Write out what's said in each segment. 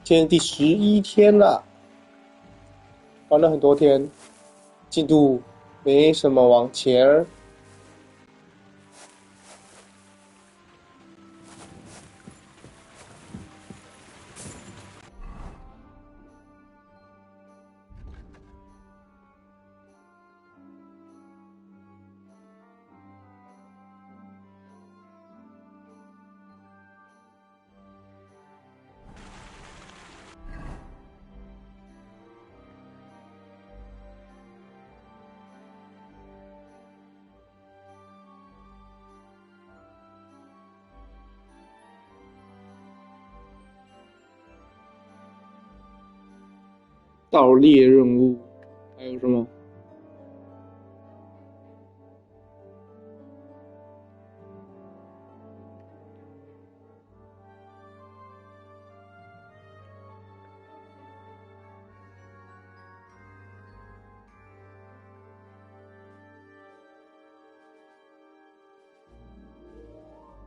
今天第11天了，玩了很多天，进度没什么往前儿。盗猎任务，还有什么？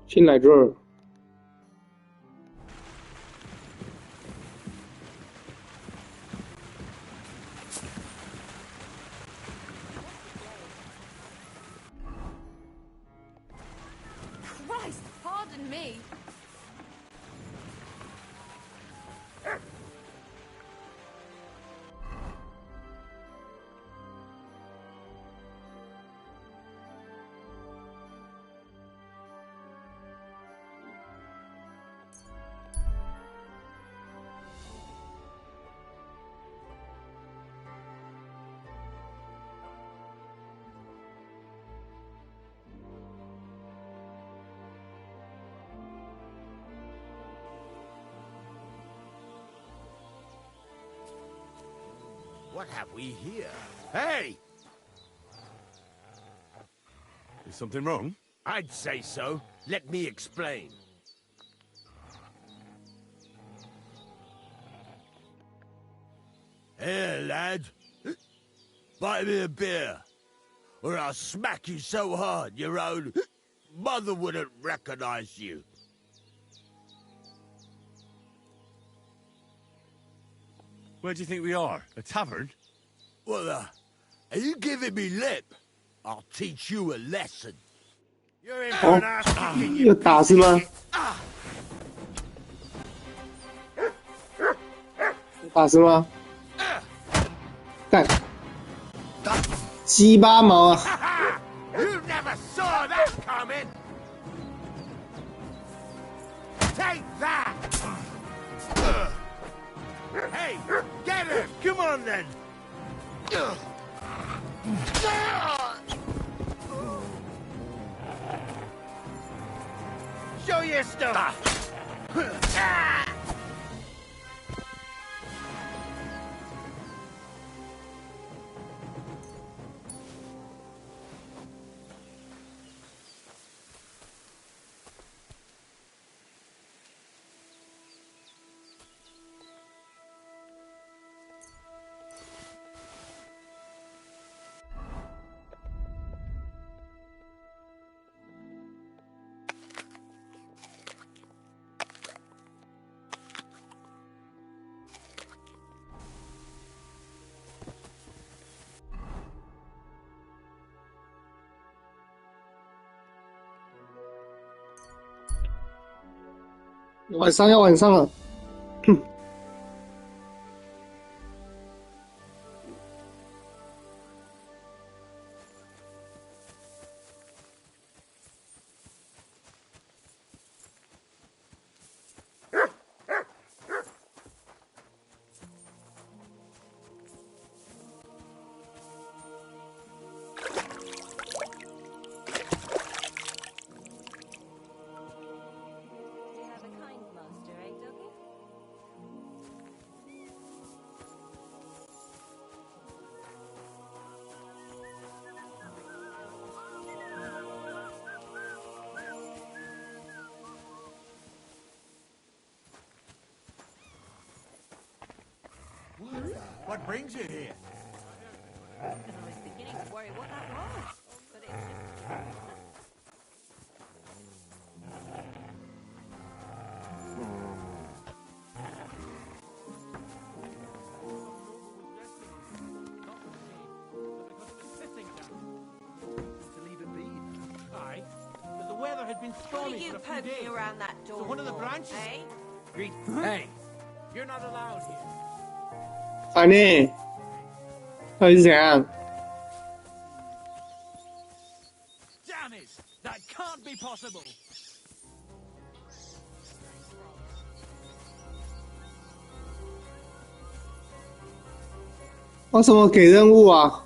先来这儿。Christ, pardon me. What have we here? Hey! Is something wrong? I'd say so. Let me explain. Here, lad. Buy me a beer, or I'll smack you so hard your own mother wouldn't recognize you. Where do you think we are? A tavern? Well, are you giving me lip? I'll teach you a lesson. You're in for an ass kicking, you 要打是吗？打是吗？干！鸡巴毛啊！ You never saw that coming! Take that! Hey, get him! Come on then! Show your stuff! Ah! 晚上要晚上了。What brings you here? Because I was beginning to worry what that was. But it been What are stormy you for a few poking days. around that door? So one of the for, branches. Eh? Hey, you're not allowed here. 烦呢，到底是怎样？ Damn it! That can't be possible. 为什么给任务啊？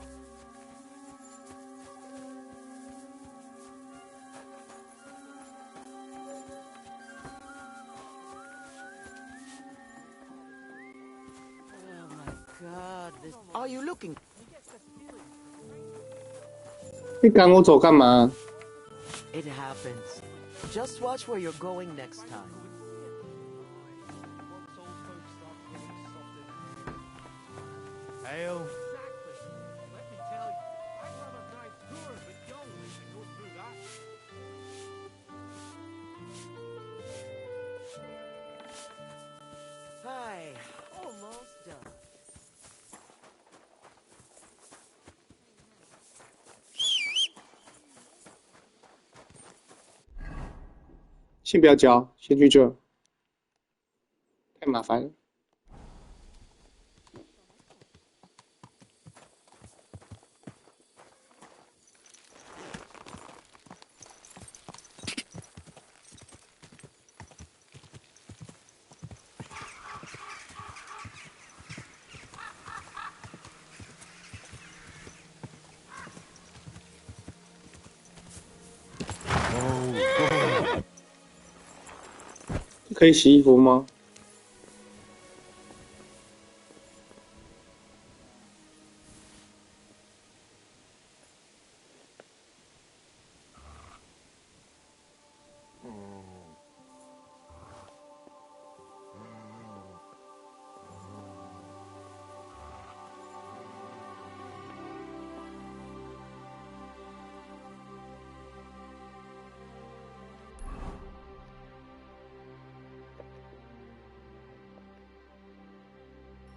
Oh my god, this... Are you looking? 你赶我走干嘛？ It happens. Just watch where you're going next time. Hail. Exactly. Let me tell you, I'd rather drive poor but young than go through that. Hi, almost done. 先不要交，先去这，太麻烦了。可以洗衣服吗？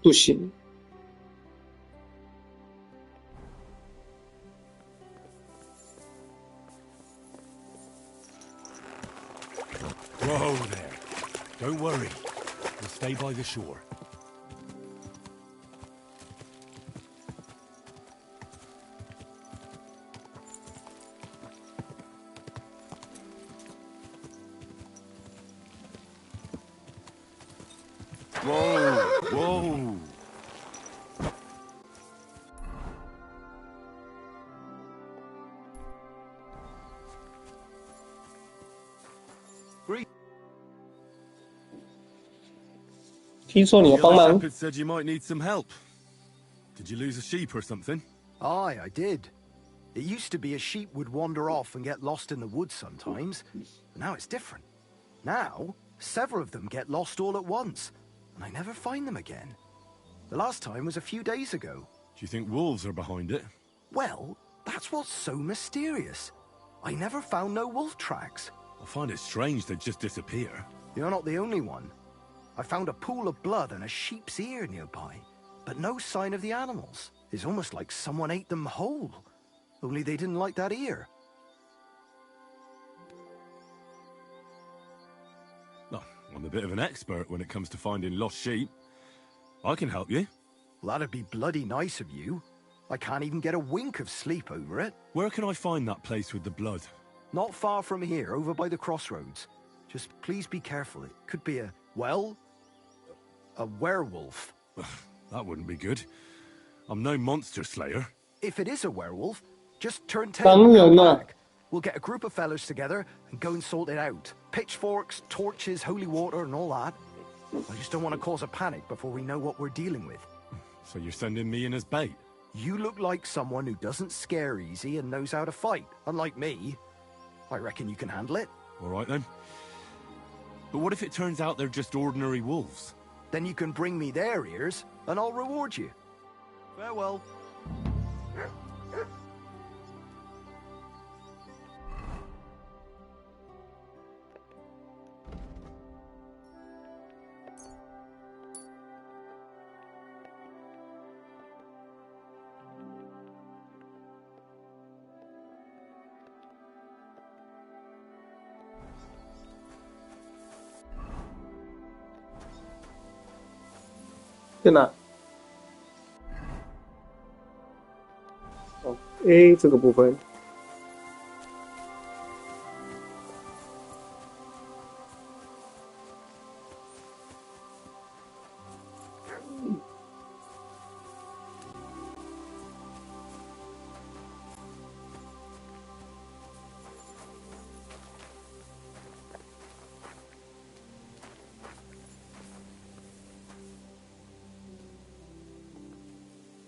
不行。 Whoa there. Don't worry. We'll stay by the shore. Whoa! Whoa! Great. 听说你要 The 帮 other 忙， shepherd said you might need some help. Did you lose a sheep or something? Aye, I did. It used to be a sheep would wander off and get lost in the woods sometimes, but now it's different. Now, several of them get lost all at once, and I never find them again. The last time was a few days ago. Do you think wolves are behind it? Well, that's what's so mysterious. I never found no wolf tracks. I find it strange they just disappear. You're not the only one. I found a pool of blood and a sheep's ear nearby, but no sign of the animals. It's almost like someone ate them whole. Only they didn't like that ear. Oh, I'm a bit of an expert when it comes to finding lost sheep. I can help you. Well, that'd be bloody nice of you. I can't even get a wink of sleep over it. Where can I find that place with the blood? Not far from here, over by the crossroads. Just please be careful. It could be a werewolf. That wouldn't be good. I'm no monster slayer. If it is a werewolf, just turn tail 当 and 然 come 了， back. We'll get a group of fellas together and go and sort it out. Pitchforks, torches, holy water and all that. I just don't want to cause a panic before we know what we're dealing with. So you're sending me in as bait? You look like someone who doesn't scare easy and knows how to fight, unlike me. I reckon you can handle it. All right then. But what if it turns out they're just ordinary wolves? Then you can bring me their ears, and I'll reward you. Farewell. 在哪？哦，A 这个部分。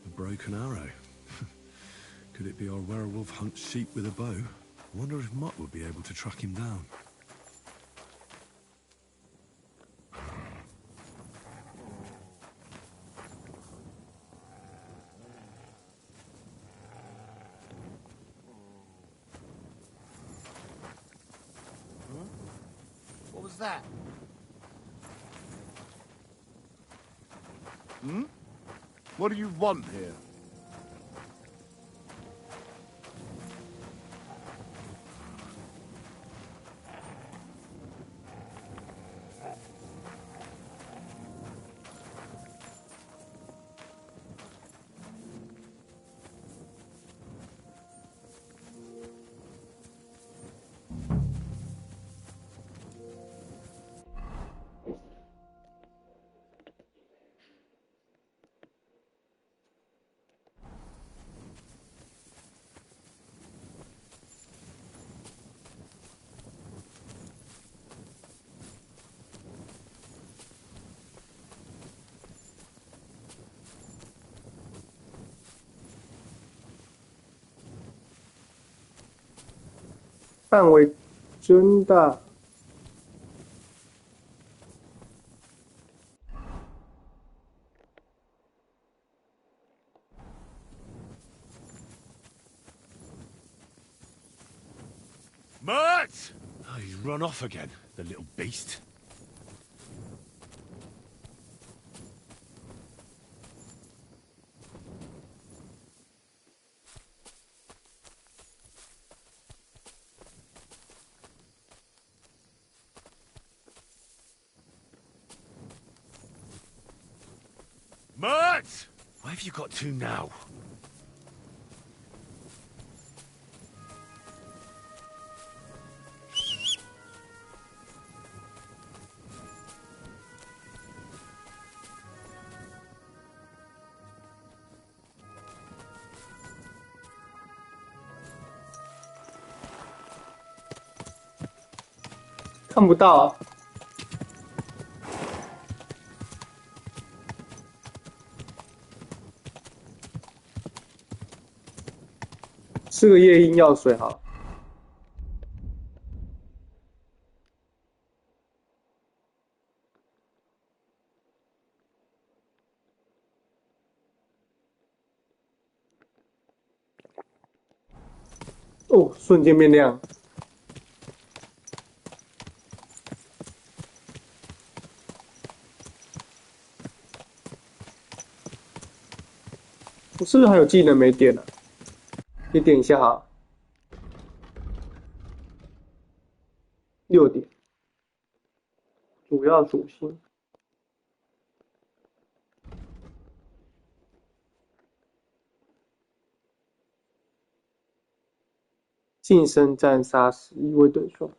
A broken arrow. Could it be our werewolf hunts sheep with a bow? I wonder if Mutt would be able to track him down. What was that? Hmm? What do you want here?范围真大。Mutt! Oh, he's run off again, the little beast. Mutt! Why have you got to now?看不到啊。吃个夜莺药水好了。哦，瞬间变亮。我是不是还有技能没点啊？你点一下哈。6点，主要属性。近身战杀死1位对手。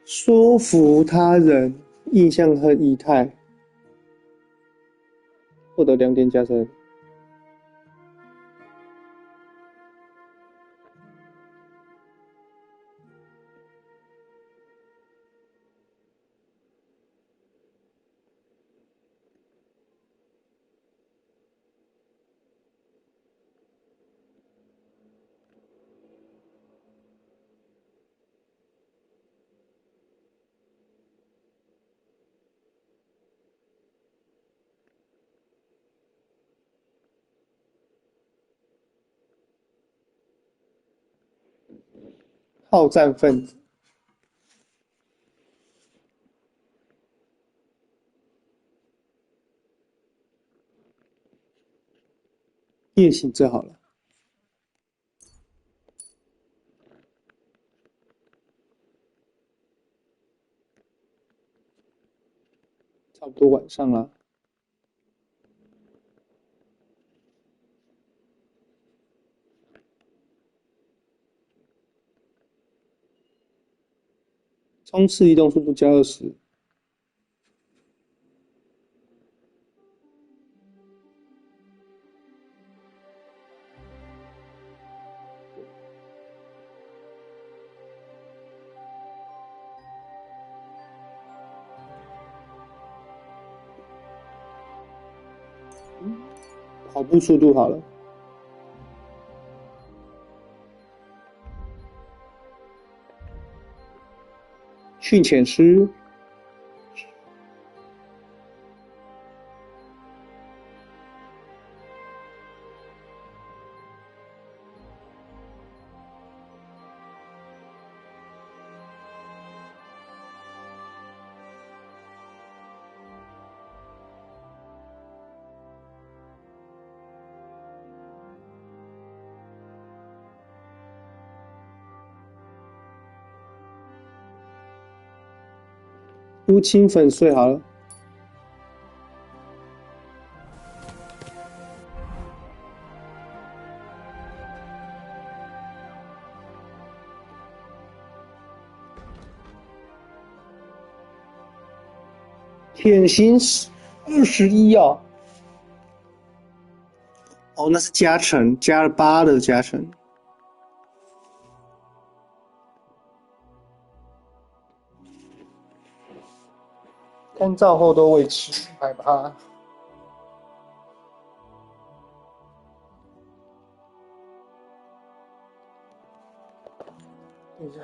说服他人，印象和仪态，获得2点加成。好战分子。夜行最好了，差不多晚上了。冲刺移动速度加20。跑步速度好了，训潜师，入侵粉碎好了，潜行21啊！哦，那是加成，加了8的加成。干燥后都维持害怕。等一下，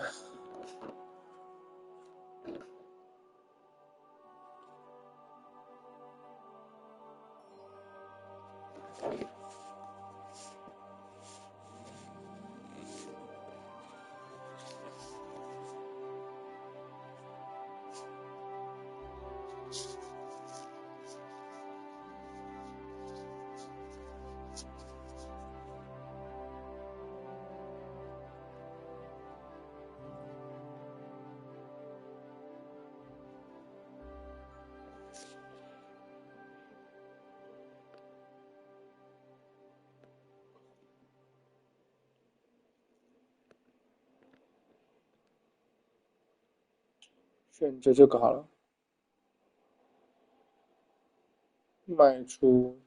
选择这个好了，卖出。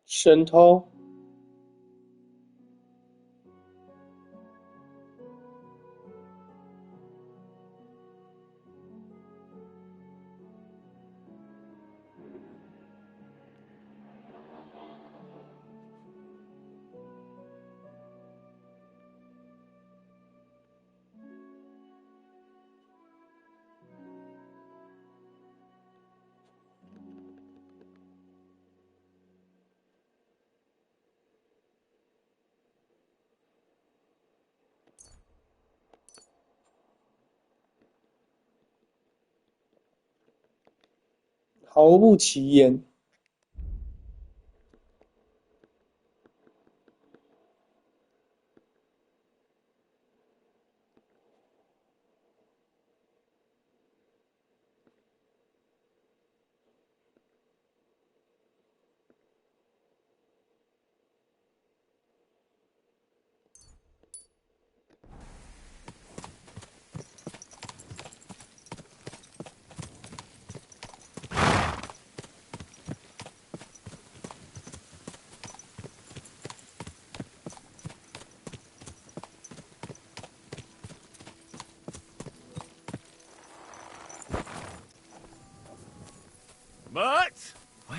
神偷，毫不起眼。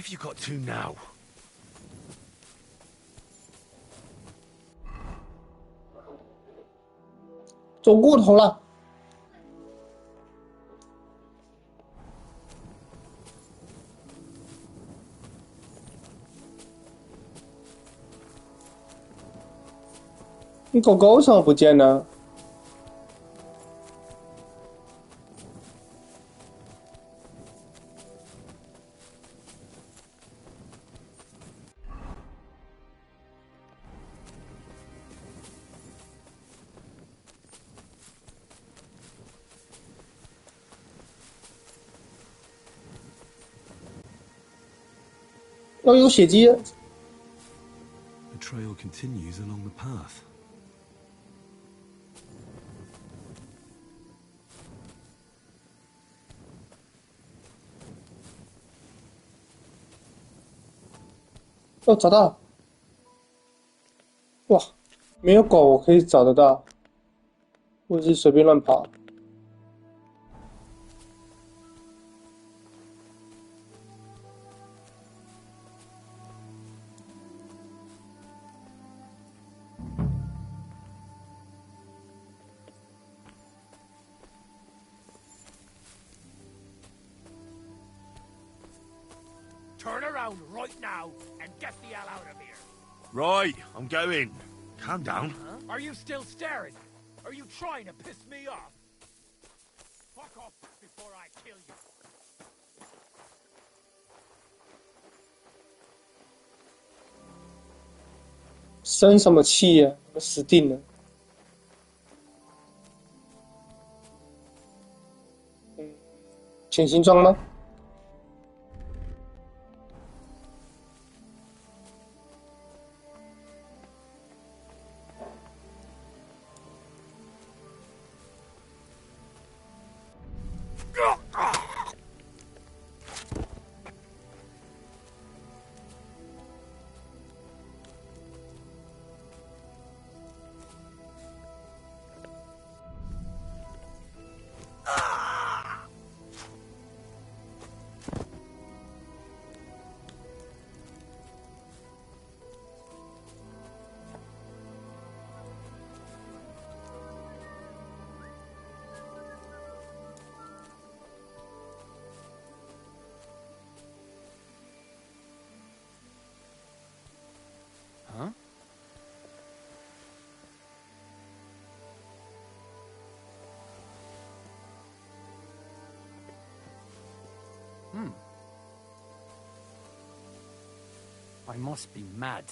have you got to now? 走过头了。你狗狗怎么不见呢？哦，有血迹。 The trail continues along the path. 哦，找到！哇，没有狗我可以找得到，或者是随便乱跑。Turn around right now and get the hell out of here. Right, I'm going. Calm down. Are you still staring? Are you trying to piss me off? Fuck off before I kill you. 生什么气呀、我死定了。潜行装吗？Huh? I must be mad.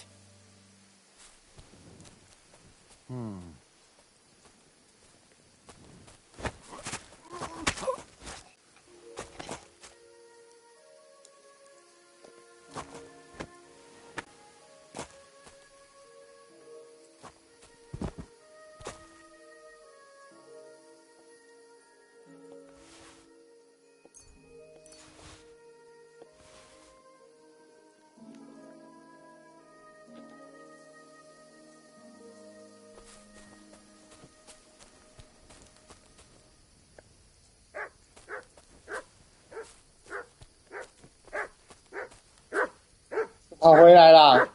跑回来啦！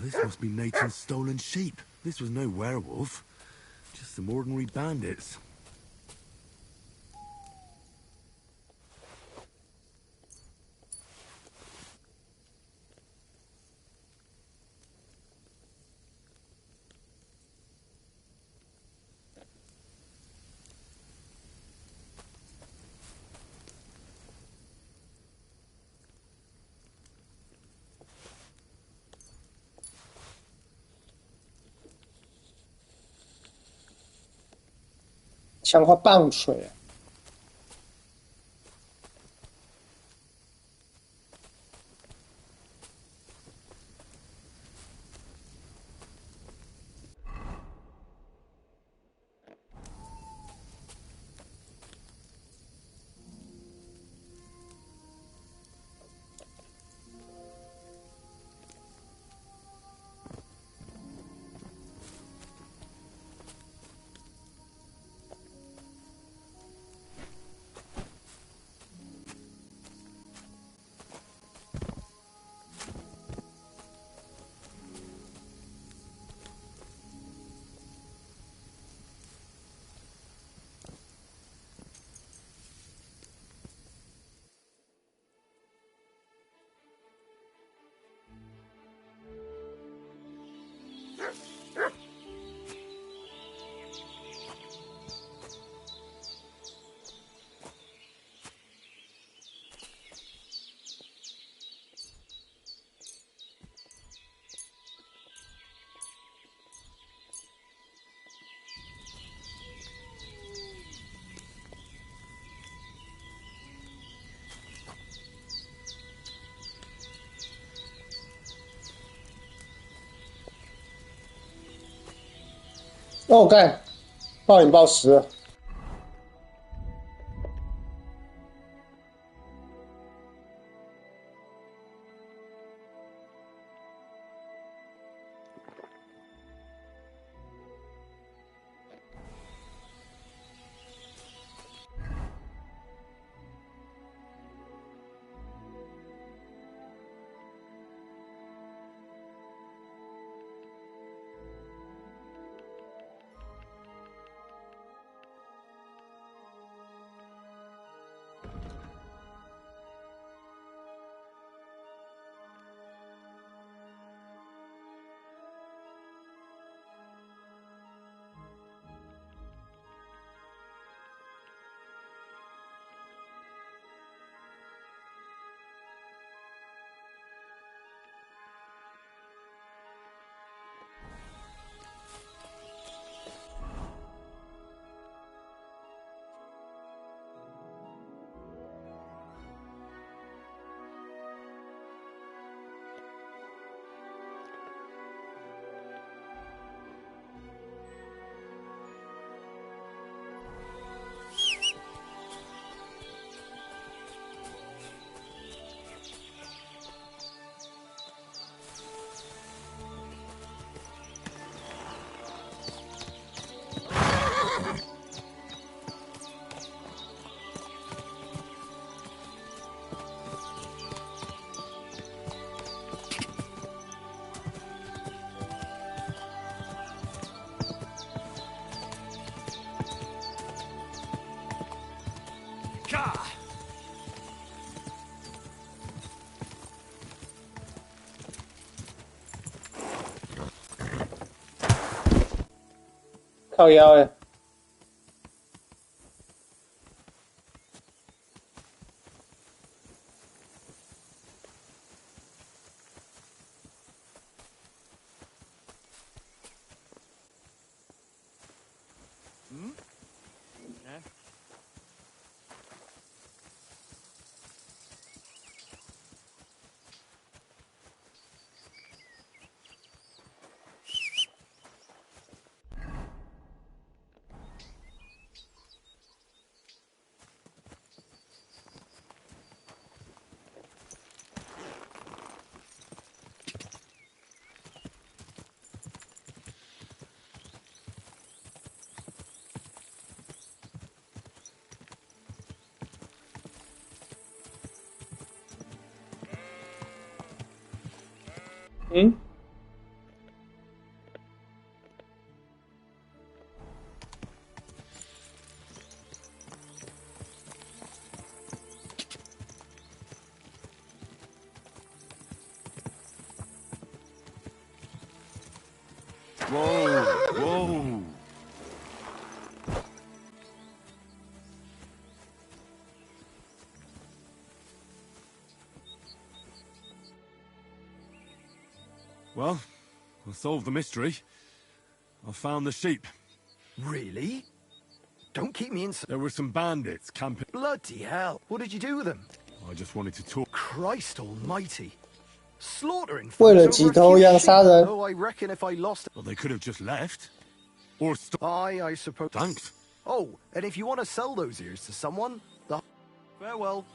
This must be Nathan's stolen sheep. This was no werewolf. Just some ordinary bandits. 强化棒槌、啊。哦，干，暴饮暴食了。靠腰哎。嗯，Whoa, whoa. Well, I solved the mystery. I found the sheep. Really? Don't keep me in... There were some bandits camping. Bloody hell. What did you do with them? I just wanted to talk. Christ almighty. Slaughtering 为 folks 了 over 几 a 头 few 羊 sheep. 杀人， Oh, I reckon if I lost... Well, they could have just left. Or I suppose... Thanks. Oh, and if you want to sell those ears to someone, farewell.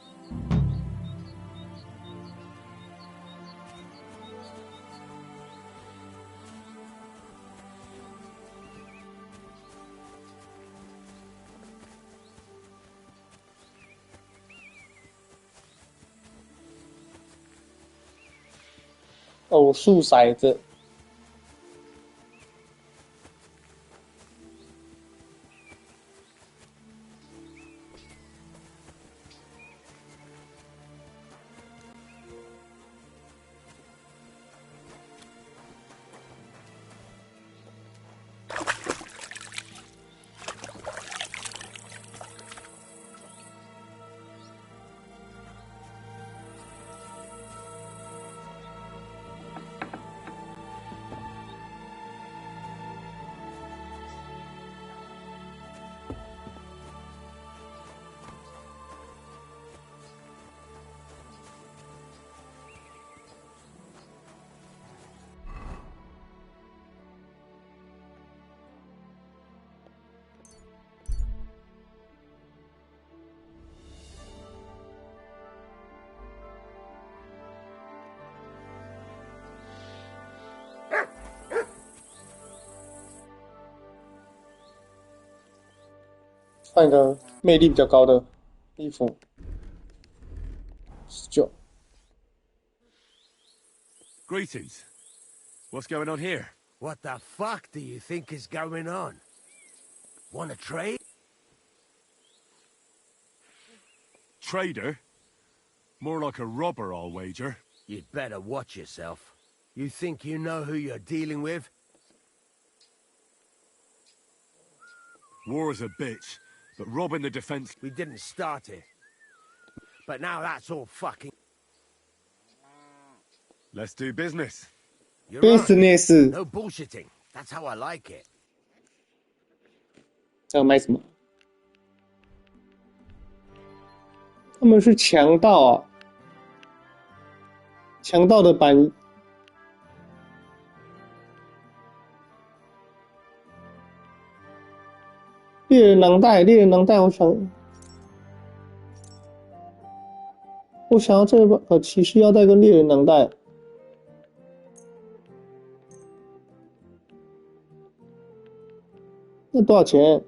偶数骰子。换一个魅力比较高的衣服。19。Greetings. What's going on here? What the fuck do you think is going on? Want to trade? Trader? More like a robber, I'll wager. You'd better watch yourself. You think you know who you're dealing with? War is a bitch, but robbing the defense... We didn't start it. But now that's all fucking... Let's do business. You're on. business No bullshitting. That's how I like it. 要卖什么？他们是强盗啊！强盗的版。猎人囊袋，猎人囊袋，我想要这个骑士腰带跟猎人囊袋。那多少钱？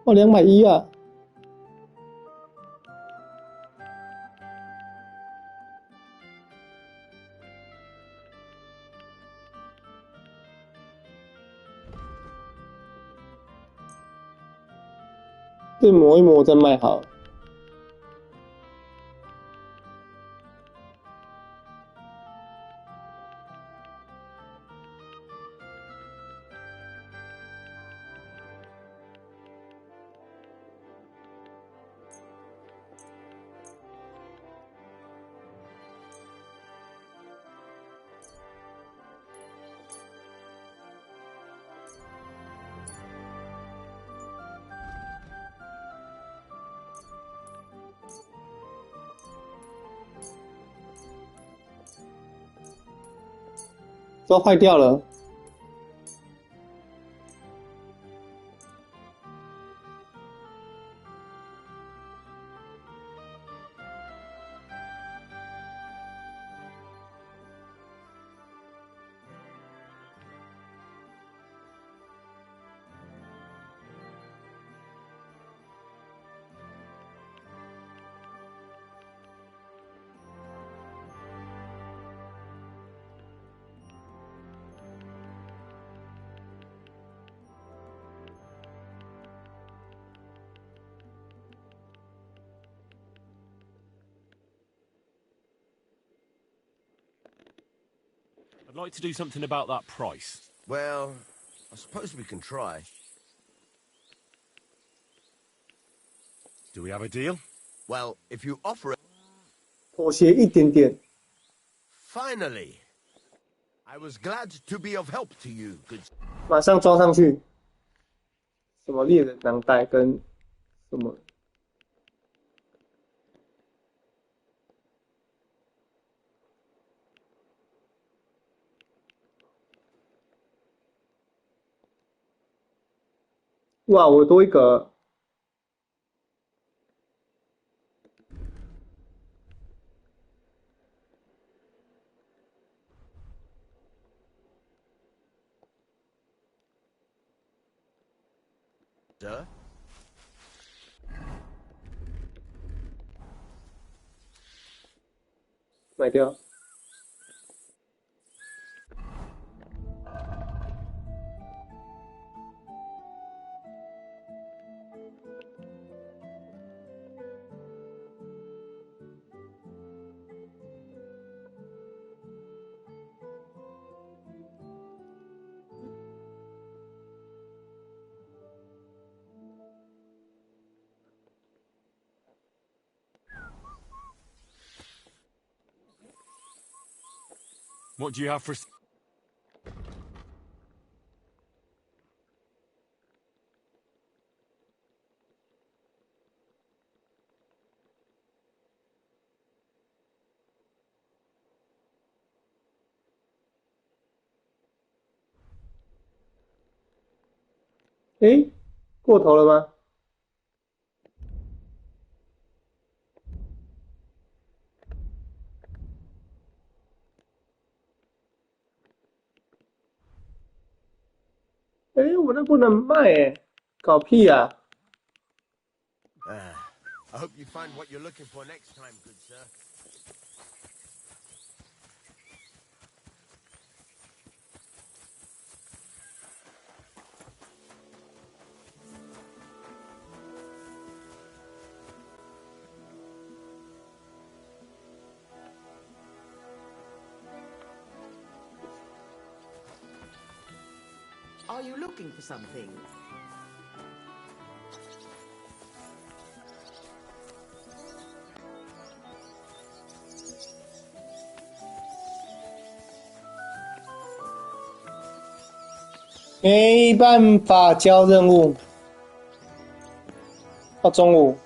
哦，210啊！这磨一磨再卖好了。都坏掉了。I'd like to do something about that price. Well, I suppose we can try. Do we have a deal? Well, if you offer it... 妥协一点点。Finally! I was glad to be of help to you, good... 马上装上去。什么猎人囊袋跟什么？哇，我多一个。Sir? 卖掉。What do you have for...诶，过头了吗？我那不能卖搞屁啊！ I hope you find what you're looking for next time, good sir. Are you looking for something?没办法交任务，到中午。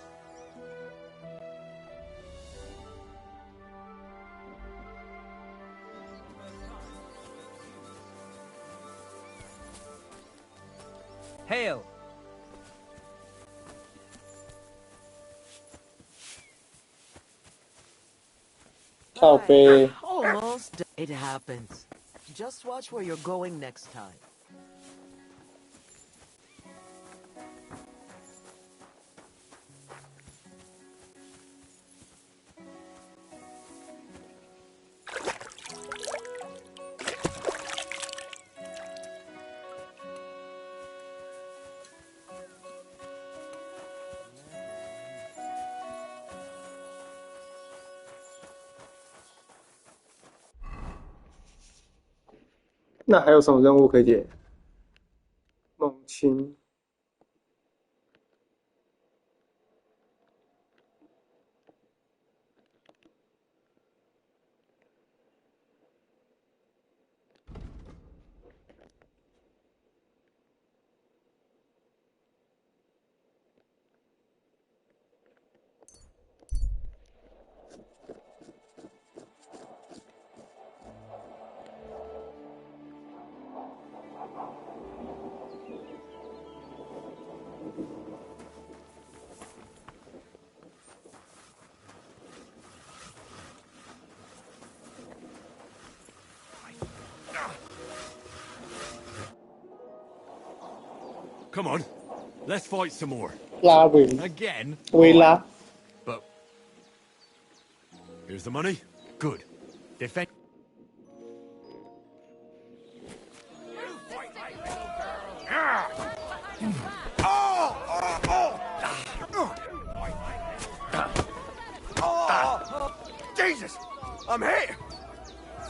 Hail! 靠背。 Almost. It happens. Just watch where you're going next time.那还有什么任务可以解？猛禽。Come on, let's fight some more. 拉维 Again? 维拉， But here's the money. Good. Defend. Jesus! I'm here!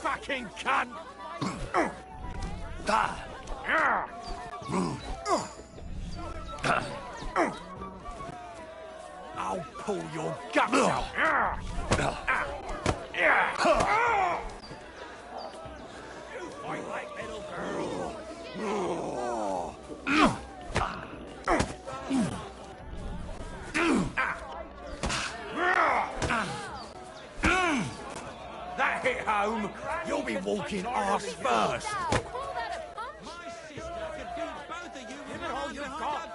Fucking cunt! I'll pull your guts out! You fight like little girls! That hit home! You'll be walking arse first! Call that a punch? My sister could beat both of you. Give it all you've got.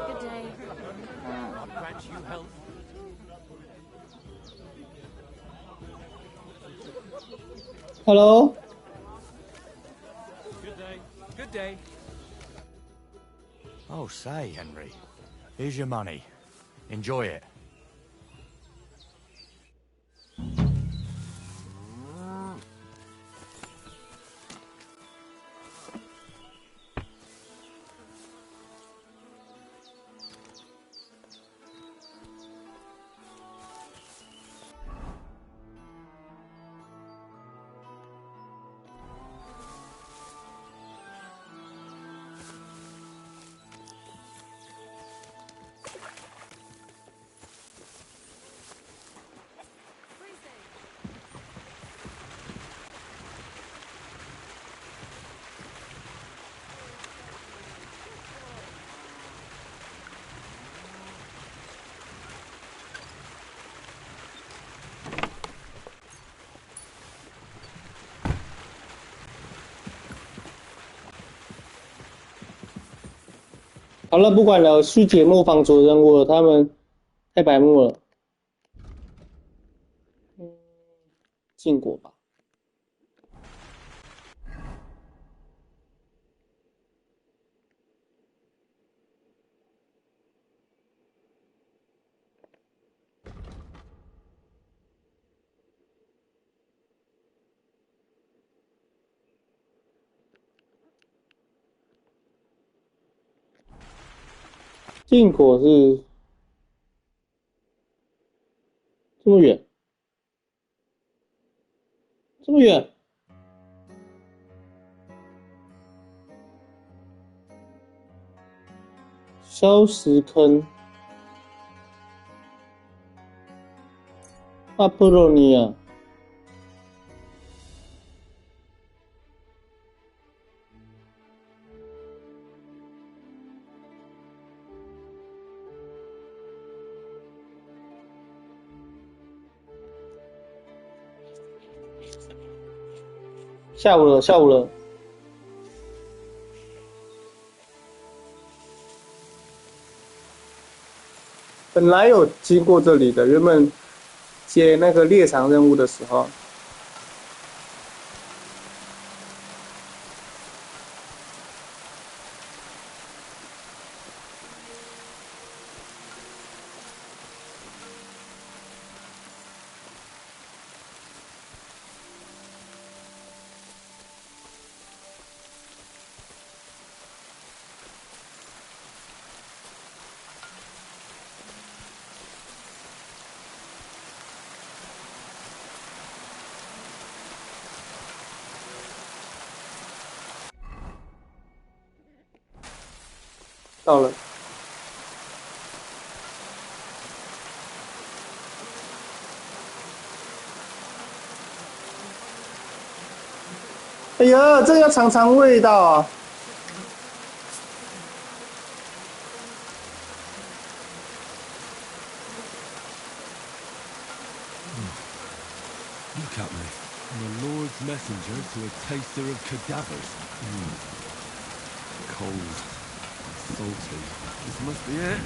Good day. God grant you health. Hello， Good day. Good day. Oh, say, Henry. Here's your money. Enjoy it. Freezing. 好了，不管了，去解磨坊做任务了，他们太白目了。禁果吧。禁果是这么远，这么远。消石坑，阿波罗尼亚。下午了，下午了。本来有经过这里的，原本接那个猎场任务的时候。到了。哎呀，这要尝尝味道啊！Look at me. I'm a Lord's messenger to a taster of cadavers. Cold. Salty. This must be it.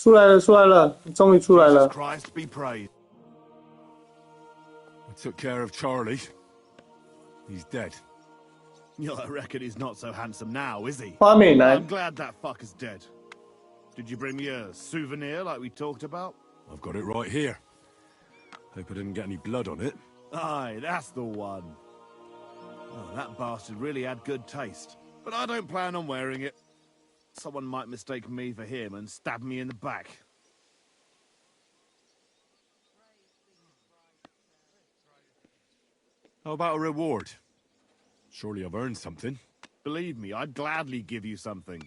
出来了，出来了，终于出来了。 Christ be praised. I took care of Charlie. He's dead. Yeah, I reckon he's not so handsome now, is he? 花美男 I'm glad that fucker's dead. Did you bring me a souvenir like we talked about? I've got it right here. Hope I didn't get any blood on it. Aye, that's the one. Oh, that bastard really had good taste. But I don't plan on wearing it. Someone might mistake me for him and stab me in the back. How about a reward? Surely I've earned something. Believe me, I'd gladly give you something.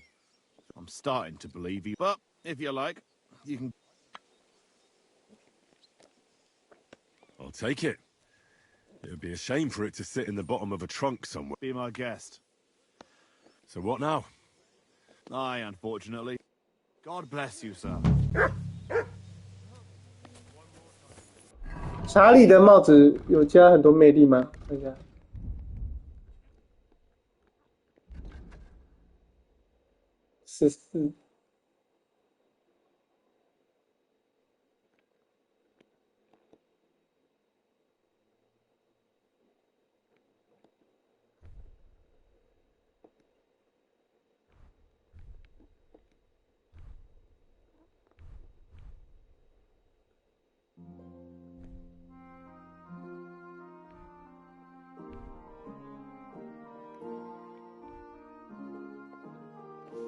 I'm starting to believe you, but if you like, you can... I'll take it. It would be a shame for it to sit in the bottom of a trunk somewhere. be my guest. So what now? Aye, unfortunately. God bless you, sir. 查理的帽子有加很多魅力吗？看一下。14。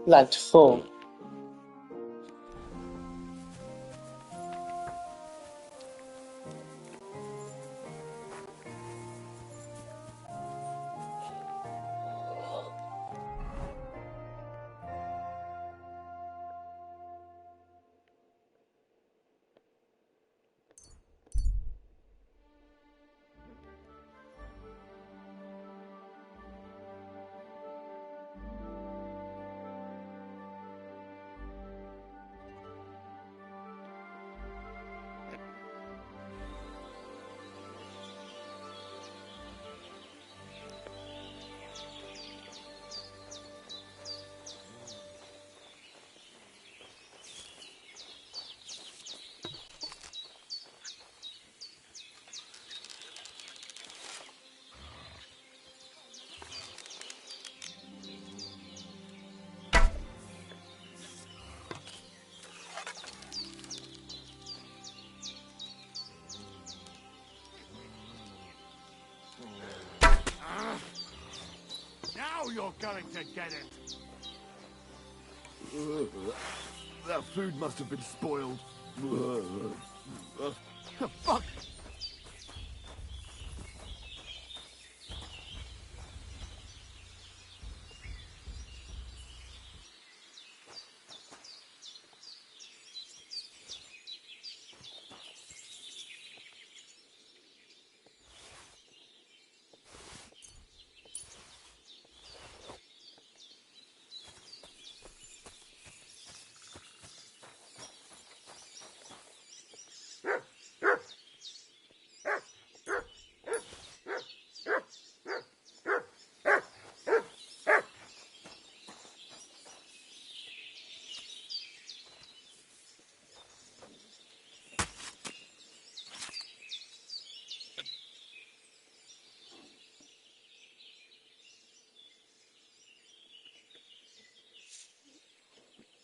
烂透。you're going to get it. That food must have been spoiled. Fuck!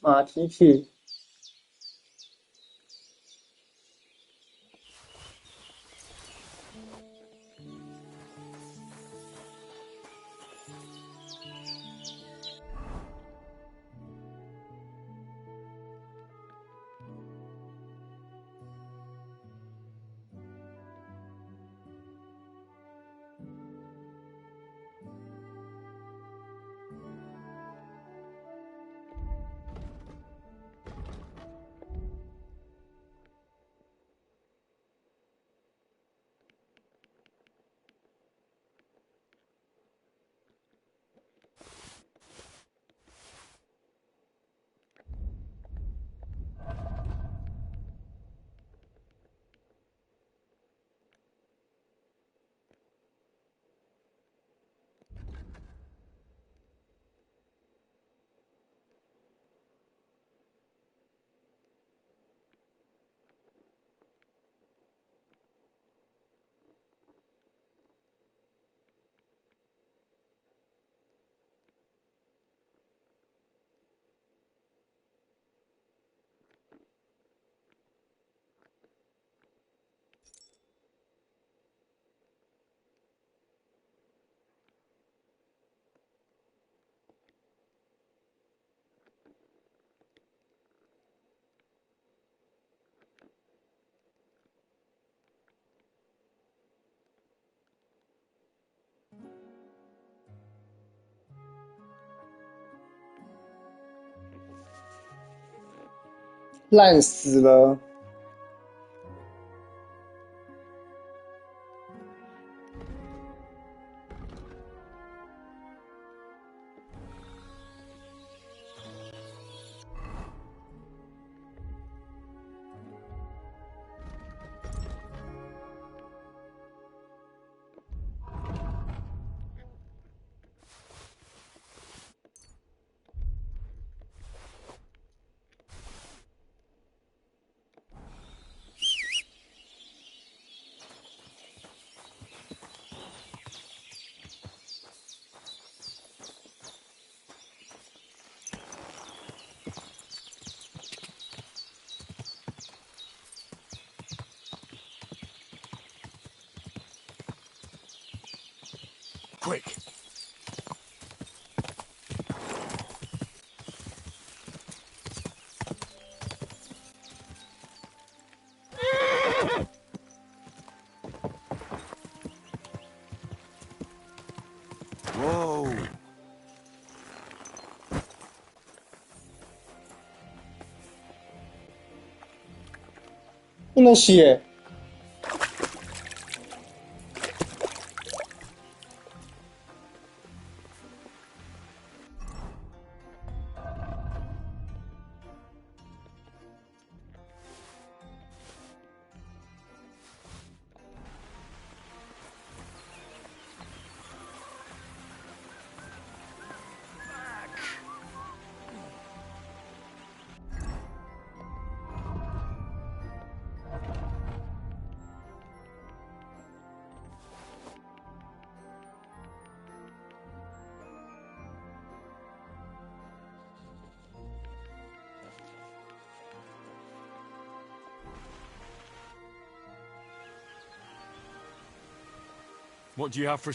马蹄铁。烂死了。Quick! Whoa! 不能写。What do you have for...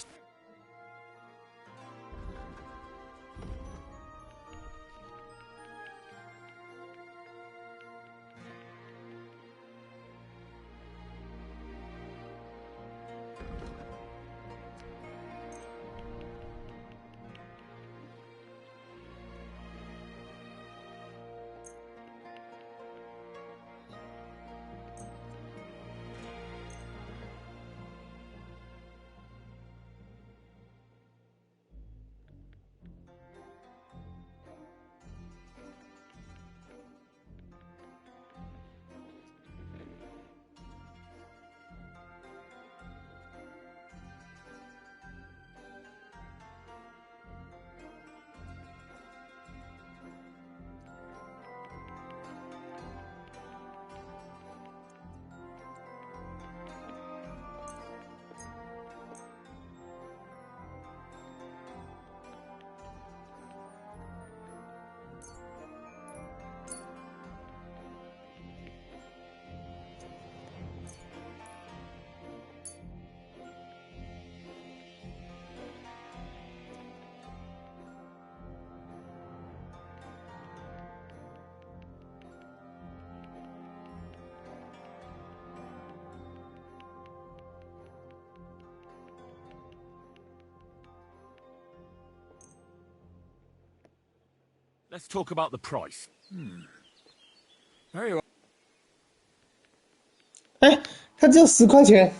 Let's talk about the price. There you are. 哎，它只有10块钱。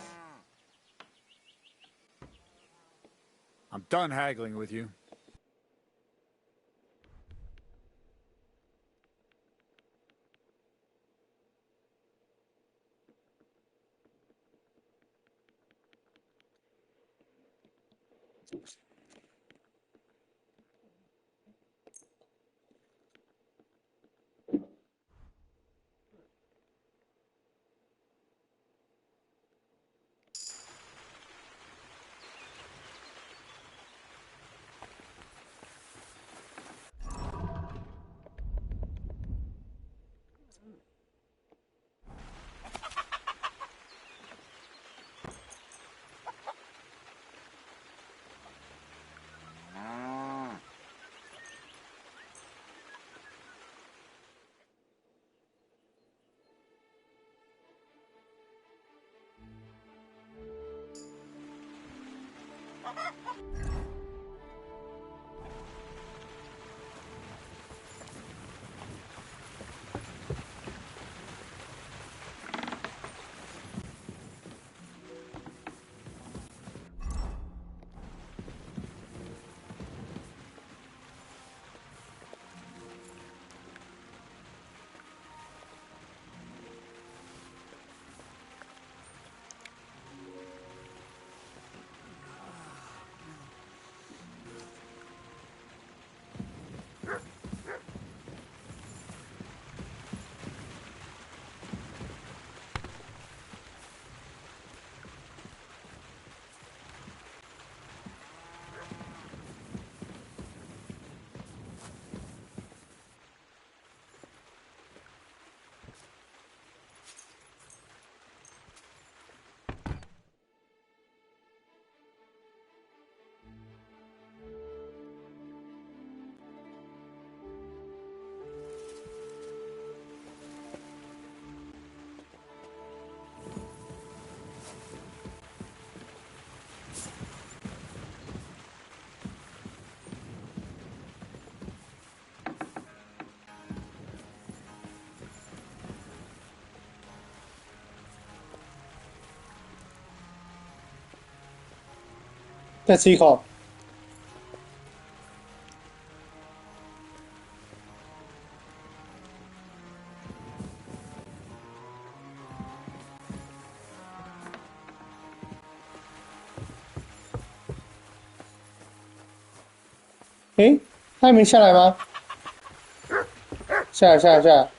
I'm done haggling with you.再吃一口。诶，他还没下来吗？下来，下来，下来。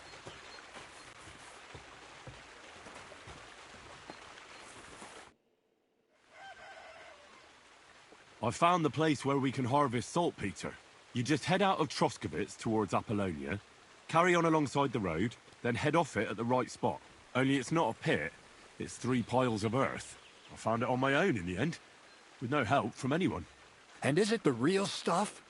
I found the place where we can harvest saltpeter. You just head out of Troskowitz towards Apollonia, carry on alongside the road, then head off it at the right spot. Only it's not a pit, it's 3 piles of earth. I found it on my own in the end, with no help from anyone. And is it the real stuff?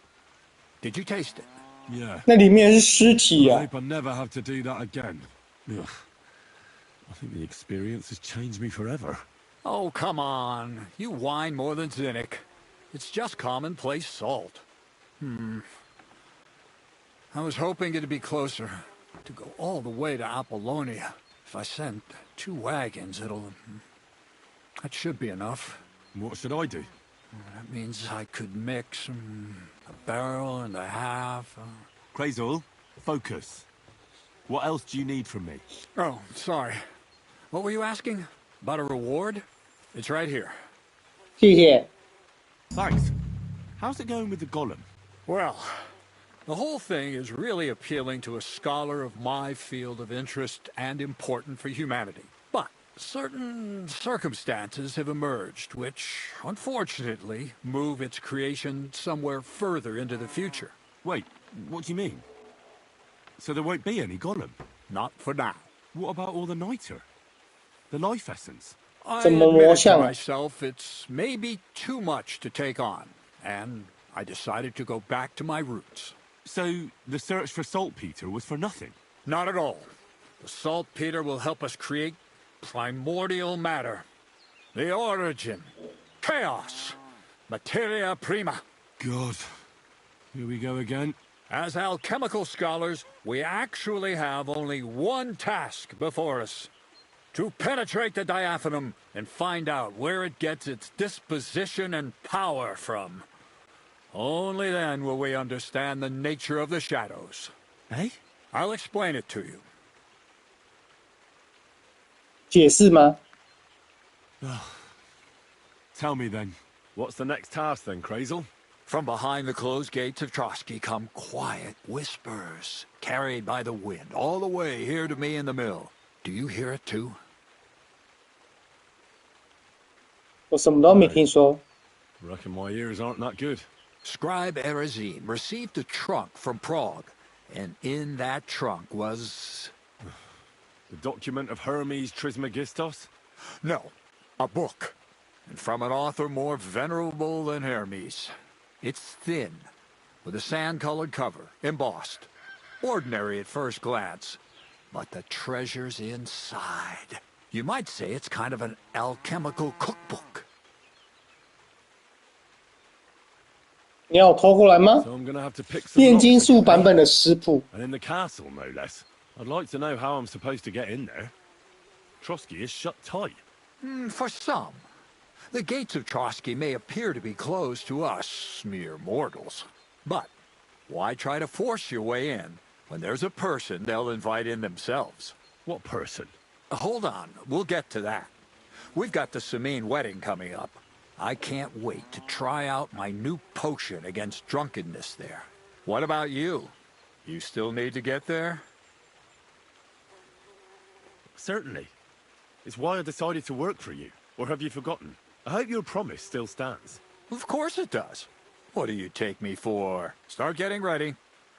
Did you taste it? Yeah. 那里面是尸体 I 呀、 hope I never have to do that again. Ugh. I think the experience has changed me forever. Oh, come on. You whine more than Zinnik. It's just commonplace salt. I was hoping it'd be closer. To go all the way to Apollonia. If I send 2 wagons, that should be enough. What should I do? That means I could mix a barrel and a half. Crazul, focus. What else do you need from me? Oh, sorry. What were you asking? About a reward? It's right here. 谢谢。 Thanks. How's it going with the golem? Well, the whole thing is really appealing to a scholar of my field of interest and important for humanity. But certain circumstances have emerged which, unfortunately, move its creation somewhere further into the future. Wait, what do you mean? So there won't be any golem? Not for now. What about all the niter? The life essence? I 怎么磨 admitted to 像啊？ myself it's maybe too much to take on, and I decided to go back to my roots. So the search for saltpeter was for nothing? Not at all. The saltpeter will help us create primordial matter. The origin. Chaos. Materia prima. God. Here we go again. As alchemical scholars, we actually have only one task before us. To penetrate the diaphanum and find out where it gets its disposition and power from. Only then will we understand the nature of the shadows. Eh? I'll explain it to you. 解释吗？ Tell me then, what's the next task then, Crazel? From behind the closed gates of Trotsky come quiet whispers, carried by the wind, all the way here to me in the mill. Do you hear it too? 我什么都没听说。 Reckon my ears aren't that good. Scribe Erezim received a trunk from Prague, and in that trunk was... The document of Hermes Trismegistos? No, a book. And from an author more venerable than Hermes. It's thin, with a sand-colored cover, embossed. Ordinary at first glance, but the treasure's inside. You might say it's kind of an alchemical cookbook. 你要我偷过来吗？ So I'm gonna have to pick some 炼 locks 金 to 术 get 版 in. 本的食谱。 And in the castle, no less. I'd like to know how I'm supposed to get in there. Trotsky is shut tight. For some. The gates of Trotsky may appear to be closed to us, mere mortals. But why try to force your way in when there's a person they'll invite in themselves? What person? Hold on, we'll get to that. We've got the Samine wedding coming up. I can't wait to try out my new potion against drunkenness there. What about you? You still need to get there? Certainly. It's why I decided to work for you. Or have you forgotten? I hope your promise still stands. Of course it does. What do you take me for? Start getting ready.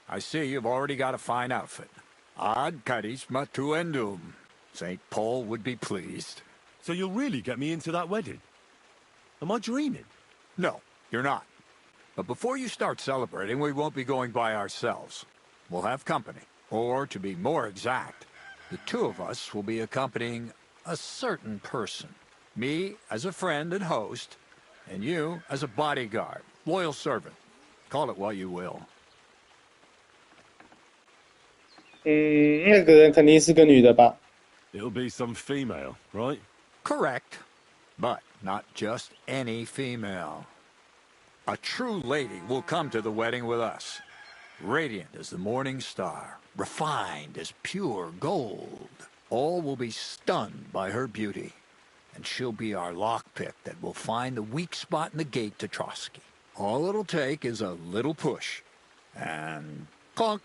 I see you've already got a fine outfit. Ad charisma tuendum. St. Paul would be pleased. So you'll really get me into that wedding? Am I dreaming? No, you're not. But before you start celebrating, we won't be going by ourselves. We'll have company. Or, to be more exact, the two of us will be accompanying a certain person. Me as a friend and host, and you as a bodyguard, loyal servant. Call it what you will. 那个人肯定是个女的吧？ It'll be some female, right? Correct. But not just any female. A true lady will come to the wedding with us. Radiant as the morning star, refined as pure gold. All will be stunned by her beauty. And she'll be our lockpick that will find the weak spot in the gate to Trotsky. All it'll take is a little push. And clunk!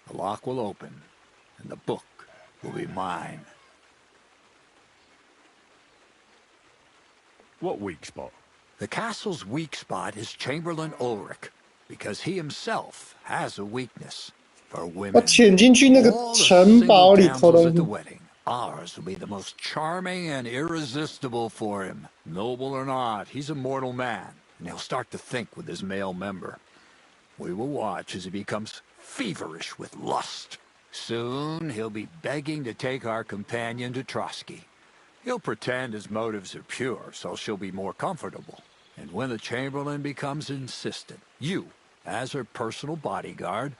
The lock will open, and the book will be mine. What weak spot? The castle's weak spot is Chamberlain Ulrich, because he himself has a weakness for 我 women. 潜进去那个 All the 城堡 single 里偷 damsels 东 at the 西。 wedding, ours will be the most charming and irresistible for him. Noble or not, he's a mortal man, and he'll start to think with his male member. We will watch as he becomes feverish with lust. Soon he'll be begging to take our companion to Trotsky. He'll pretend his motives are pure, so she'll be more comfortable. And when the Chamberlain becomes insistent, you, as her personal bodyguard,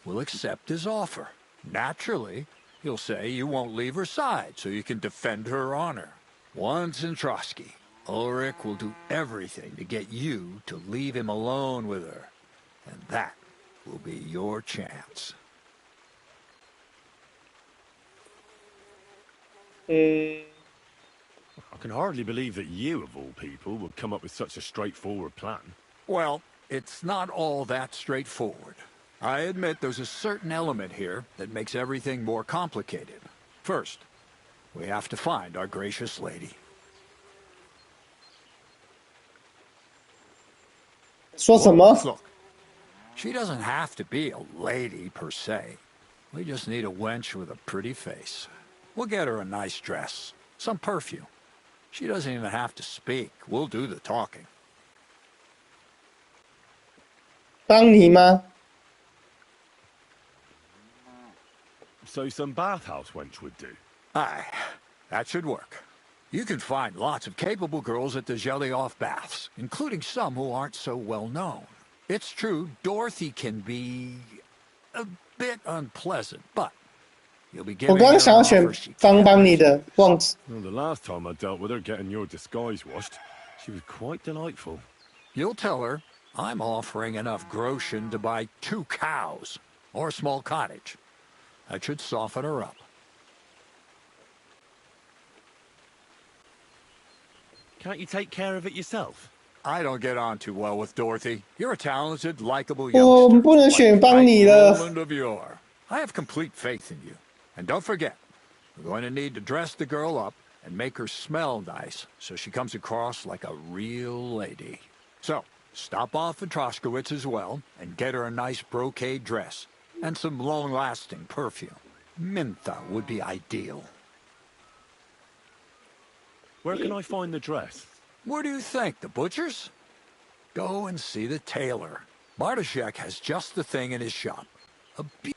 will accept his offer. Naturally, he'll say you won't leave her side so you can defend her honor. Once in Trotsky, Ulrich will do everything to get you to leave him alone with her. And that will be your chance. 嗯， I can hardly believe that you, of all people, would come up with such a straightforward plan. Well, it's not all that straightforward. I admit there's a certain element here that makes everything more complicated. First, we have to find our gracious lady. 说什么？ Look, she doesn't have to be a lady per se. We just need a wench with a pretty face. We'll get her a nice dress, some perfume. She doesn't even have to speak. We'll do the talking. 当你吗？ So some bathhouse wench would do. Aye, that should work. You can find lots of capable girls at the Zhelyov baths, including some who aren't so well known. It's true, Dorothy can be a bit unpleasant, but you'll be 我 giving 刚 her 刚想 an 要选 offer she 帮 can't 帮你 refuse. 的，忘记。 Well, the last time I dealt with her getting your disguise washed, she was quite delightful. You'll tell her I'm offering enough groschen to buy 2 cows or a small cottage. That should soften her up. Can't you take care of it yourself? I don't get on too well with Dorothy. You're a talented, likable 我 youngster. 不能 like 选帮 Ike 你了。 Roland of yore. I have complete faith in you. And don't forget, we're going to need to dress the girl up and make her smell nice so she comes across like a real lady. So, stop off at Troskowitz as well and get her a nice brocade dress and some long-lasting perfume. Mintha would be ideal. Where can I find the dress? Where do you think? The butcher's? Go and see the tailor. Bartoszek has just the thing in his shop.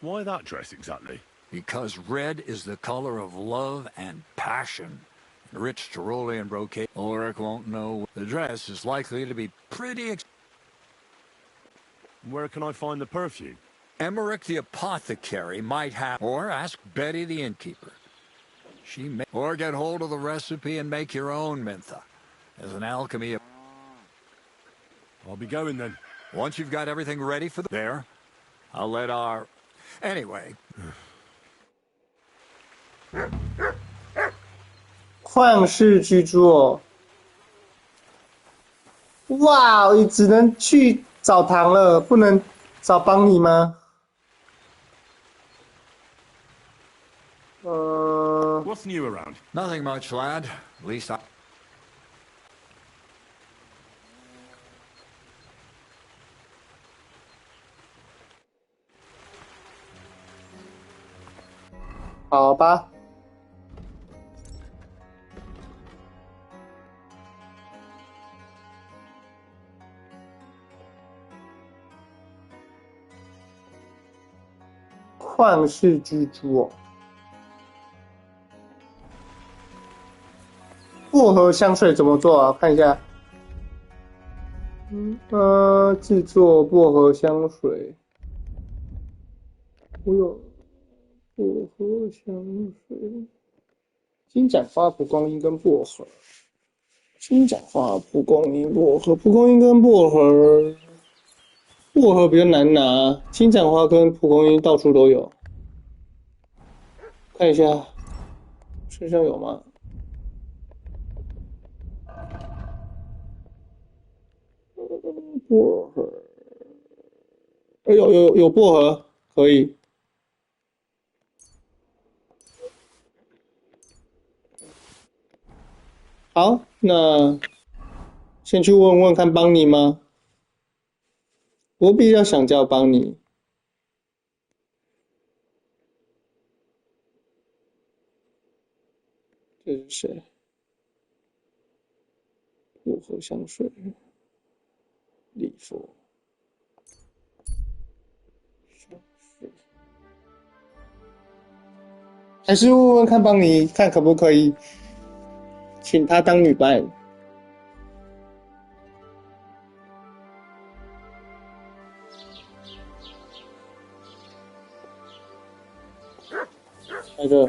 Why that dress exactly? Because red is the color of love and passion. Rich Tyrolean brocade. Ulrich won't know. The dress is likely to be pretty Where can I find the perfume? Emmerich the apothecary might have, or ask Betty the innkeeper. She may, or get hold of the recipe and make your own Mintha. As an alchemy. I'll be going then. Once you've got everything ready for there, I'll let our... Anyway. 旷世巨作。哇，你只能去澡堂了，不能找帮你吗？What's new around? Nothing much, lad. At least I... 好吧。旷世巨作。薄荷香水怎么做啊？看一下。制作薄荷香水。我有薄荷香水，金盏花、蒲公英跟薄荷。金盏花、蒲公英、薄荷，蒲公英跟薄荷。薄荷比较难拿，金盏花跟蒲公英到处都有。看一下，身上有吗？薄荷，有薄荷，可以。好，那先去问问看帮你吗？我比较想叫帮你。这是谁？薄荷香水，礼服。还是问问看帮你，看可不可以请她当女伴。来这。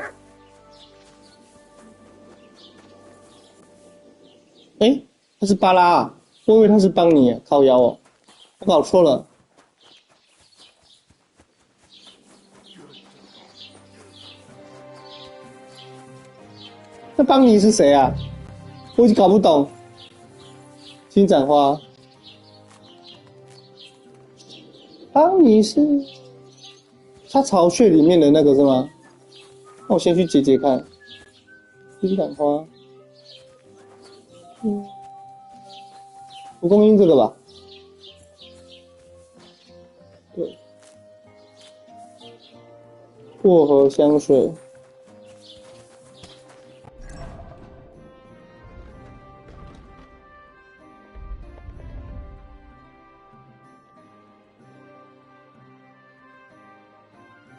他是巴拉啊，我以为他是帮你，靠腰哦，我搞错了。那邦尼是谁啊？我已经搞不懂。金盏花，邦尼是他巢穴里面的那个是吗？那我先去解解看。金盏花，蒲公英这个吧？对，薄荷香水。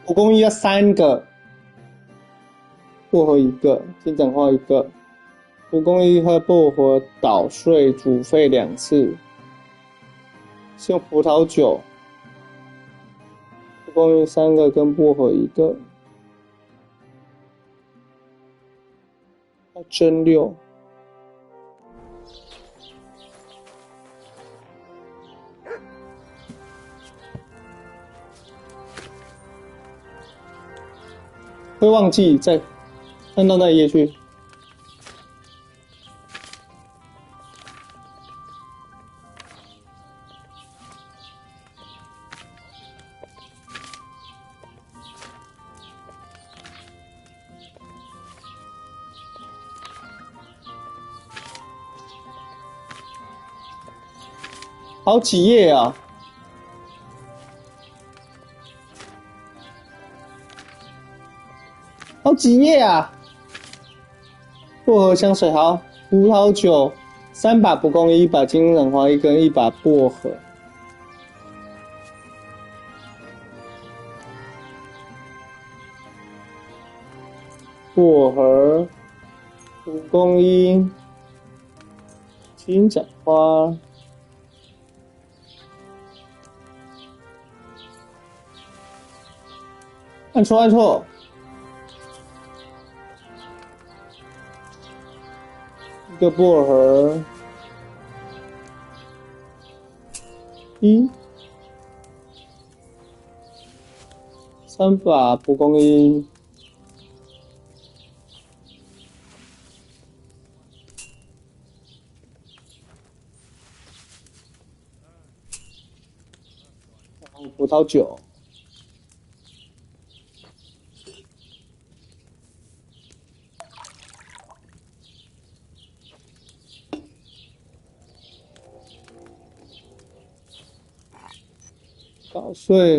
蒲公英要3个，薄荷1个，金盏花1个，蒲公英和薄荷捣碎煮沸2次。是用葡萄酒，蒲公英3个跟薄荷1个，要蒸馏。会忘记再翻到那一页去。好几页啊！好几页啊！薄荷香水好，葡萄酒3把蒲公英，1把金盏花，1根1把薄荷。薄荷、蒲公英、金盏花。按错按错。1个薄荷，3把蒲公英，然后葡萄酒。捣碎，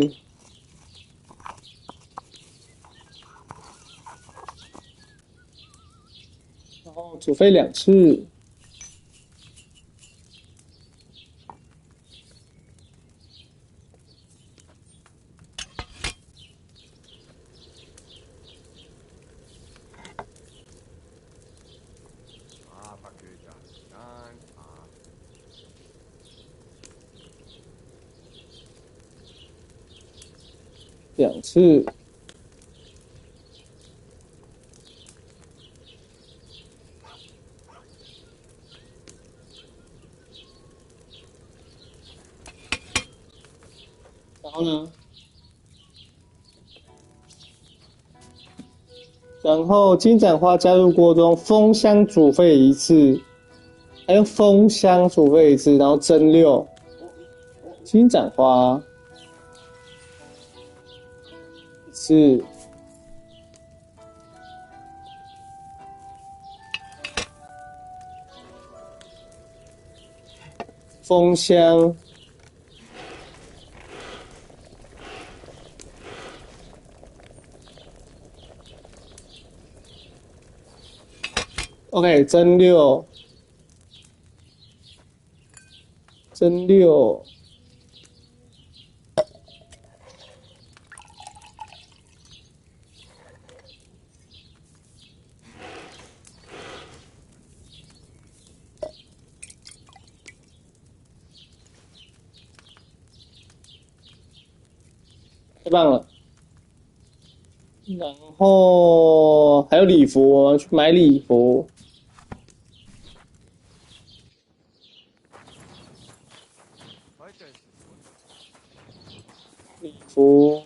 然后煮沸2次。2次。然后呢？然后金盏花加入锅中，封箱煮沸1次，还用封箱煮沸1次，然后蒸馏。金盏花1次。封箱。OK， 蒸馏，蒸馏，太棒了！然后还有礼服，我们去买礼服。礼服，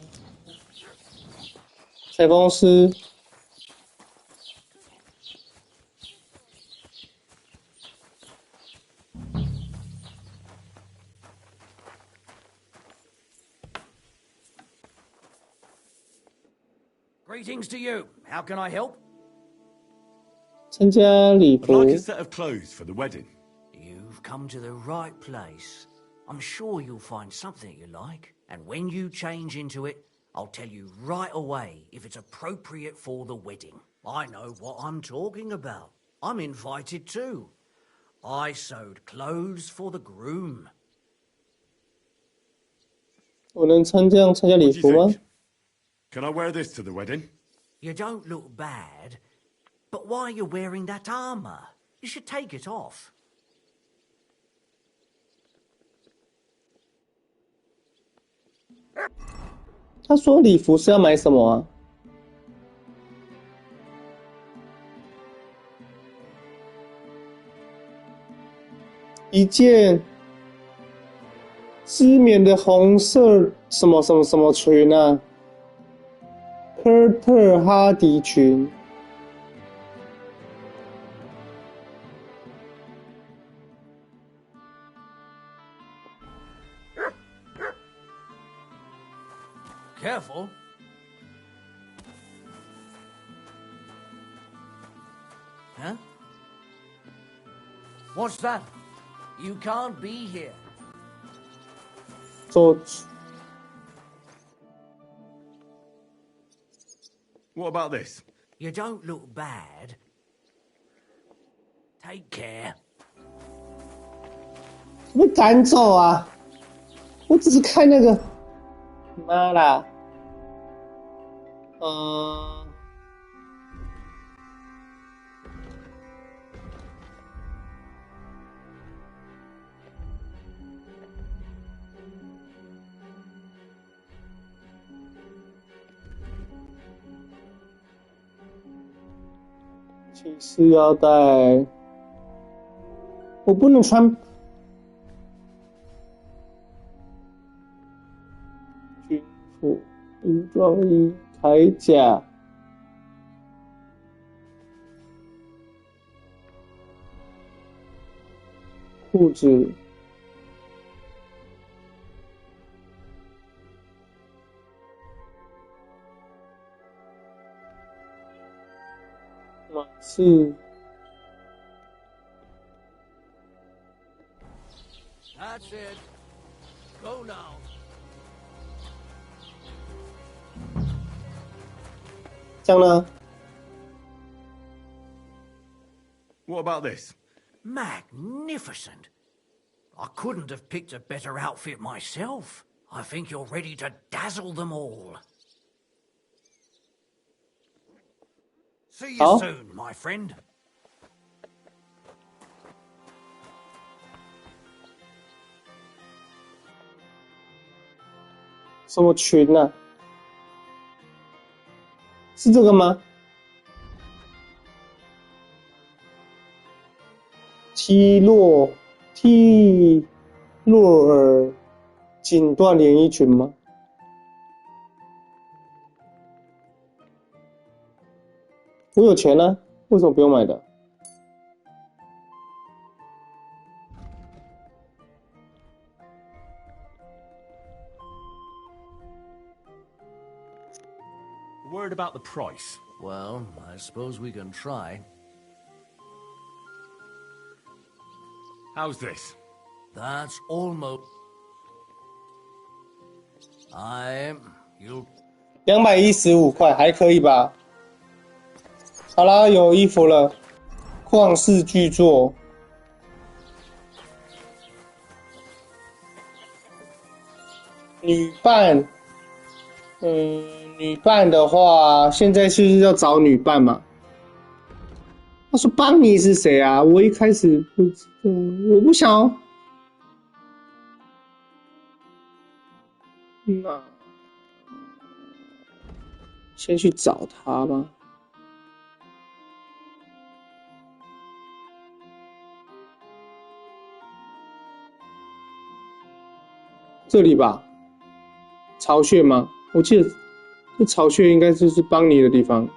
裁缝师，Greetings to you. How can I help? 参加礼 I'd 服 like a set of clothes for the wedding. You've come to the right place. I'm sure you'll find something you like, and when you change into it, I'll tell you right away if it's appropriate for the wedding. I know what I'm talking about. I'm invited too. I sewed clothes for the groom. 我能参加礼 What do 服 you 吗 think?？ Can I wear this to the wedding? You don't look bad, but why are you wearing that armor? You should take it off. 他说礼服是要买什么啊？一件织棉的红色什么什么什么裙啊？科特哈迪裙。Careful. Huh? What's that? You can't be here. George. What about this? You don't look bad. Take care. 被赶走啊！我只是看那个，妈啦，骑士腰带，我不能穿军服、武装衣、铠甲、裤子。马刺。That's it. Go now. 这样呢？ What about this? Magnificent. I couldn't have picked a better outfit myself. I think you're ready to dazzle them all. See you soon, my friend. 什么裙啊？是这个吗？T 洛尔锦缎连衣裙吗？我有钱啊，为什么不用买的？ Worried about the price? Well, I suppose we can try. How's this? That's almost... You... 215块，还可以吧？好啦，有衣服了，旷世巨作。女伴，女伴的话，现在是不是要找女伴嘛？他说邦尼是谁啊？我一开始不知道，我不想要。那先去找他吧。这里吧，巢穴吗？我记得这巢穴应该就是邦尼的地方。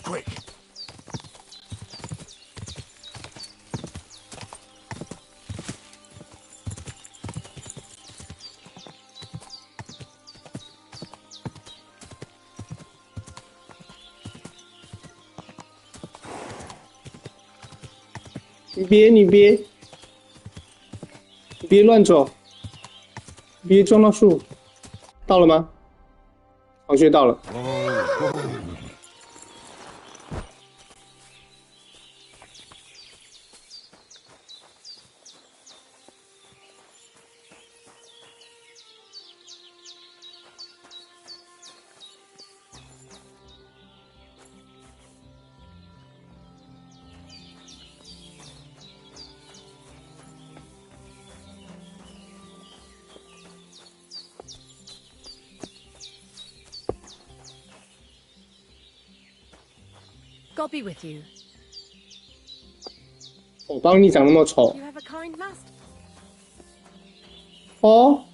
Quick! 你别乱走，你别撞到树。到了吗？好像到了。God be with you. 我当你长那么丑 You have a kind master. 哦。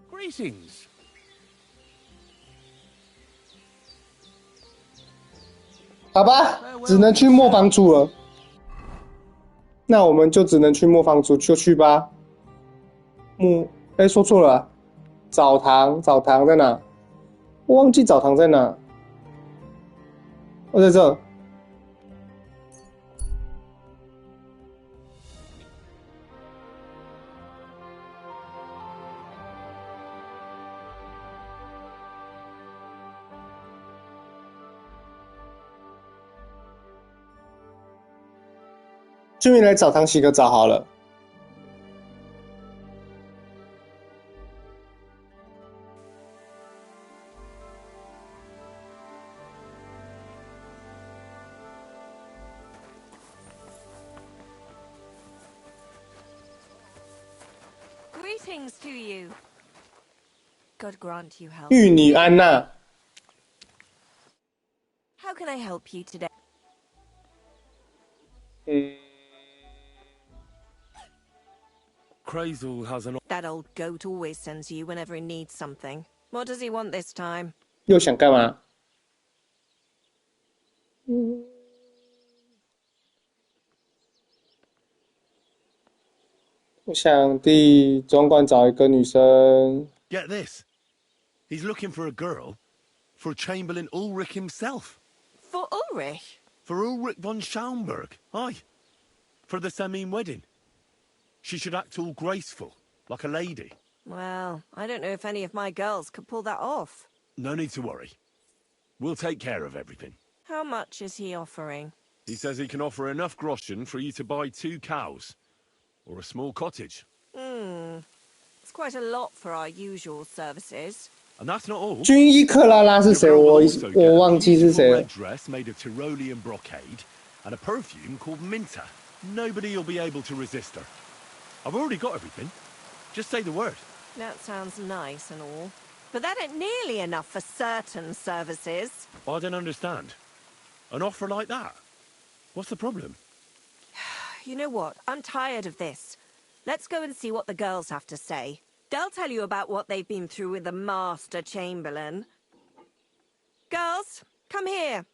Greetings. 好吧，只能去磨坊主了。那我们就只能去磨坊主，就去吧。说错了啊，澡堂在哪？我忘记澡堂在哪。在这。顺便来澡堂洗个澡好了。Greetings to you. God grant you health. 玉女安娜。How can I help you today? Crazel has an... That old goat always sends you whenever he needs something. What does he want this time? 又想干嘛？我想总管找一个女生。 Get this. He's looking for a girl for Chamberlain Ulrich himself. For Ulrich? For Ulrich von Schaumburg. Aye. For the Semine wedding. She should act all graceful, like a lady. Well, I don't know if any of my girls could pull that off. No need to worry. We'll take care of everything. How much is he offering? He says he can offer enough groschen for you to buy 2 cows. Or a small cottage. It's quite a lot for our usual services. And that's not all. 军医克拉拉是谁？我忘记是谁了。 Red dress made of Tyrolean brocade and a perfume called Minter. Nobody'll be able to resist her. I've already got everything. Just say the word. That sounds nice and all. But that ain't nearly enough for certain services. I don't understand. An offer like that? What's the problem? You know what? I'm tired of this. Let's go and see what the girls have to say. They'll tell you about what they've been through with the Master Chamberlain. Girls, come here.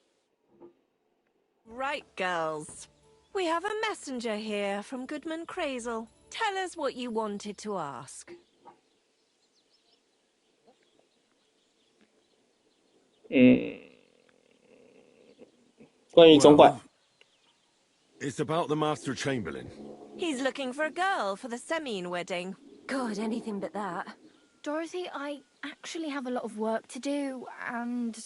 Right, girls. We have a messenger here from Goodman Crazel. Tell us what you wanted to ask. 关于总管。 It's about the Master Chamberlain. He's looking for a girl for the Semine wedding. God, anything but that. Dorothy, I actually have a lot of work to do, and...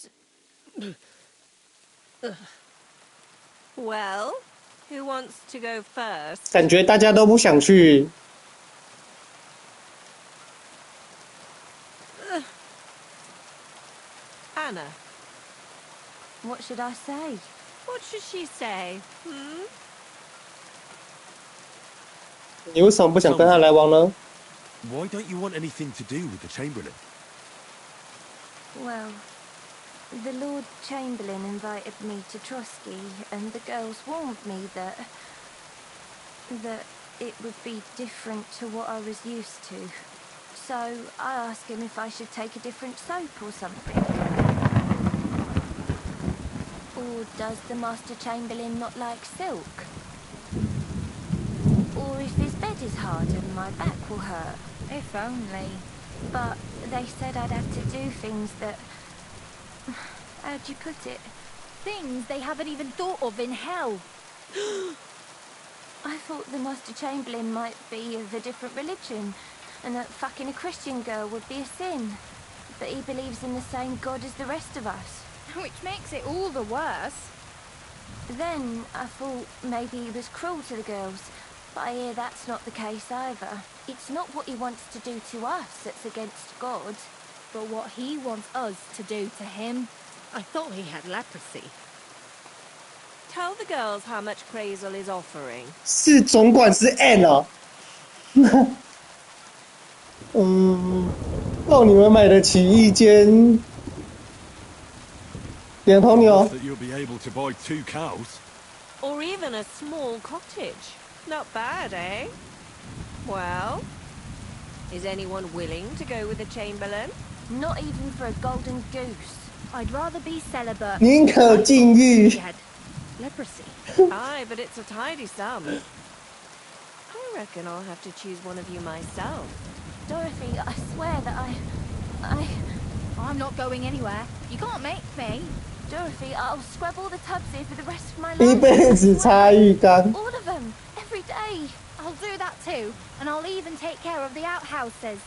Well, who wants to go first? 感觉大家都不想去。 Anna. What should I say? What should she say? 你为什么不想跟他来往呢？ Why don't you want anything to do with the Chamberlain? Well, the Lord Chamberlain invited me to Trotsky, and the girls warned me that it would be different to what I was used to. So I asked him if I should take a different soap or something. Or does the Master Chamberlain not like silk? Or if his bed is hard and my back will hurt. If only. but they said I'd have to do things that... How'd you put it? Things they haven't even thought of in hell. I thought the Master Chamberlain might be of a different religion, and that fucking a Christian girl would be a sin. But he believes in the same God as the rest of us. Which makes it all the worse. Then I thought maybe he was cruel to the girls, but I hear that's not the case either. It's not what he wants to do to us that's against God. But what he wants us to do to him. I thought he had leprosy. Tell the girls how much Crazel is offering. 是总管是 N 哦。让你们买得起一间两头牛。 That you'll be able to buy 2 cows. Or even a small cottage. Not bad, eh? Well, is anyone willing to go with the Chamberlain? Not even for a golden goose. I'd rather be celibate. 宁可禁欲。 He had leprosy. Aye, but it's a tidy sum. I reckon I'll have to choose one of you myself. Dorothy, I swear that I'm not going anywhere. You can't make me. Dorothy, I'll scrub all the tubs here for the rest of my 一 life. 辈子擦浴缸。 All of them, every day. I'll do that too, and I'll even take care of the outhouses.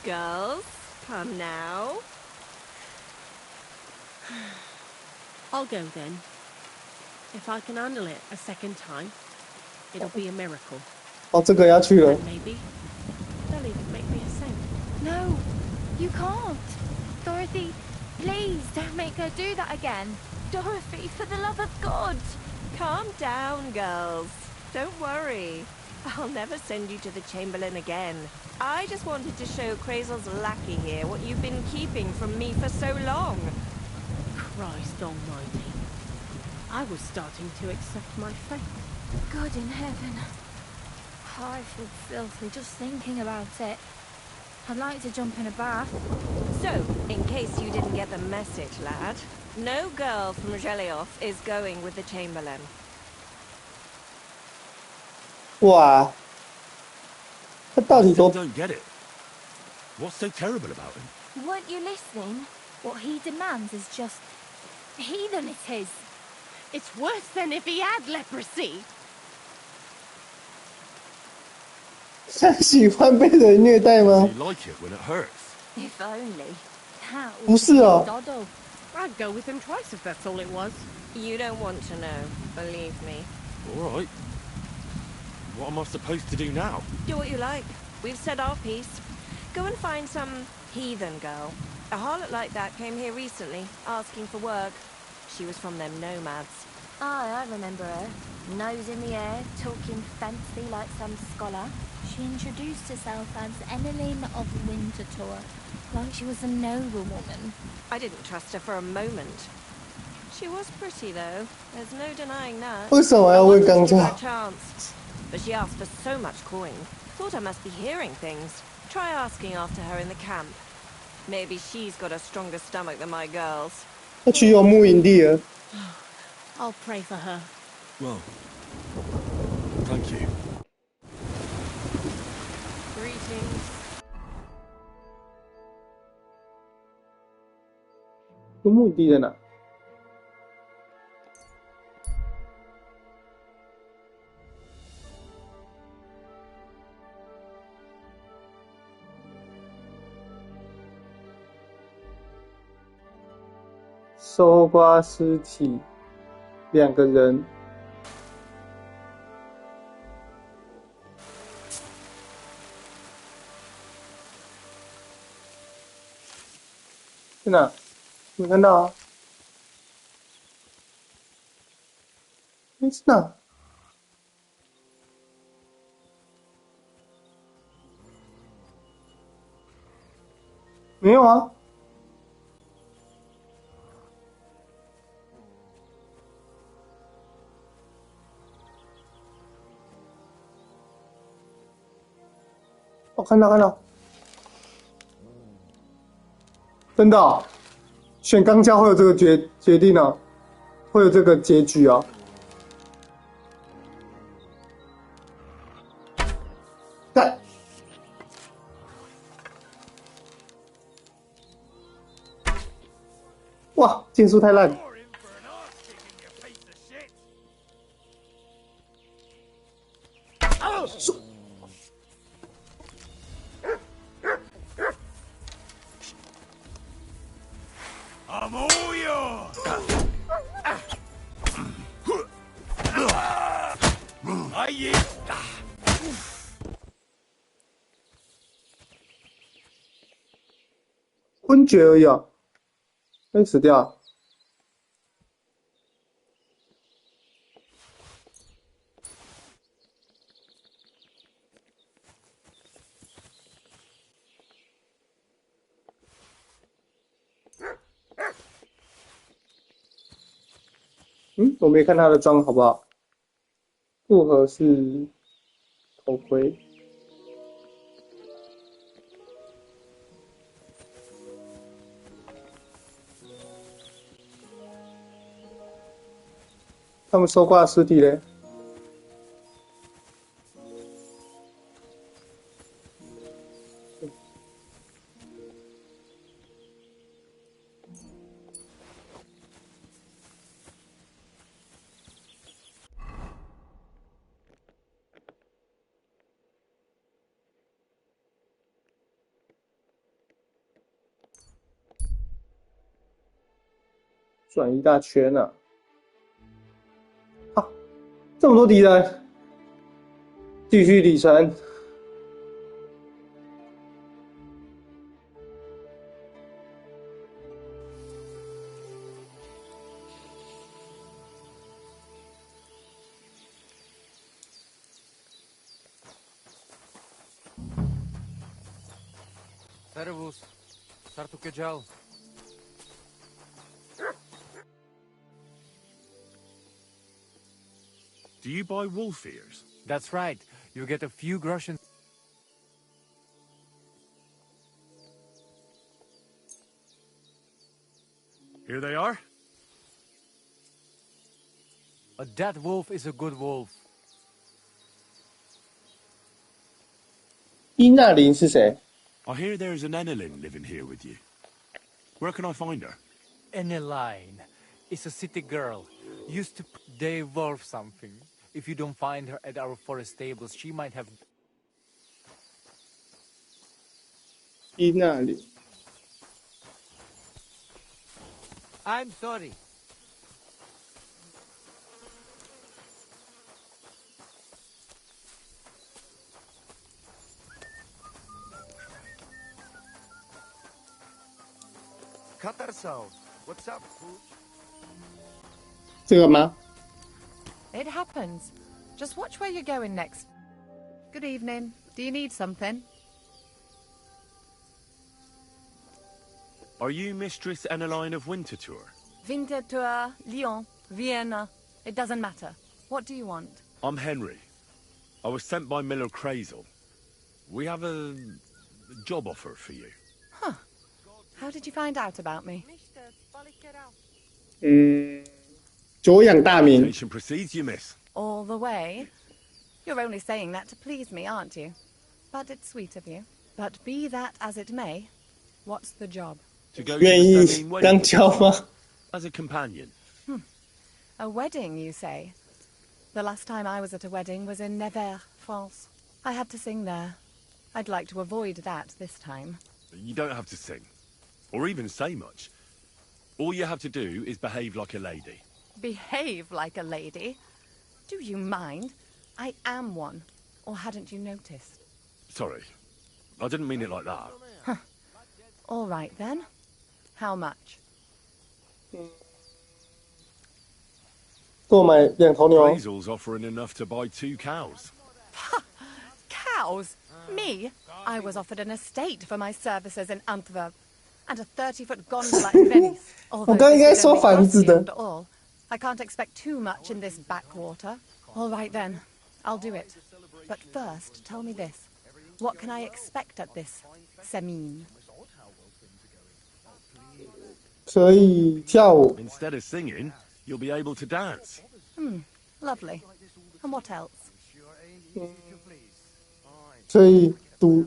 Girls, come now. I'll go then. If I can handle it a second time, it'll be a miracle. 哦，这个要去了 And。maybe they'll even make me a saint. No, you can't. Dorothy, please don't make her do that again. Dorothy, for the love of God. Calm down, girls. Don't worry. I'll never send you to the Chamberlain again. I just wanted to show Crazel's lackey here what you've been keeping from me for so long. Christ almighty. I was starting to accept my fate. God in heaven. I feel filthy just thinking about it. I'd like to jump in a bath. So, in case you didn't get the message, lad, no girl from Gelioff is going with the Chamberlain. 哇，他到底 I 多 still don't get it. What's so terrible about him? Weren't you listening? What he demands is just heathen it is. It's worse than if he had leprosy. 他喜欢被人虐待吗 Do？you like it when it hurts? If only. How? 不是哦， Dodo. I'd go with him twice if that's all it was. You don't want to know, believe me. All right. What am I supposed to do now? Do what you like. We've said our piece. Go and find some heathen girl. A harlot like that came here recently, asking for work. She was from them nomads. Aye, I remember her. Nose in the air, talking fancy like some scholar. She introduced herself as Emmeline of Winterthur, like she was a noblewoman. I didn't trust her for a moment. She was pretty, though. There's no denying that. 为什么要 I 问 wanted 钢 to give her 架 a？ chance, but she asked for so much coin. Thought I must be hearing things. Try asking after her in the camp. Maybe she's got a stronger stomach than my girls. 他去游牧营地了。 I'll pray for her. Well, thank you. Greetings. 游牧营地在哪？搜刮尸体，2个人。在哪？没看到啊？哎，是哪？没有啊。哦，看到看到，真的哦、选钢胶会有这个决定哦，会有这个结局哦。干，剑术太烂。I'm all yours. I eat. 昏厥而已啊，会死掉。我没看他的妆好不好？薄荷是头盔。他们收刮尸体嘞？转一大圈啊！啊，这么多敌人，继续里程。Servus. Sartu Kejal. Do you buy wolf ears? That's right. You get a few groschen. Here they are. A dead wolf is a good wolf. 伊娜琳是谁？ I hear there's an Enelin living here with you. Where can I find her? Eneline is a city girl. Used to they wolf something. If you don't find her at our forest stables, she might have. 伊娜琳。 I'm sorry. Cut ourselves. What's up, Pooch? 这个吗？ It happens. Just watch where you're going next. Good evening. Do you need something? Are you Mistress Eneline of Winterthur? Winterthur, Lyon, Vienna. It doesn't matter. What do you want? I'm Henry. I was sent by Miller Crazel. We have a job offer for you. Huh. How did you find out about me? 久仰大名。 Invitation proceeds, you miss. All the way? You're only saying that to please me, aren't you? But it's sweet of you. But be that as it may, what's the job? To go to 愿 the 意 Semine 刚 wedding 交吗？ as a companion. A wedding, you say? The last time I was at a wedding was in Nevers, France. I had to sing there. I'd like to avoid that this time. You don't have to sing, or even say much. All you have to do is behave like a lady. Behave like a lady? Do you mind? I am one. Or hadn't you noticed? Sorry, I didn't mean it like that. All right, then. How much? 购买2头牛。 Crazel's offering enough to buy 2 cows. Cows? Me? I was offered an estate for my services in Antwerp. And a 30-foot gondola in Venice. Although 我刚应该 this is 说 only 房子 costly 的。 after all, I can't expect too much in this backwater. All right, then. I'll do it. But first, tell me this. What can I expect at this Semine? 可以跳舞， Instead of singing, you'll be able to dance. Lovely. And what else? 可以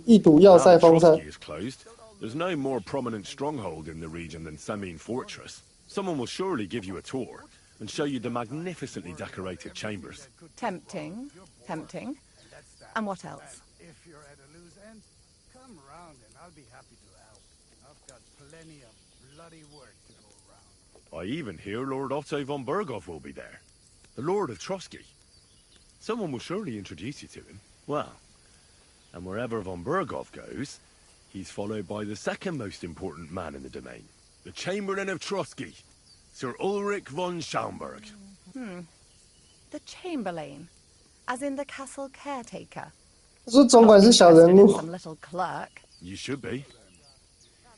一睹要 Now 塞 that 风采。 Trotsky is closed, there's no more prominent stronghold in the region than Semine Fortress. Someone will surely give you a tour and show you the magnificently decorated chambers. Tempting. Tempting. And what else? If you're at a loose end, come round and I'll be happy to help. I've got plenty of bloody work to go around. I even hear Lord Otto von Berghoff will be there. The Lord of Trotsky. Someone will surely introduce you to him. Well, and wherever von Berghoff goes, he's followed by the second most important man in the domain. The Chamberlain of Trotsky, Sir Ulrich von Schaumburg. The Chamberlain, as in the castle caretaker. 他说总管是小人 Interested in 物 some little clerk. You should be.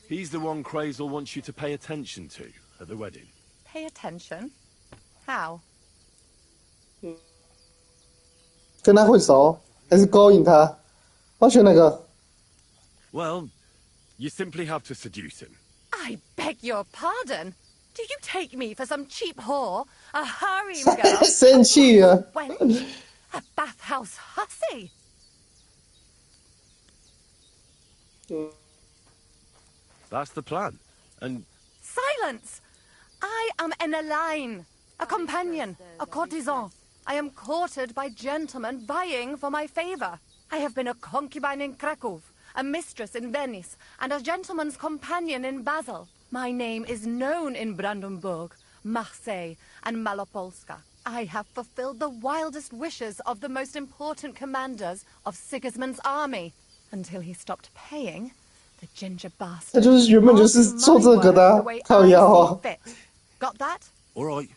He's the one Crazel wants you to pay attention to at the wedding. Pay attention. How? 跟他混熟还是勾引他？我选哪个？ Well, you simply have to seduce him. I beg your pardon. Do you take me for some cheap whore? A harem girl? 生气了。 Wench? A bathhouse hussy? That's the plan. And Silence! I am an Elaine, a companion, a courtesan. I am courted by gentlemen vying for my favor. I have been a concubine in Krakow, a mistress in Venice, and a gentleman's companion in Basel. My name is known in Brandenburg, Marseille, and Malopolska. I have fulfilled the wildest wishes of the most important commanders of Sigismund's army. Until he stopped paying, the ginger 他 bastard. 就是原本就是做这个的、啊，靠腰啊。 Got that? all right.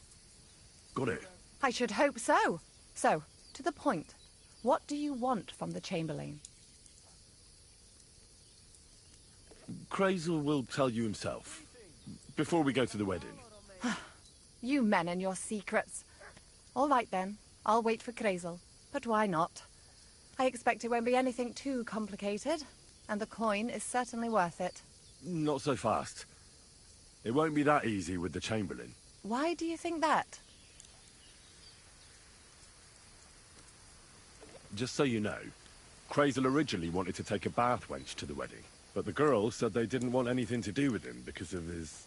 Got it. I should hope so. So, to the point. What do you want from the Chamberlain? Crazel will tell you himself. Before we go to the wedding. You men and your secrets. All right then, I'll wait for Crazel. But why not? I expect it won't be anything too complicated, and the coin is certainly worth it. Not so fast. It won't be that easy with the Chamberlain. Why do you think that? Just so you know, Crazel originally wanted to take a bath wench to the wedding, but the girls said they didn't want anything to do with him because of his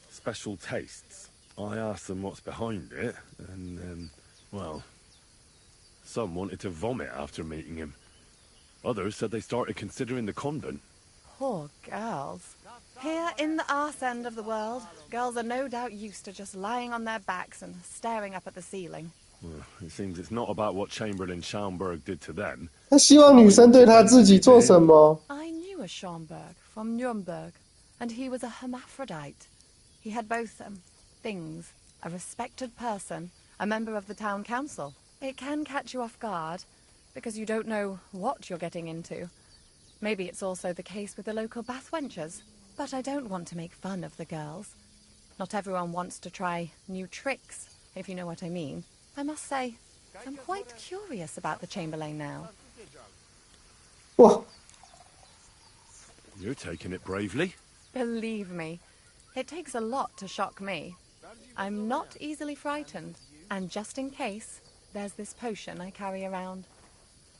special tastes. I asked them what's behind it, and, well, some wanted to vomit after meeting him. Others said they started considering the convent. Poor girls. Here in the arse end of the world, girls are no doubt used to just lying on their backs and staring up at the ceiling. Well, it seems it's not about what Chamberlain Schaumburg did to them. 他希望女生对他自己做什么？ I knew a Schaumburg from Nuremberg, and he was a hermaphrodite. He had both, things. A respected person, a member of the town council. It can catch you off guard, because you don't know what you're getting into. Maybe it's also the case with the local bathwenchers. But I don't want to make fun of the girls. Not everyone wants to try new tricks, if you know what I mean. I must say, I'm quite curious about the Chamberlain now. 哇， You're taking it bravely. Believe me, it takes a lot to shock me. I'm not easily frightened, and just in case, there's this potion I carry around.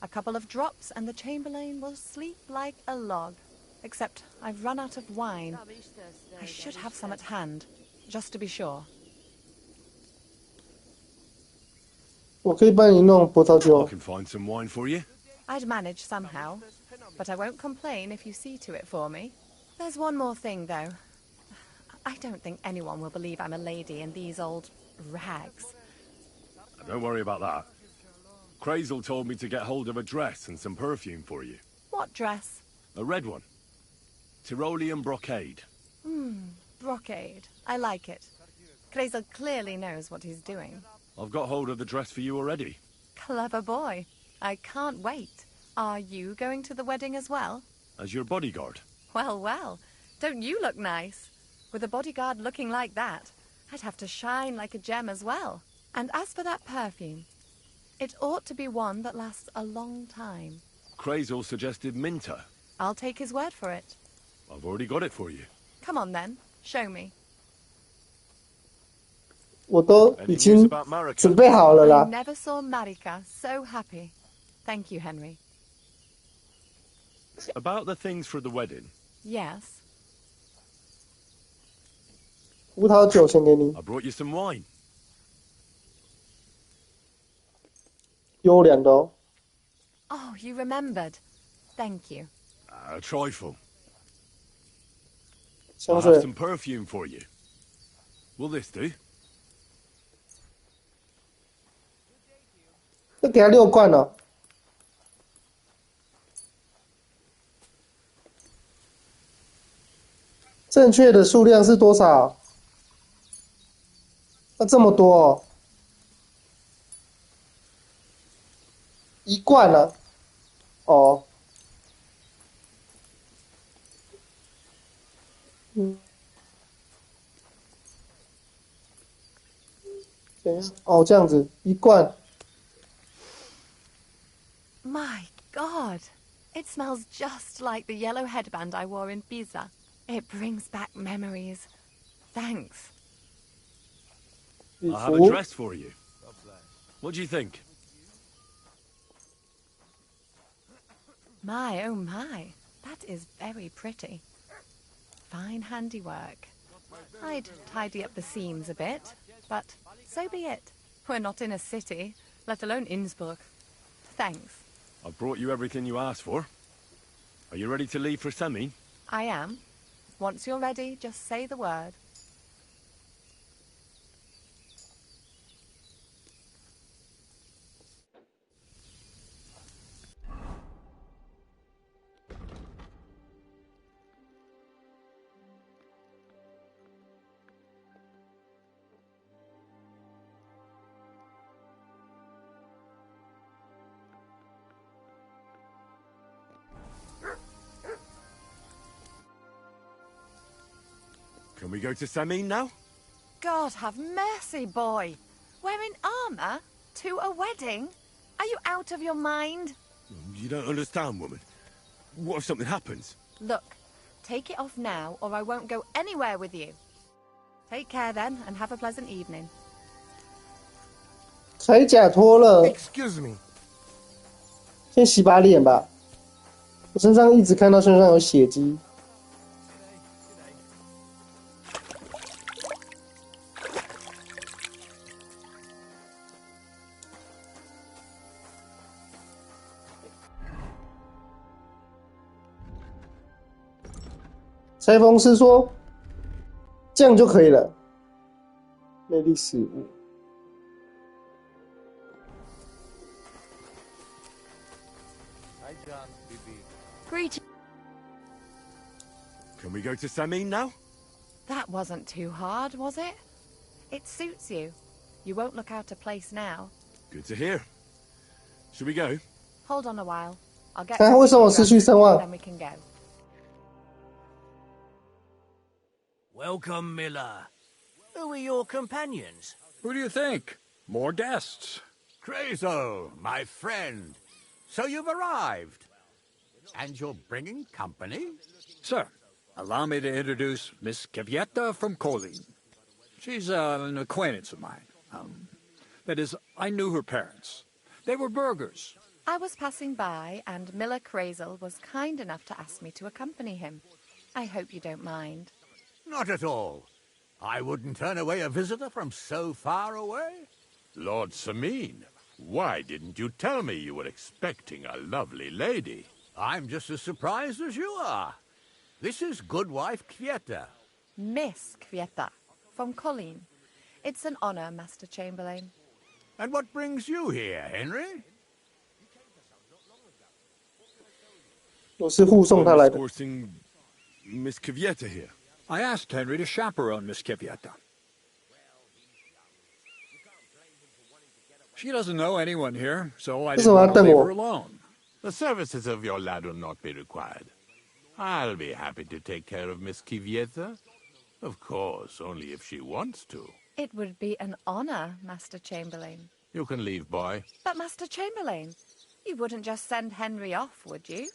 A couple of drops and the Chamberlain will sleep like a log. Except I've run out of wine. I should have some at hand, just to be sure. 我可以帮你弄葡萄 I 酒。 can find some wine for you. I'd manage somehow, but I won't complain if you see to it for me. There's one more thing, though. I don't think anyone will believe I'm a lady in these old rags. Don't worry about that. Crazel told me to get hold of a dress and some perfume for you. What dress? A red one. Tyrolean brocade. Brocade. I like it. Crazel clearly knows what he's doing. I've got hold of the dress for you already. Clever boy. I can't wait. Are you going to the wedding as well? As your bodyguard. Well, well. Don't you look nice? With a bodyguard looking like that, I'd have to shine like a gem as well. And as for that perfume, it ought to be one that lasts a long time. Crazel suggested Minter. I'll take his word for it. I've already got it for you. Come on then, show me. 我都已经准备好了 I 啦。 never saw Marika so happy. Thank you, Henry. About the things for the wedding. Yes. 葡萄酒先给你， I brought you some wine. 优良的哦。 Oh, you remembered. Thank you. A trifle. 香 I 水 have some perfume for you. Will this do? 要给他6罐哦。正确的数量是多少？那这么多哦。1罐了。哦。嗯。等一下，哦，这样子1罐。 My God! It smells just like the yellow headband I wore in Pisa. It brings back memories. Thanks. I have a dress for you. What do you think? My, oh my. That is very pretty. Fine handiwork. I'd tidy up the seams a bit, but so be it. We're not in a city, let alone Innsbruck. Thanks. I've brought you everything you asked for. Are you ready to leave for Semi? I am. Once you're ready, just say the word. Can we go to Semi now? God have mercy, boy. Wearing armor? To a wedding? Are you out of your mind? You don't understand, woman. What if something happens? Look, take it off now or I won't go anywhere with you. Take care then and have a pleasant evening. 铠甲脱了， Excuse me. 先洗把脸吧。我身上一直看到身上有血迹。裁缝师说：“这样就可以了。”魅力15。 Hi, John, Bibi. Greetings. Can we go to Semi now? That wasn't too hard, was it? It suits you. You won't look out of place now. Good to hear. Should we go? Hold on a while. I'll get 为什么我失去声望？ then we can go. Welcome, Miller. Who are your companions? Who do you think? More guests. Crazo, my friend. So you've arrived. And you're bringing company? Sir, allow me to introduce Miss Kvyetta from Kolin. She's an acquaintance of mine. That is, I knew her parents. They were burghers. I was passing by and Miller Crazel was kind enough to ask me to accompany him. I hope you don't mind. Not at all. I wouldn't turn away a visitor from so far away. Lord Samine, why didn't you tell me you were expecting a lovely lady? I'm just as surprised as you are. This is Goodwife Kvyetta. Miss Kvyetta from Colleen. It's an honor, Master Chamberlain. And what brings you here, Henry? 我是护送他来的。 Escorting Miss Kvyetta here. I asked Henry to chaperone Miss Kvyetta. She doesn't know anyone here, so I didn't want to leave her alone. The services of your lad will not be required. I'll be happy to take care of Miss Kvyetta. Of course, only if she wants to. It would be an honor, Master Chamberlain. You can leave, boy. But, Master Chamberlain, you wouldn't just send Henry off, would you?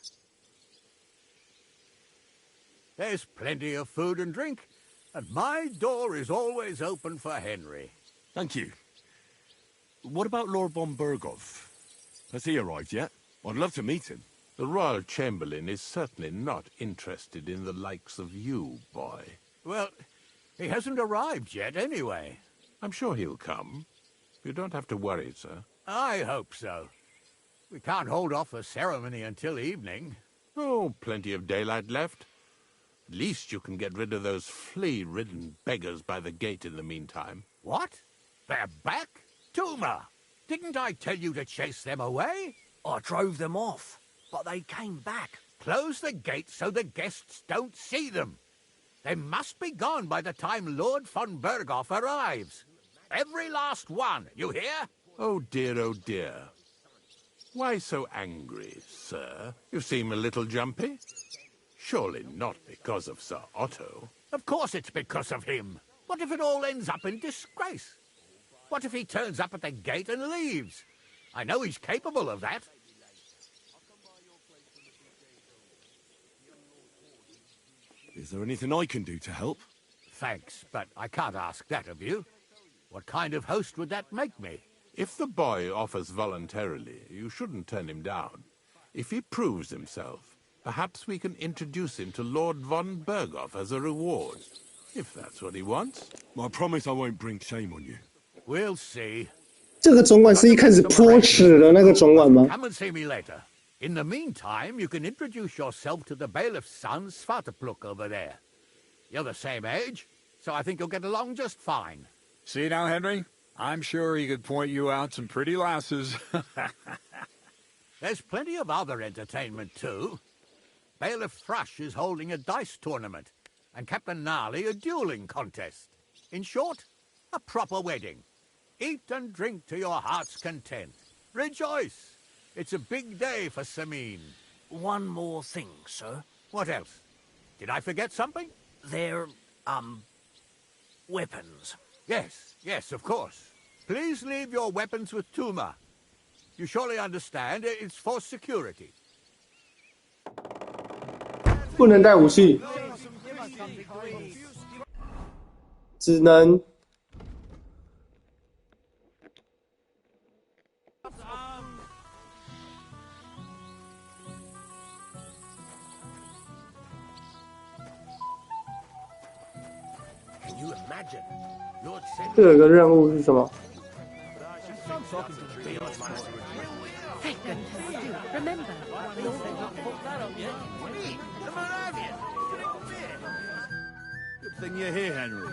There's plenty of food and drink, and my door is always open for Henry. Thank you. What about Lord von Bergov? Has he arrived yet? I'd love to meet him. The Royal Chamberlain is certainly not interested in the likes of you, boy. Well, He hasn't arrived yet, anyway. I'm sure he'll come. You don't have to worry, sir. I hope so. We can't hold off the ceremony until evening. Oh, plenty of daylight left. At least you can get rid of those flea-ridden beggars by the gate in the meantime. What? They're back? Tuma! Didn't I tell you to chase them away? I drove them off, but they came back. Close the gate so the guests don't see them. They must be gone by the time Lord von Berghoff arrives. Every last one, you hear? Oh dear. Why so angry, sir? You seem a little jumpy. Surely not because of Sir Otto. Of course it's because of him. What if it all ends up in disgrace? What if he turns up at the gate and leaves? I know he's capable of that. Is there anything I can do to help? Thanks, but I can't ask that of you. What kind of host would that make me? If the boy offers voluntarily, you shouldn't turn him down. If he proves himself, perhaps we can introduce him to Lord von Berghoff as a reward. If that's what he wants. I promise I won't bring shame on you. We'll see. 这个总管是一开始泼屎的那个总管吗？ Come and see me later. In the meantime, you can introduce yourself to the bailiff's son, Svartepluk, over there. You're the same age, so I think you'll get along just fine. See now, Henry? I'm sure he could point you out some pretty lasses. There's plenty of other entertainment, too. Bailiff Thrush is holding a dice tournament, and Captain Gnarly a dueling contest. In short, a proper wedding. Eat and drink to your heart's content. Rejoice! It's a big day for Sameen. One more thing, sir. What else? Did I forget something? They're, weapons. Yes, of course. Please leave your weapons with Tuma. You surely understand it's for security. 不能带武器，只能。这有个任务是什么？ Thank goodness. Remember, Good thing you're here, Henry.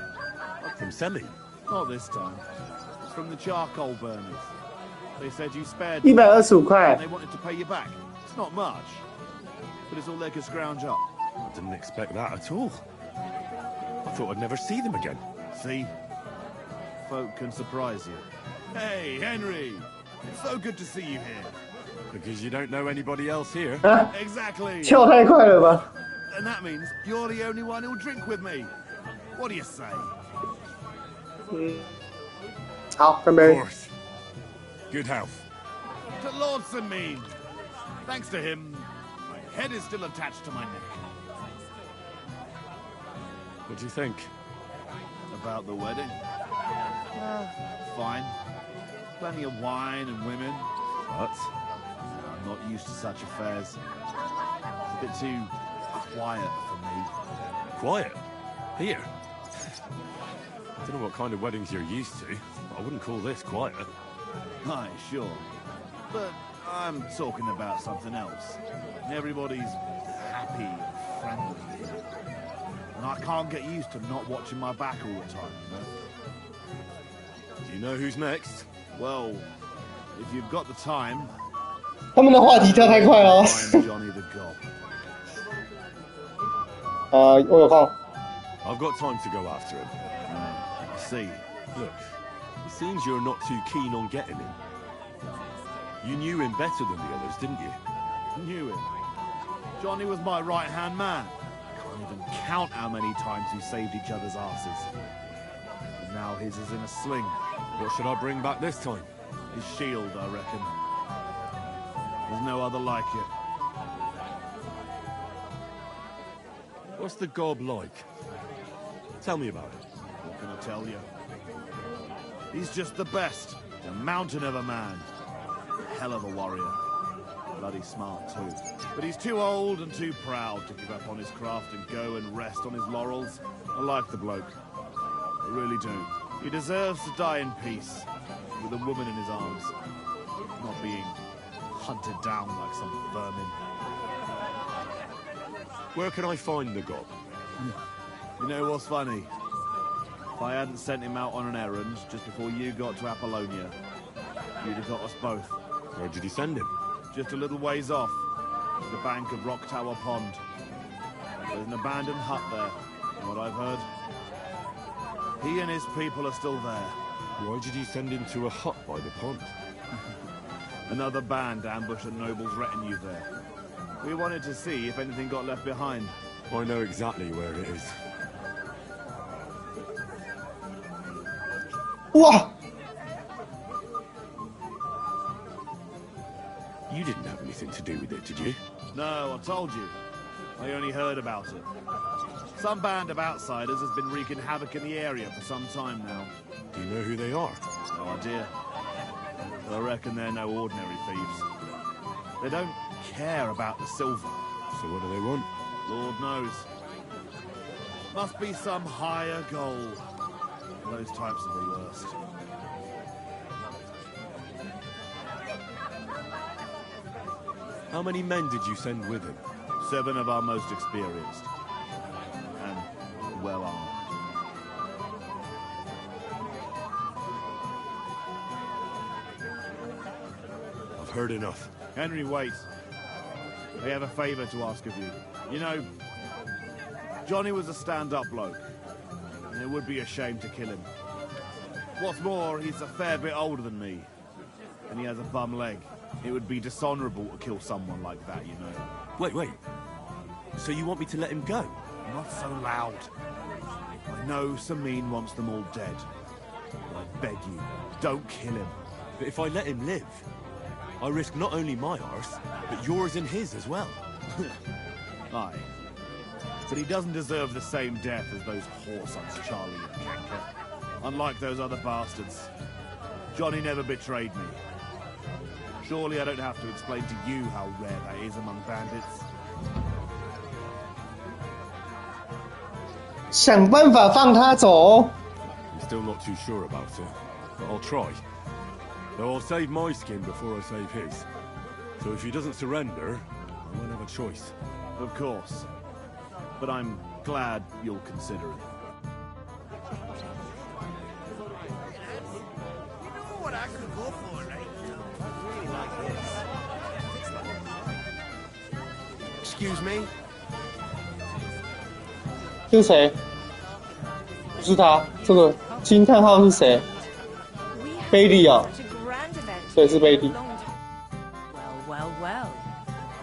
From Semi? Not this time. It's from the charcoal burners. They said you spared 125块 and they wanted to pay you back. It's not much, but it's all they could scrounge up. I didn't expect that at all. I thought I'd never see them again. See? Folk can surprise you. Hey, Henry! It's so good to see you here. Because you don't know anybody else here. Exactly! 跳太快了吧！ And that means you're the only one who'll drink with me. What do you say? 好，干杯！ Of course. Good health. To Lord Sameen. Thanks to him, my head is still attached to my neck. What do you think? About the wedding? Fine. Plenty of wine and women. But I'm not used to such affairs. It's a bit too quiet for me. quiet. Here. I don't know what kind of weddings you're used to. But I wouldn't call this quiet. Aye, sure. But I'm talking about something else. Everybody's happy and friendly here. And I can't get used to not watching my back all the time, you know? Do you know who's next? Well, if you've got the time... 他们的话题跳太快了。 I'm Johnny the Gob. 我有空。 I've got time to go after him. I see. Look, it seems you're not too keen on getting him. You knew him better than the others, didn't you? Knew him. Johnny was my right-hand man. Can't even count how many times we saved each other's asses. And now his is in a sling. What should I bring back this time? His shield, I reckon. There's no other like it. What's the gob like? Tell me about it. What can I tell you? He's just the best. A mountain of a man. Hell of a warrior. Bloody smart too. But he's too old and too proud to give up on his craft and go and rest on his laurels. I like the bloke. I really do. He deserves to die in peace, with a woman in his arms, not being hunted down like some vermin. Where can I find the gob? You know what's funny? If I hadn't sent him out on an errand just before you got to Apollonia, you'd have got us both. Where did he send him? Just a little ways off, to the bank of Rock Tower Pond. There's an abandoned hut there, from what I've heard. He and his people are still there. Why did he send him to a hut by the pond? Another band ambushed a noble's retinue there. We wanted to see if anything got left behind. I know exactly where it is. Wow! You didn't have anything to do with it, did you? No, I told you. I only heard about it. Some band of outsiders has been wreaking havoc in the area for some time now. Do you know who they are? No idea. But I reckon they're no ordinary thieves. They don't care about the silver. So what do they want? Lord knows. Must be some higher goal. Those types are the worst. How many men did you send with him? 7 of our most experienced. And well armed. I've heard enough. Henry, wait. I have a favor to ask of you. You know, Johnny was a stand-up bloke, and it would be a shame to kill him. What's more, he's a fair bit older than me, and he has a bum leg. It would be dishonorable to kill someone like that, you know. Wait. So you want me to let him go? Not so loud. I know Samin wants them all dead. But I beg you, don't kill him. But if I let him live, I risk not only my arse, but yours and his as well. Aye. But he doesn't deserve the same death as those whoresons Charlie and Kanker. Unlike those other bastards. Johnny never betrayed me. Surely I don't have to explain to you how rare that is among bandits. 想办法放他走。 I'm still not too sure about it, but I'll try. Though I'll save my skin before I save his. So if he doesn't surrender, I won't have a choice. Of course. But I'm glad you'll consider it. Excuse me? 这是谁？不是他，这个惊叹号是谁？贝利啊，对，是贝利。 Well.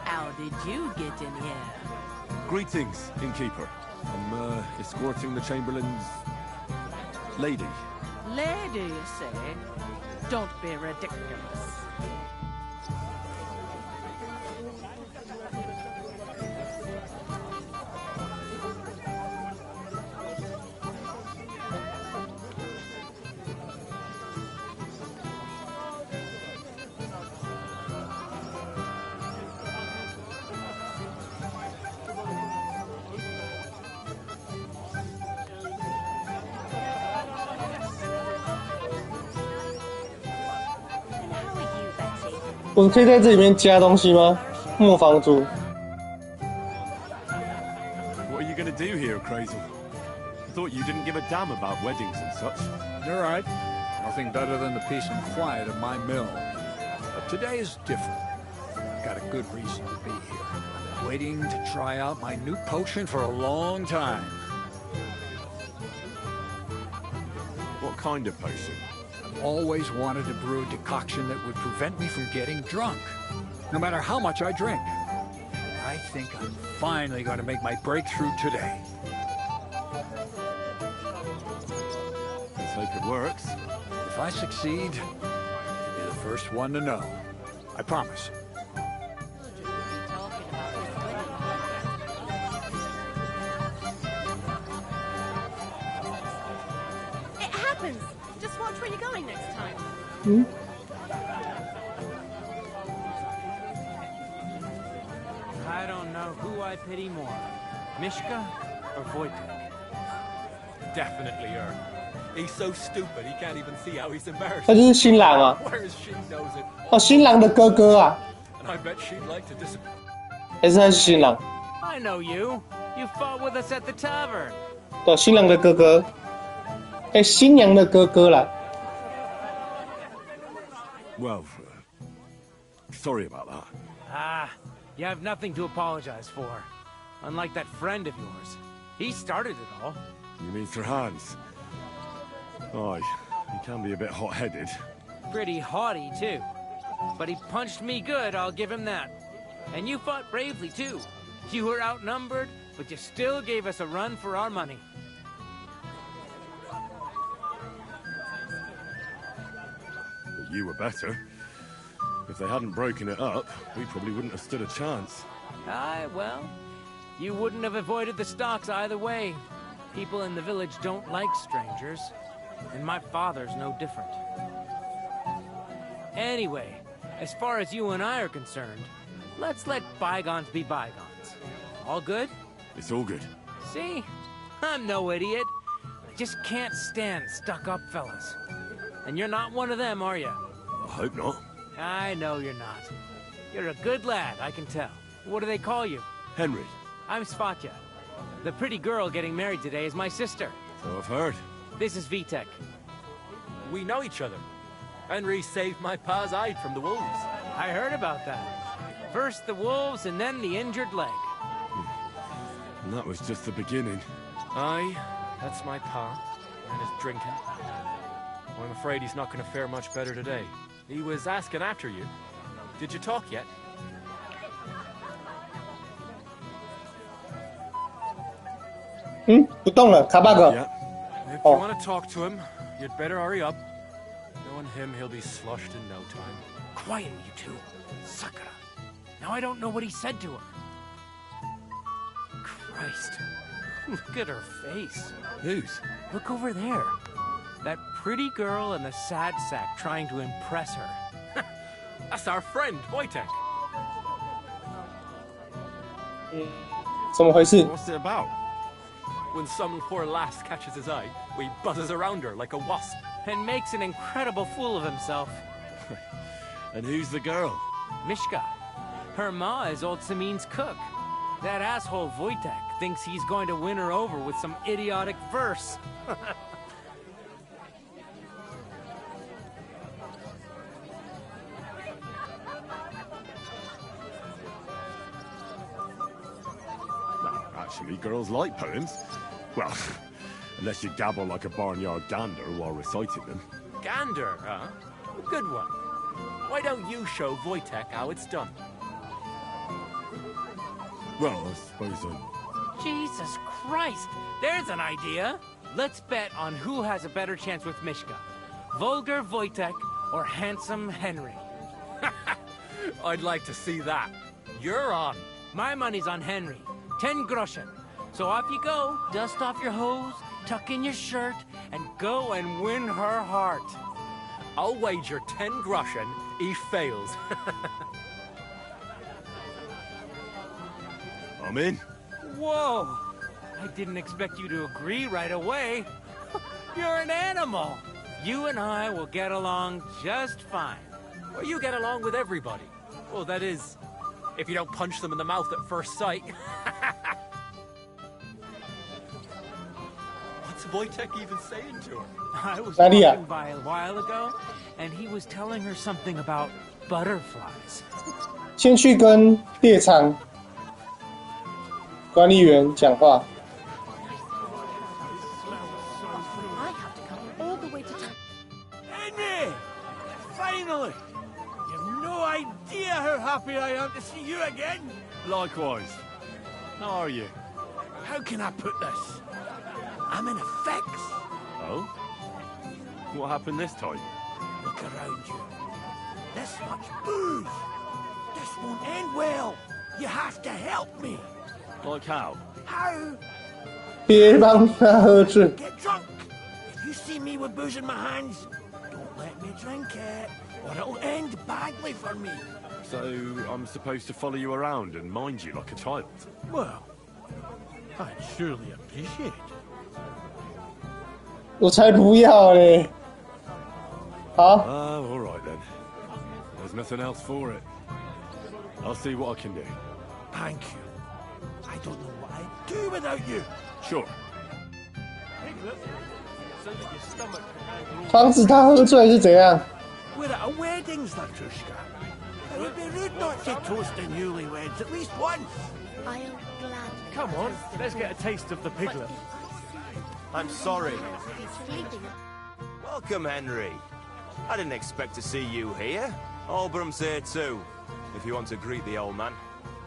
How did you get in here? Greetings, innkeeper. I'm escorting the Chamberlain's lady. Lady, you say? Don't be ridiculous. And how are you, Betty? 我可以在这里面加东西吗？磨坊主。 What are you going to do here, Crazel? I thought you didn't give a damn about weddings and such. You're right. Nothing better than the peace and quiet of my mill. But today is different. I've got a good reason to be here. I've been waiting to try out my new potion for a long time. What kind of potion? I've always wanted to brew a decoction that would prevent me from getting drunk, no matter how much I drink. I think I'm finally going to make my breakthrough today. Let's hope it works. If I succeed, you'll be the first one to know. I promise. It happens. Just watch where you're going next time. I don't know who I pity more, Mishka or Wojtek. Definitely her. He's so stupid he can't even see how he's embarrassed. 他就是新郎啊。 Whereas she knows it. 哦，新郎的哥哥啊， And I bet she'd like to disappear. 还是他是新郎？ I know you. You fought with us at the tavern. 对，新郎的哥哥，哎，新娘的哥哥啦。 Well, sorry about that. Ah, you have nothing to apologize for. Unlike that friend of yours. He started it all. You mean Sir Hans? Aye, he can be a bit hot-headed. Pretty haughty, too. But he punched me good, I'll give him that. And you fought bravely, too. You were outnumbered, but you still gave us a run for our money. But you were better. If they hadn't broken it up, we probably wouldn't have stood a chance. Aye, well, you wouldn't have avoided the stocks either way. People in the village don't like strangers. And my father's no different. Anyway, as far as you and I are concerned, let's let bygones be bygones. All good? It's all good. See? I'm no idiot. I just can't stand stuck-up fellas. And you're not one of them, are you? I hope not. I know you're not. You're a good lad, I can tell. What do they call you? Henry. I'm Svatya. The pretty girl getting married today is my sister. So I've heard. This is Vitek. We know each other. Henry saved my pa's hide from the wolves. I heard about that. First the wolves and then the injured leg. And that was just the beginning. Aye, that's my pa. And his drinking. I'm afraid he's not going to fare much better today. He was asking after you. Did you talk yet? Hmm? 不动了，卡 bug。 Yeah. If you want to talk to him, you'd better hurry up. Knowing him, he'll be sloshed in no time. Quiet, you two. Sakura. Now I don't know what he said to her. Christ. Look at her face. Whose? Look over there. That pretty girl and the sad sack trying to impress her. That's our friend, Wojtek. 怎么回事？ What's it about? When some poor lass catches his eye, we buzzes around her like a wasp. And makes an incredible fool of himself. And who's the girl? Mishka. Her ma is old Samin's cook. That asshole Wojtek thinks he's going to win her over with some idiotic verse. Actually, girls like poems. Well, unless you gabble like a barnyard gander while reciting them. Gander, huh? Good one. Why don't you show Wojtek how it's done? Well, I suppose I... Jesus Christ! There's an idea! Let's bet on who has a better chance with Mishka. Vulgar Wojtek or handsome Henry. I'd like to see that. You're on. My money's on Henry. 10 groschen. So off you go, dust off your hose, tuck in your shirt, and go and win her heart. I'll wager 10 groschen he fails. I'm in. Whoa! I didn't expect you to agree right away. You're an animal. You and I will get along just fine. Well, you get along with everybody. Well, that is, if you don't punch them in the mouth at first sight. What's Wojtek even saying to her? I was Nadia. walking by a while ago, and he was telling her something about butterflies. 先去跟猎场管理员讲话。 I have to come all the way to town. Henry! Finally! You've no idea how happy I am to see you again. Likewise. How are you? How can I put this? I'm in a fix. Oh? What happened this time? Look around you. This much booze. This won't end well. You have to help me. Like how? How? 别帮他喝醉。 Get drunk. If you see me with booze in my hands, don't let me drink it, or it'll end badly for me. So, I'm supposed to follow you around and mind you like a child? Well, I'd surely appreciate it. 我才不要嘞！好。All right then. There's nothing else for it. I'll see what I can do. Thank you. I don't know what I'd do without you. Sure. 防止他喝醉是怎样？ We're at a wedding, Zlatushka. It would be rude not to toast the newlyweds at least once. I'll gladly. Come on, let's get a taste of the piglet. I'm sorry. Welcome, Henry. I didn't expect to see you here. Olbram's here too, if you want to greet the old man.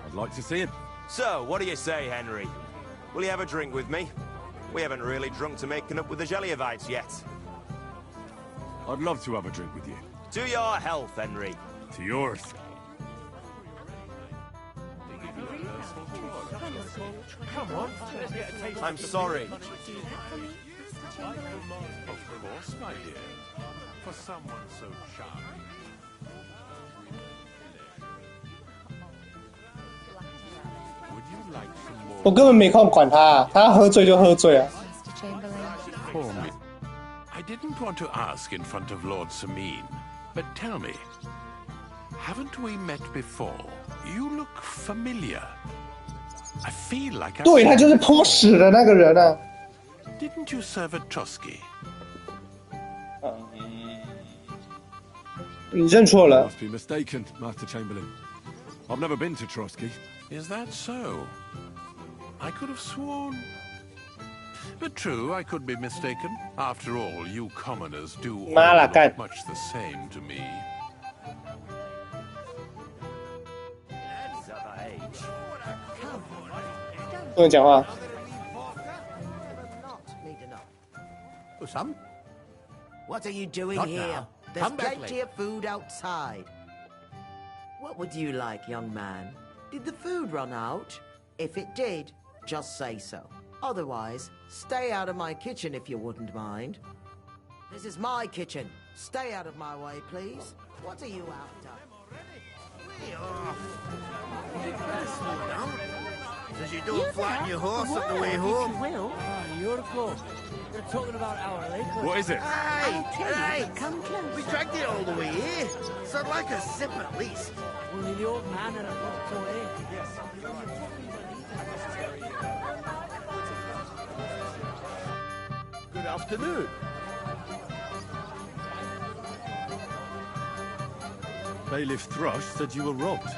I'd like to see him. So, what do you say, Henry? Will you have a drink with me? We haven't really drunk to making up with the Jelliavites yet. I'd love to have a drink with you. To your health, Henry. To yours. Come on, let's get a taste. I'm sorry. Of course, my dear. For someone so charming. 我根本没空管他，他喝醉就喝醉啊。 Poor me. I didn't want to ask in front of Lord Sameen, but tell me, haven't we met before? You look familiar. I feel like I... 对，他就是泼屎的那个人啊。 Didn't you serve at Trotsky? 你认错了。 Must be mistaken, Master Chamberlain. I've never been to Trotsky. Is that so? I could have sworn... But true, I could be mistaken. After all, you commoners do all look much the same to me. 不能讲话。 Some? What are you doing Not here? now. There's Come back plenty of food outside. What would you like, young man? Did the food run out? If it did, just say so. Otherwise, stay out of my kitchen if you wouldn't mind. This is my kitchen. Stay out of my way, please. What are you after? Says you don't flatten your horse on the way home. Will. Yurko. You're talking about our lake. What is it? Hey, Come close. we dragged it all the way here, so I'd like a sip at least. Only the old man and a walked away. Yes. Good afternoon. Bailiff Thrush said you were robbed.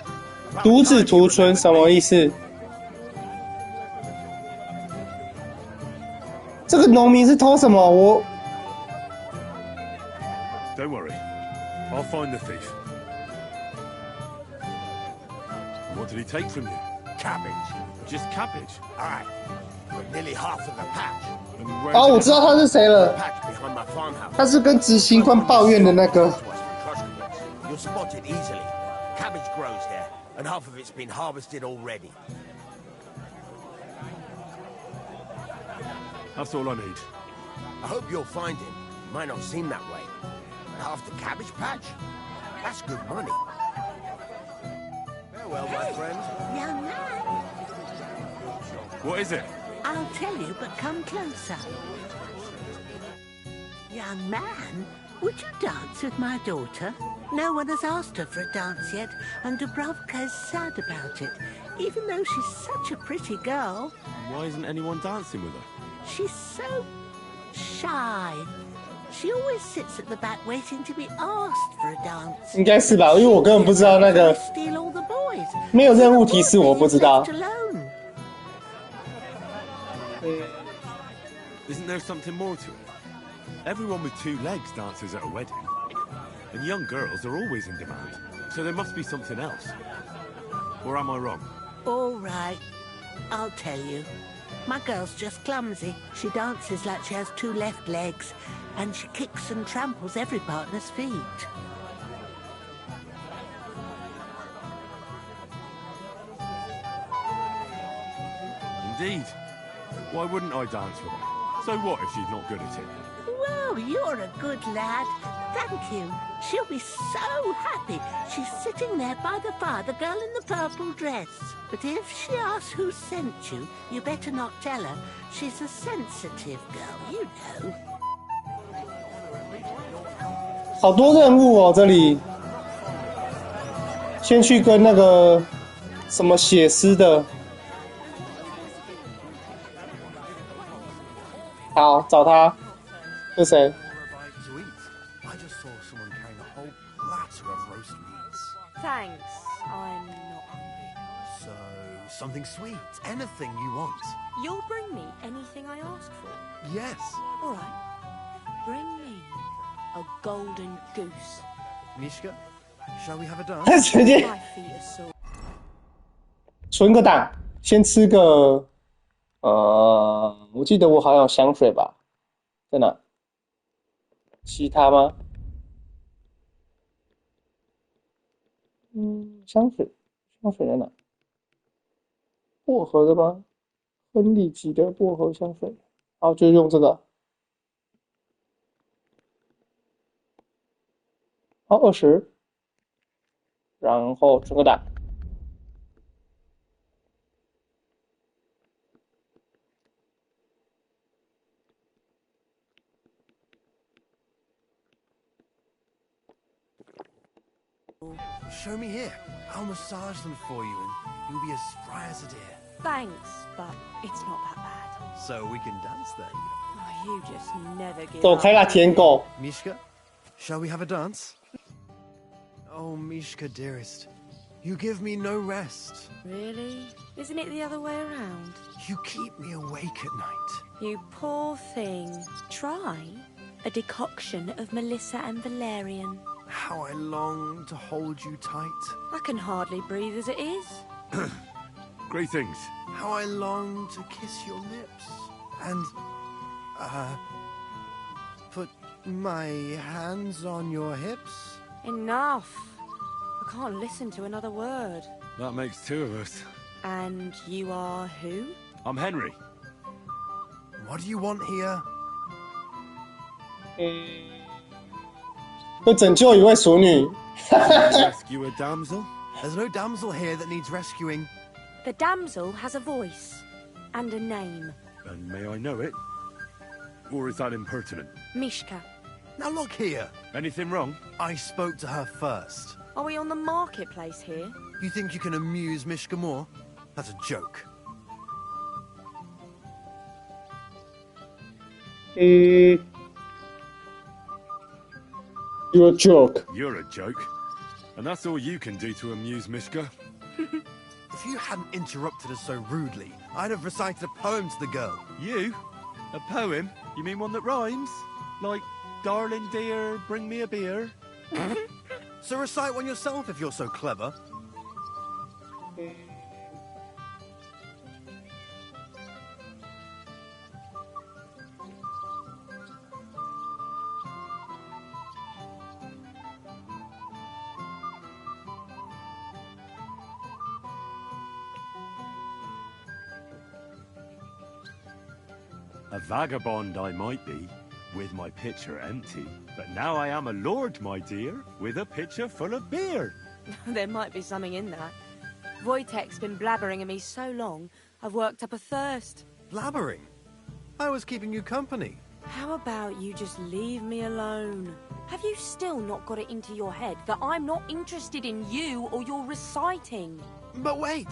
独子图存什么意思？这个农民是偷什么？我 Don't worry. I'll find the thief. What did he take from you? Cabbage. Just cabbage? Aye. But nearly half of the patch. 哦，我知道他是谁了。 Patch behind my farmhouse. 他是跟执行官抱怨的那个。 You'll spot it easily. Cabbage grows there, and half of it's been harvested already. That's all I need. I hope you'll find him. It might not seem that way. But half the cabbage patch? That's good money. Farewell, my friend. Young man, What is it? I'll tell you, but come closer. Young man, would you dance with my daughter? No one has asked her for a dance yet, and Dubrovka is sad about it, even though she's such a pretty girl. Why isn't anyone dancing with her? She's so shy. She always sits at the back waiting to be asked for a dance. 应该是吧，因为我根本不知道那个 Steal all the boys. 没有任务提示，我不知道。 Left alone. Isn't there something more to it? Everyone with two legs dances at a wedding. And young girls are always in demand. So there must be something else. Or am I wrong? All right, I'll tell you. My girl's just clumsy. She dances like she has two left legs, and she kicks and tramples every partner's feet. Indeed. Why wouldn't I dance with her? So what if she's not good at it? Well, you're a good lad. Thank you. She'll be so happy. She's sitting there by the fire, the girl in the purple dress. But if she asks who sent you, you better not tell her. She's a sensitive girl, you know. 好多任务哦，这里。先去跟那个什么写诗的，好，找他。是谁？ I just saw someone carrying a whole platter of roast meats. Thanks, I'm not hungry. So, something sweet, anything you want. You'll bring me anything I ask for? Yes. All right. Bring me a golden goose. Mishka, shall we have a dance? 直接 My feet are sore. 存个档，先吃个我记得我好像有香水吧，在哪？其他吗？香水在哪？薄荷的吗？亨利级的薄荷香水，好，就用这个。好，20，然后存个档。Show me here. I'll massage them for you and you'll be as spry as a deer. Thanks, but it's not that bad. So we can dance then. Oh, you just never give 走开啦， up. 舔狗！ Mishka, shall we have a dance? Oh, Mishka, dearest, you give me no rest. Really? Isn't it the other way around? You keep me awake at night. You poor thing. Try a decoction of Melissa and Valerian. How I long to hold you tight. I can hardly breathe as it is. Greetings. How I long to kiss your lips. And, put my hands on your hips. Enough. I can't listen to another word. That makes 2 of us. And you are who? I'm Henry. What do you want here? 会拯救一位熟女。 Rescue a damsel? There's no damsel here that needs rescuing. The damsel has a voice and a name. And may I know it? Or is that impertinent? Mishka. Now look here. Anything wrong? I spoke to her first. Are we on the marketplace here? You think you can amuse Mishka more? That's a joke. You're a joke. You're a joke. And that's all you can do to amuse Mishka. If you hadn't interrupted us so rudely, I'd have recited a poem to the girl. You? A poem? You mean one that rhymes? Like, darling dear, bring me a beer? So recite one yourself if you're so clever. A vagabond I might be, with my pitcher empty. But now I am a lord, my dear, with a pitcher full of beer. There might be something in that. Wojtek's been blabbering at me so long, I've worked up a thirst. Blabbering? I was keeping you company. How about you just leave me alone? Have you still not got it into your head that I'm not interested in you or your reciting? But wait!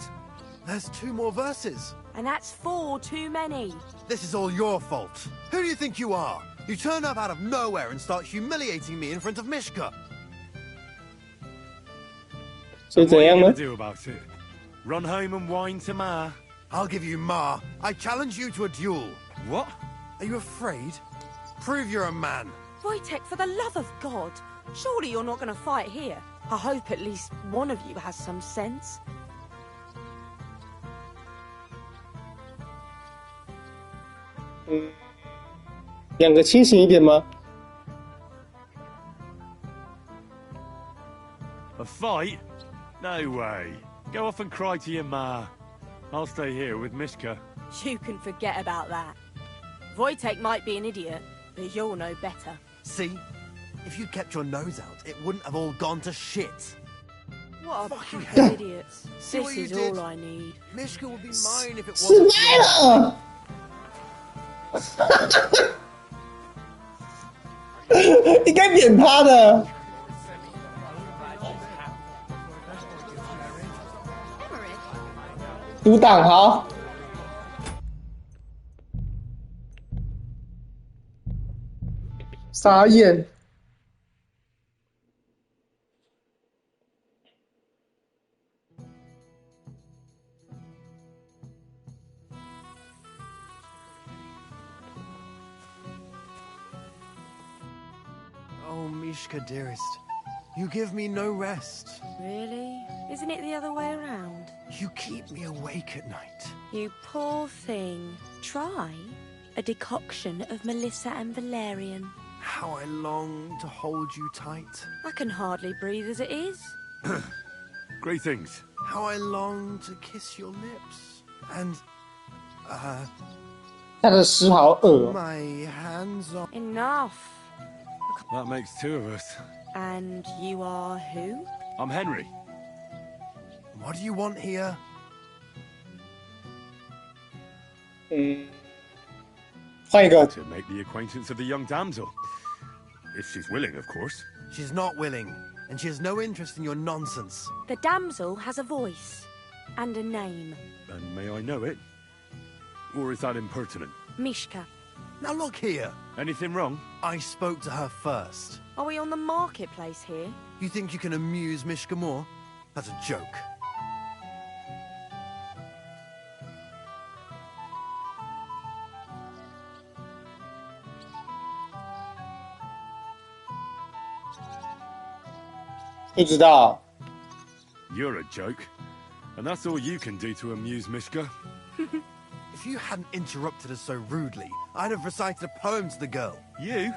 There's 2 more verses. And that's 4 too many. This is all your fault. Who do you think you are? You turn up out of nowhere and start humiliating me in front of Mishka. 所以怎样呢？ What are you gonna do about it? Run home and whine to Ma? I'll give you Ma. I challenge you to a duel. What? Are you afraid? Prove you're a man. Wojtek, for the love of God, surely you're not going to fight here. I hope at least one of you has some sense. Mm. 两个清醒一点吗？ A fight? No way. Go off and cry to your Ma. I'll stay here with Mishka. You can forget about that. Wojtek might be an idiot, but you'll know better. See? If you'd kept your nose out, it wouldn't have all gone to shit. What a pack of idiots. See This what you is did? all I need. Mishka would be mine if it 失 wasn't 败 yours. 了。应该扁他的。独挡好。傻眼。Oh, Mishka, dearest. You give me no rest. Really? Isn't it the other way around? You keep me awake at night. You poor thing. Try a decoction of Melissa and Valerian. How I long to hold you tight. I can hardly breathe as it is. Greetings. How I long to kiss your lips. And, 他的诗好恶哦。 my hands on... Enough. That makes two of us. And you are who? I'm Henry. What do you want here? 换一个。 To make the acquaintance of the young damsel. If she's willing, of course. She's not willing, and she has no interest in your nonsense. The damsel has a voice and a name. And may I know it? Or is that impertinent? Mishka. Now look here. Anything wrong? I spoke to her first. Are we on the marketplace here? You think you can amuse Mishka more? That's a joke. You're a joke. And that's all you can do to amuse Mishka. If you hadn't interrupted us so rudely, I'd have recited a poem to the girl. You?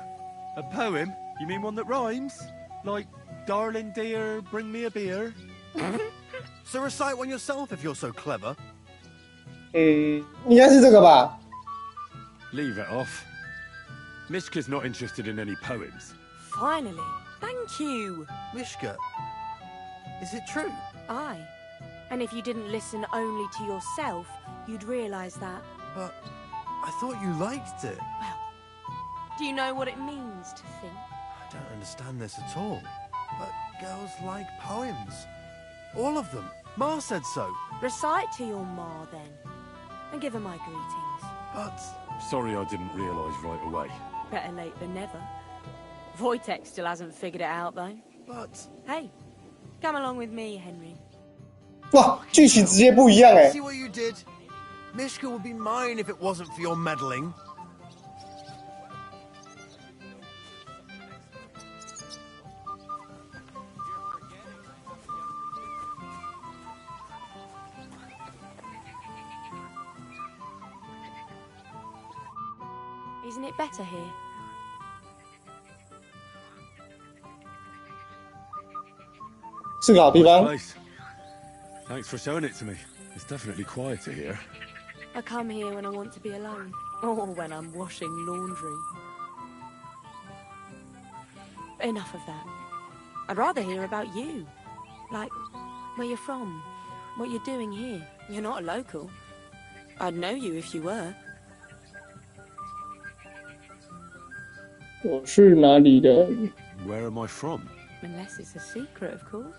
A poem? You mean one that rhymes? Like, darling dear, bring me a beer? So recite one yourself if you're so clever. 应该是这个吧。 Leave it off. Mishka's not interested in any poems. Finally. Thank you. Mishka, is it true? Aye. And if you didn't listen only to yourself, you'd realise that. But I thought you liked it. Well, do you know what it means to think? I don't understand this at all. But girls like poems. All of them. Ma said so. Recite to your ma, then. And give her my greetings. But... Sorry I didn't realise right away. Better late than never. Wojtek still hasn't figured it out, though. But... Hey, come along with me, Henry. 哇，剧情直接不一样哎。 See what you did? Mishka would be mine if it wasn't for your meddling. Isn't it better here? Nice. Thanks for showing it to me. It's definitely quieter here. I come here when I want to be alone. Or when I'm washing laundry. Enough of that. I'd rather hear about you. Like, where you're from. What you're doing here. You're not a local. I'd know you if you were. 我是哪里人？ Where am I from? Unless it's a secret, of course.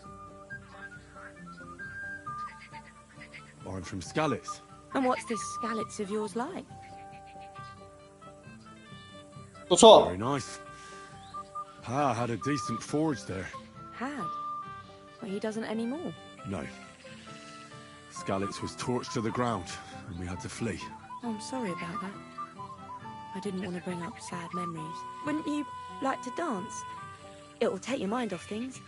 I'm from Skalitz. And what's this Skalitz of yours like? 不错。 Very nice. Pa had a decent forge there. Had. But he doesn't anymore. No. Skalitz was torched to the ground, and we had to flee. Oh, I'm sorry about that. I didn't want to bring up sad memories. Wouldn't you like to dance? It'll take your mind off things.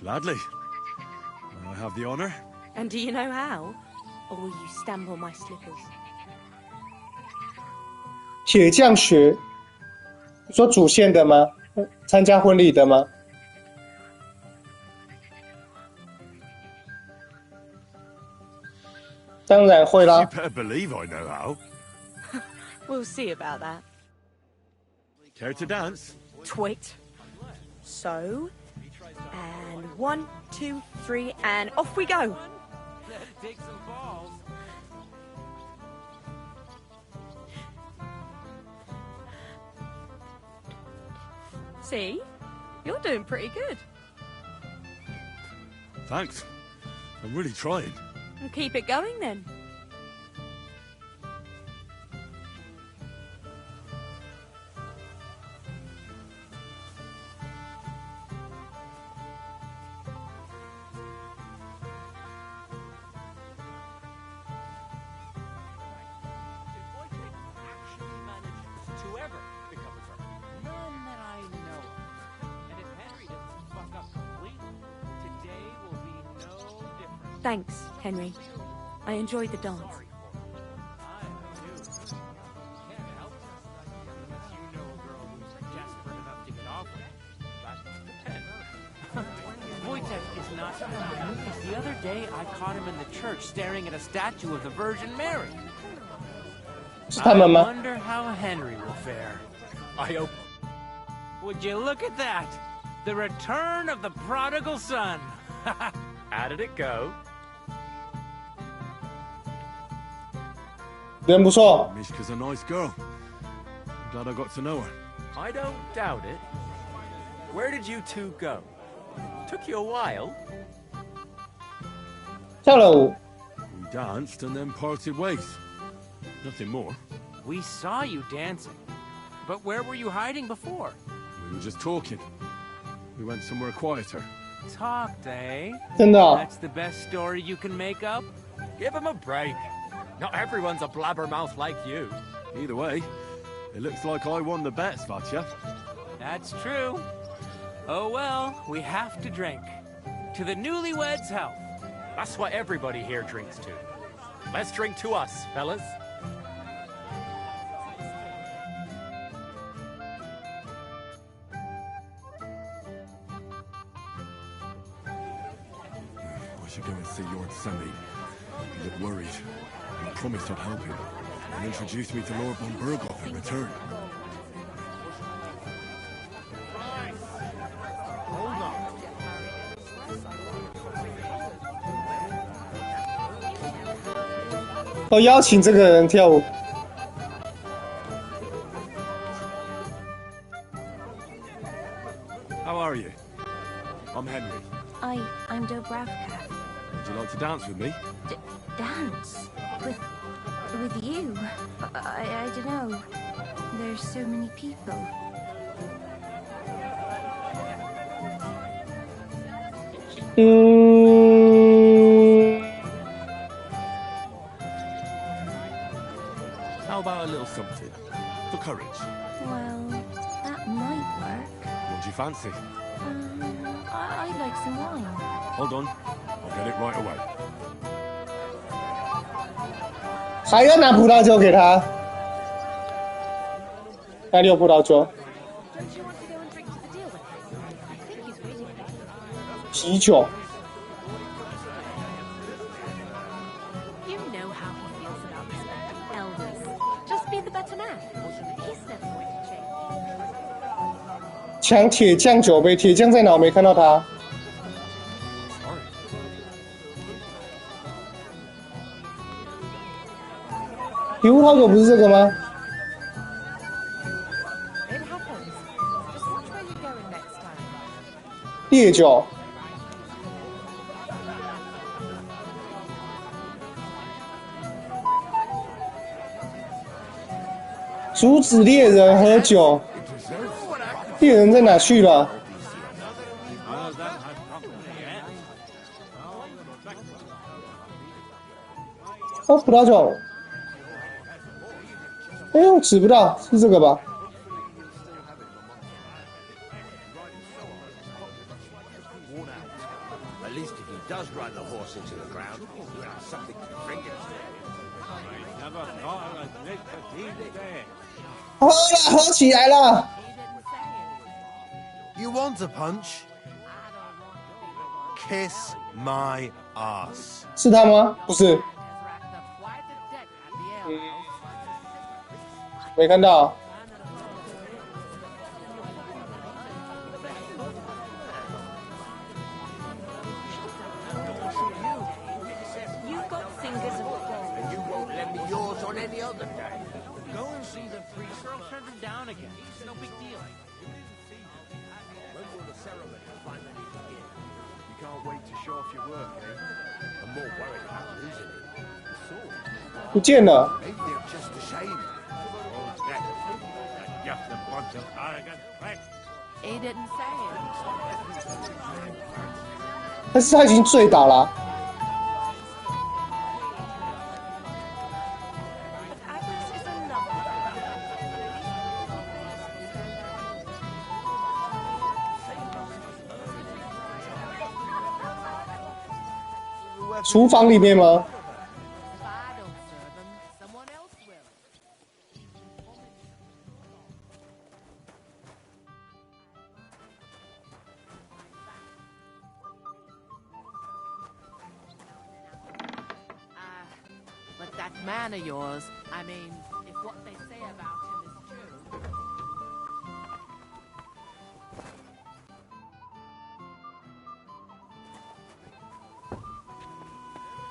Gladly. I have the honor. And do you know how? Or will you stamp on my slippers? 铁匠学，你说主线的吗？参加婚礼的吗？当然会啦。 You better believe I know how. We'll see about that. Care to dance? Twit. So, And 1, 2, 3, and off we go. Take some balls. See? You're doing pretty good. Thanks. I'm really trying. Well, keep it going then. To ever become a drunk. None that I know of. And if Henry doesn't fuck up completely, today will be no different. Thanks, Henry. I enjoyed the dance. Wojtek is not. The other day I caught him in the church staring at a statue of the Virgin Mary. I wonder how Henry will fare. I hope. Would you look at that? The return of the prodigal son. How did it go? 人不错。 Mishka's a nice girl. I'm glad I got to know her. I don't doubt it. Where did you two go? Took you a while. 跳了舞。 We danced and then parted ways. Nothing more. We saw you dancing. But where were you hiding before? We were just talking. We went somewhere quieter. Talked, eh? 真的啊。 That's the best story you can make up? Give him a break. Not everyone's a blabbermouth like you. Either way, it looks like I won the bet, Svatya. That's true. Oh well, we have to drink. To the newlyweds' health. That's what everybody here drinks to. Let's drink to us, fellas. I should go and see Lord Sammy. He looked worried. He promised I'd help him. And introduced me to Lord von Berghoff in return. Hold on. 都邀请这个人跳舞。 How are you? I'm Henry. I'm Dobravka. Would you like to dance with me? Dance? With you? I don't know. There's so many people. How about a little something? For courage. Well, that might work. What do you fancy? I'd like some wine. Hold on. I'll get it right away. 还要拿葡萄酒给他。哪里有葡萄酒？啤酒。 You know how he feels about respecting elders. Just be the better man. He's never going to change. 抢铁匠酒杯，铁匠在哪？我没看到他。提葡萄酒不是这个吗？ It happens. Just watch where you're going next time. 烈酒。阻止猎人喝酒。猎人在哪去了？哦，葡萄酒。哎，我指不到，是这个吧？ At least if he does ride the horse into the ground, we'll have something to drink it. Never thought I'd make a deep day. 喝了，喝起来了。 You want a punch? Kiss my ass. 是他吗？不是。没看到。turned him down again. No big deal. When will the ceremony finally begin? You can't wait to show off your work, eh? I'm more worried about losing it. So, 不见了。 maybe they're just ashamed. Just a bunch of arrogant pricks. He didn't say it. 但是他已经醉倒了。厨房里面吗？ But that man of yours, I mean, if what they say about him is true.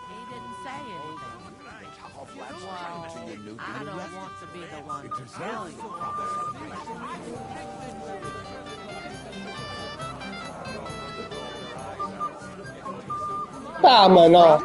He didn't say anything. Well, I don't want to be the one to tell you. 大门哦。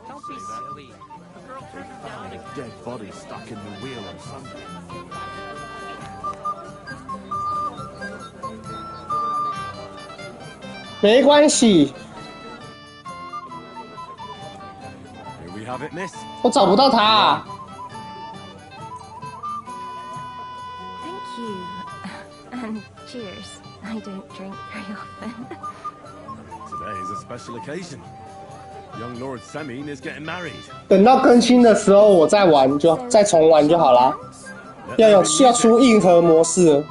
Don't be silly. The girl turned him down again. Dead body stuck in the wheel or something. 没关系， Here we have it, miss. 我找不到他、啊。 Thank you. And cheers. I don't drink very often. Today is a special occasion. Young Lord Semin is getting married. 等到更新的时候，我再玩再重玩就好啦。要出硬核模式了。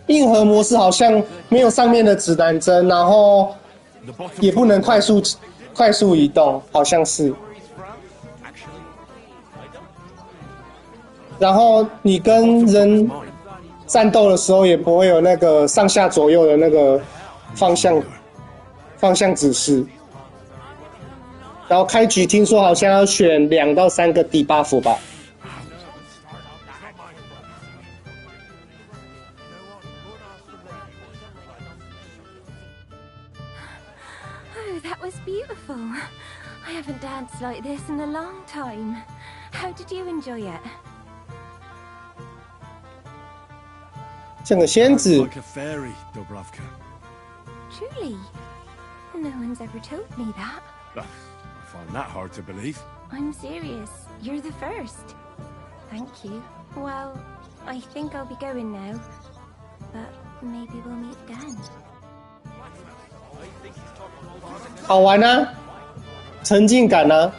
硬核模式好像没有上面的指南针，然后也不能快速移动，好像是。然后你跟人战斗的时候，也不会有那个上下左右的那个方向指示。然后开局听说好像要选2到3个低 buff 吧。 Oh, that was beautiful. I haven't danced like this in a long time. How did you enjoy it? 像个仙子。 Like a fairy, Dubravka. Truly? No one's ever told me that. I find that hard to believe. I'm serious. You're the first. Thank you. Well, I think I'll be going now. But maybe we'll meet again. 好玩啊，沉浸感啊。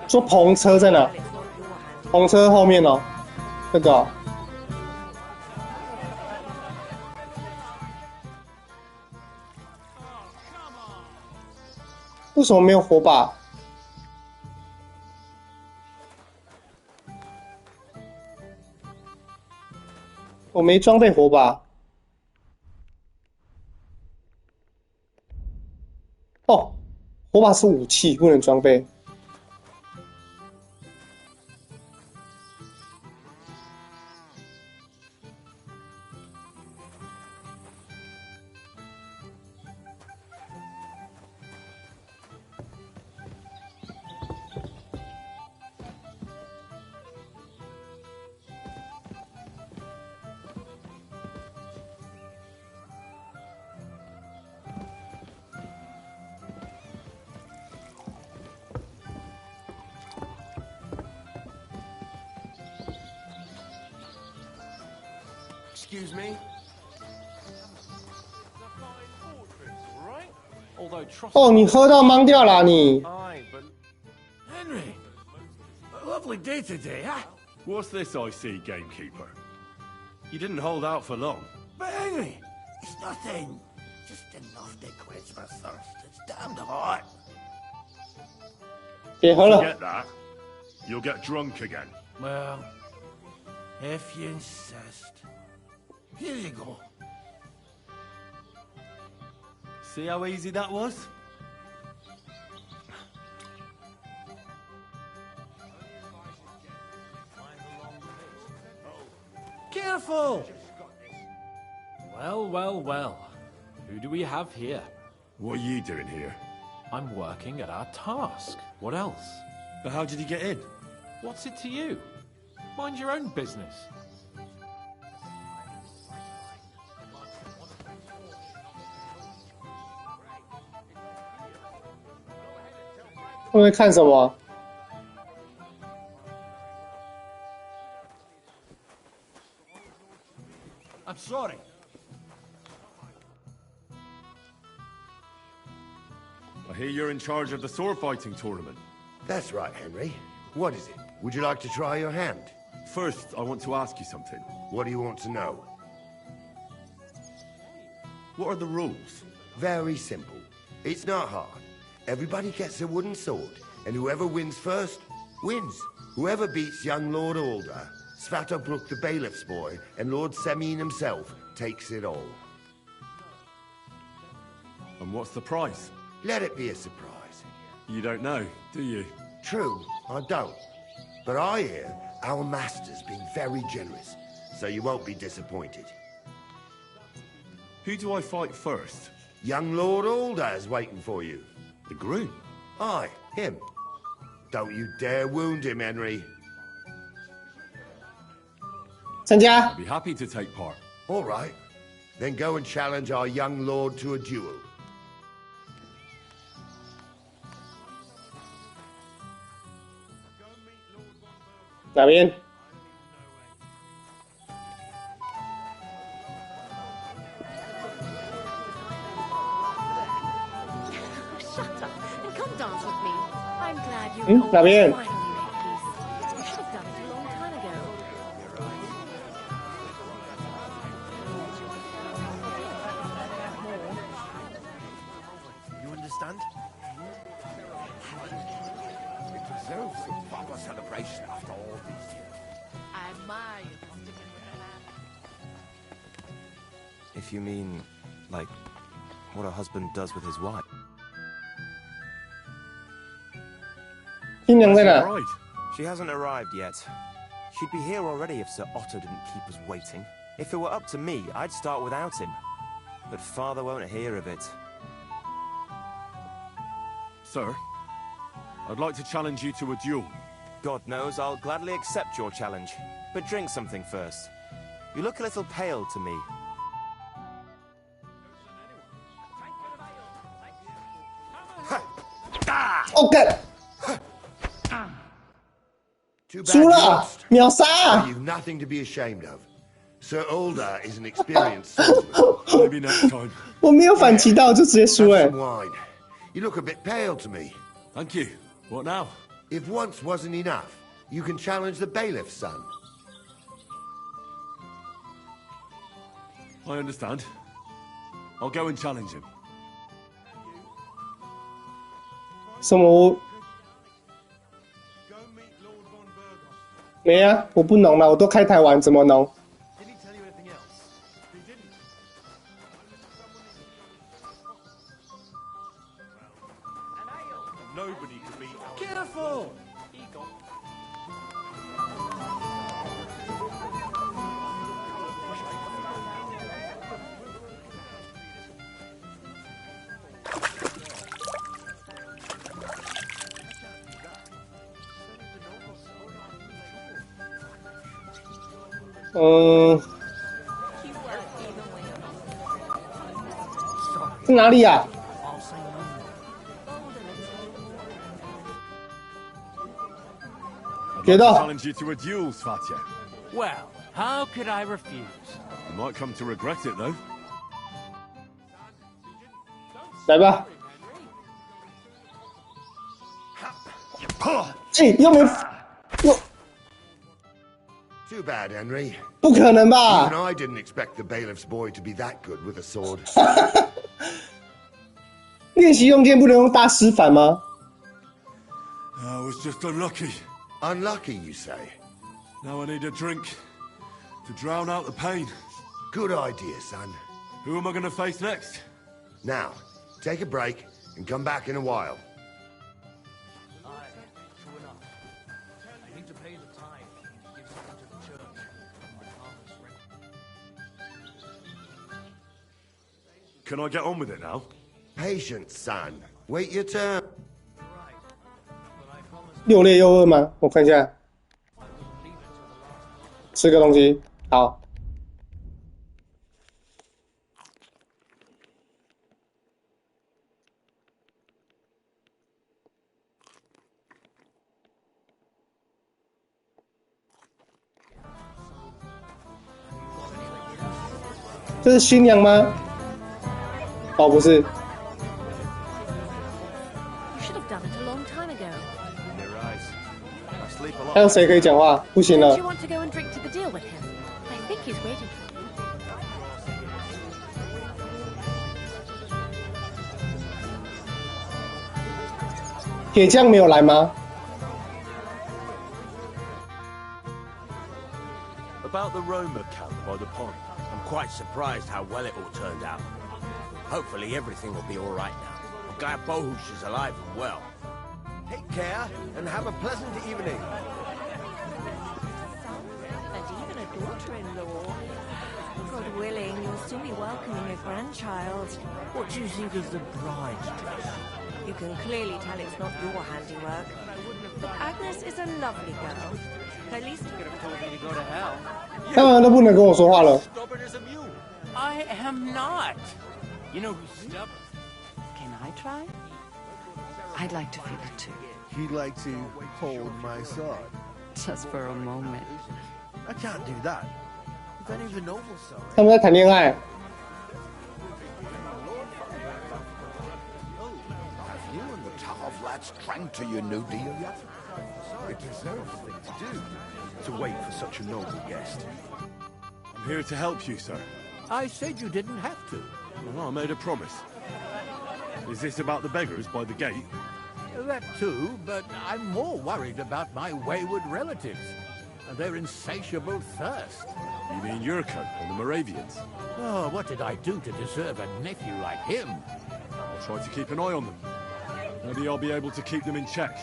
说篷车在哪？篷车后面哦，这个、哦。为什么没有火把？我没装备火把。哦，火把是武器，不能装备。Excuse me?哦，你喝到懵掉了你。Henry, a lovely day today, huh? What's this I see, gamekeeper? You didn't hold out for long. But Henry, it's nothing. Just enough to quench my thirst. It's damned hot. 别喝了。 Forget that. You'll get drunk again. Well, if you insist. Here you go. See how easy that was? Careful! Well, well, well. Who do we have here? What are you doing here? I'm working at our task. What else? But how did you get in? What's it to you? Mind your own business. 会不会看什么？ I'm sorry. I hear you're in charge of the sword fighting tournament. That's right, Henry. What is it? Would you like to try your hand? First, I want to ask you something. What do you want to know? What are the rules? Very simple. It's not hard. Everybody gets a wooden sword, and whoever wins first, wins. Whoever beats young Lord Alder, Svatobrook the bailiff's boy, and Lord Semyon himself, takes it all. And what's the prize? Let it be a surprise. You don't know, do you? True, I don't. But I hear our master's been very generous, so you won't be disappointed. Who do I fight first? Young Lord Alder's waiting for you. The groom? Aye, him. Don't you dare wound him, Henry. 参加。 I'd be happy to take part. All right. Then go and challenge our young lord to a duel. 哪边？ Shut up and come dance with me. I'm glad you 哪边？ finally made peace. You should have done it a long time ago. You understand? It deserves a proper celebration after all these years. I admire your positive If you mean, like, what a husband does with his wife. 新娘在哪？ She hasn't arrived yet. She'd be here already if Sir Otto didn't keep us waiting. If it were up to me, I'd start without him. But Father won't hear of it. Sir, I'd like to challenge you to a duel. God knows I'll gladly accept your challenge. But drink something first. You look a little pale to me. OK， Too bad 输 you 了 lost. 秒杀。 You've nothing to be ashamed of. Sir Alder is an experienced swordsman. Maybe next time. 我没有反击到，就直接输 Have 哎 some。wine. You look a bit pale to me. Thank you. What now? If once wasn't enough, you can challenge the bailiff's son. I understand. I'll go and challenge him. 什么我？没啊，我不浓了，我都开台湾，怎么浓？ Nobody could beat our... Careful! Mm. 在哪里呀、I'd like to challenge you to a duel, Svatya. Well, how could I refuse? You might come to regret it, though. 来吧。哎，又没又。 Too bad, Henry. 不可能吧 Even I didn't expect the bailiff's boy to be that good with a sword. 练习用剑不能用大师反吗？ I was just unlucky. Unlucky, you say? Now I need a drink to drown out the pain. Good idea, son. Who am I going to face next? Now, take a break and come back in a while. Can I get on with it now? Patience, son. Wait your turn. 又烈又饿吗？我看一下，吃个东西。好，这是新娘吗？哦，不是。 You should have done it a long time ago. 还有谁可以讲话？不行 Don't 了 you。want to go and drink to the deal with him? I think he's waiting for you. 铁匠没有来吗？ About the Roma camp by the pond. I'm quite surprised how well it all turned out. Hopefully everything will be all right now. I'm glad Bohush is alive and well. Take care and have a pleasant evening. And even a daughter-in-law. God willing, you'll soon be welcoming a grandchild. What do you think of the bride's dress? You can clearly tell it's not your handiwork. But Agnes is a lovely girl. At least you could have told me to go to hell. 他们都不能跟我说话了。 Stubborn as a mule. I am not. You know who's stubborn? Can I try? I'd like to feel it too. You'd like to hold my sword? Just for a moment. I can't do that. If any of the nobles saw it. 他们在谈恋爱。 You and the Tav lads drank to your new deal yet? It deserves the thing to do, to wait for such a noble guest. I'm here to help you, sir. I said you didn't have to. Well, I made a promise. Is this about the beggars by the gate? That too, but I'm more worried about my wayward relatives and their insatiable thirst. You mean Yurko and the Moravians? Oh, what did I do to deserve a nephew like him? I'll try to keep an eye on them. Maybe I'll be able to keep them in check.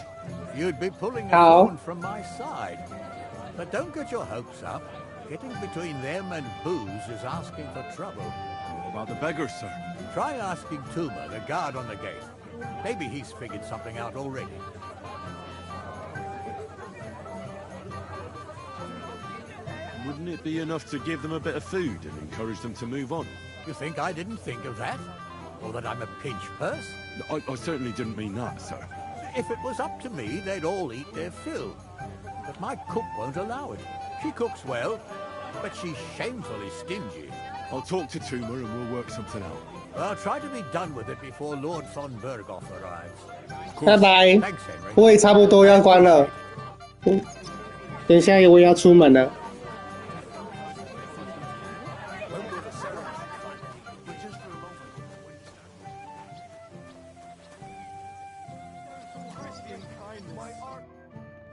You'd be pulling a How? phone from my side. But don't get your hopes up. Getting between them and booze is asking for trouble. What about the beggars, sir? Try asking Tuma, the guard on the gate. Maybe he's figured something out already. Wouldn't it be enough to give them a bit of food and encourage them to move on? You think I didn't think of that? Or that I'm a pinch purse? I certainly didn't mean that, sir. If it was up to me, they'd all eat their fill. But my cook won't allow it. She cooks well, but she's shamefully stingy. I'll talk to Tuma and we'll work something out. I'll try to be done with it before Lord von Berghoff arrives. 拜拜 Thanks, Henry. 我也差不多要关了。等一下我也要出门了。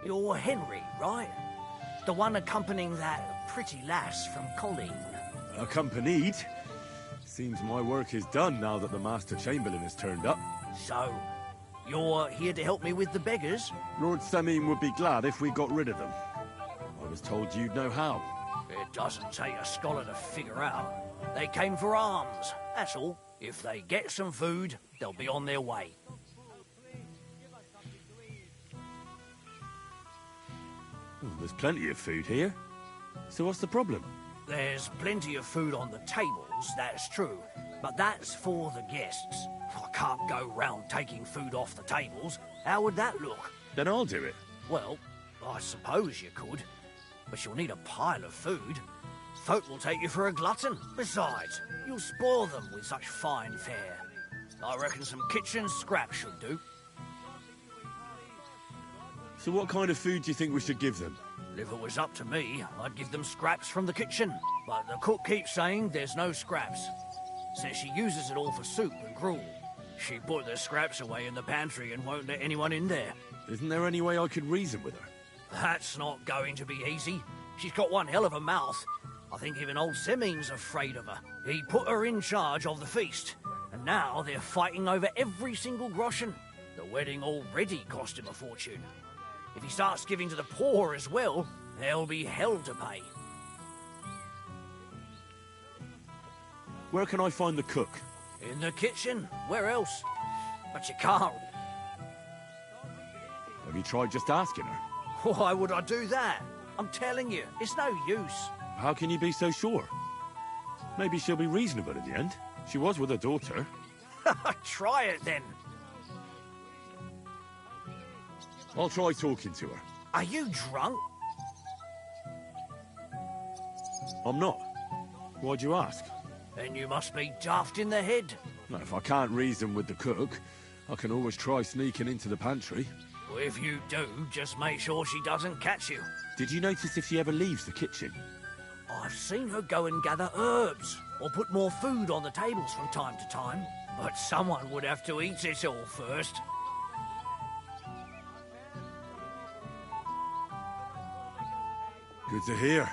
You're Henry, right? The one accompanying that pretty lass from Colleen. Accompanied? Seems my work is done now that the Master Chamberlain has turned up. So, you're here to help me with the beggars? Lord Samim would be glad if we got rid of them. I was told you'd know how. It doesn't take a scholar to figure out. They came for alms, that's all. If they get some food, they'll be on their way. There's plenty of food here. So what's the problem? There's plenty of food on the tables, that's true. But that's for the guests. I can't go round taking food off the tables. How would that look? Then I'll do it. Well, I suppose you could. But you'll need a pile of food. Folk will take you for a glutton. Besides, you'll spoil them with such fine fare. I reckon some kitchen scraps should do. So what kind of food do you think we should give them? If it was up to me, I'd give them scraps from the kitchen. But the cook keeps saying there's no scraps. Says she uses it all for soup and gruel. She put the scraps away in the pantry and won't let anyone in there. Isn't there any way I could reason with her? That's not going to be easy. She's got one hell of a mouth. I think even old Semine's afraid of her. He put her in charge of the feast, and now they're fighting over every single groschen. The wedding already cost him a fortune. If he starts giving to the poor as well, there'll be hell to pay. Where can I find the cook? In the kitchen. Where else? But you can't. Have you tried just asking her? Why would I do that? I'm telling you, it's no use. How can you be so sure? Maybe she'll be reasonable in the end. She was with her daughter. Try it then. I'll try talking to her. Are you drunk? I'm not. Why'd you ask? Then you must be daft in the head. No, if I can't reason with the cook, I can always try sneaking into the pantry. Well, if you do, just make sure she doesn't catch you. Did you notice if she ever leaves the kitchen? I've seen her go and gather herbs, or put more food on the tables from time to time. But someone would have to eat it all first. Good to hear.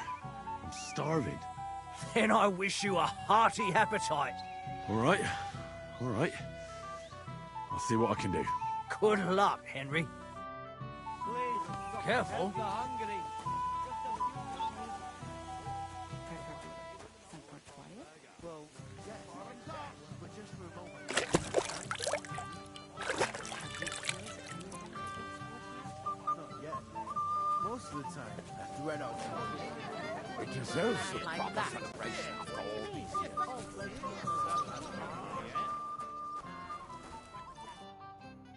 I'm starving. Then I wish you a hearty appetite. All right. All right. I'll see what I can do. Good luck, Henry. Careful. Most of the time, I thread out. It deserves a proper celebration after all these years.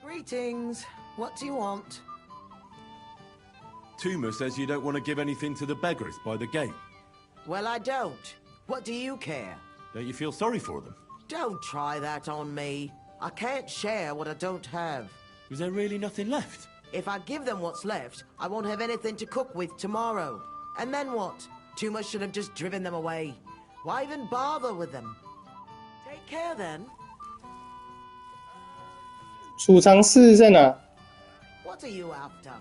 Greetings. What do you want? Tuma says you don't want to give anything to the beggars by the gate. Well, I don't. What do you care? Don't you feel sorry for them? Don't try that on me. I can't share what I don't have. Was there really nothing left? If I give them what's left, I won't have anything to cook with tomorrow. And then what? Tuma should have just driven them away. Why even bother with them? Take care then. 储藏室在哪？ What are you after?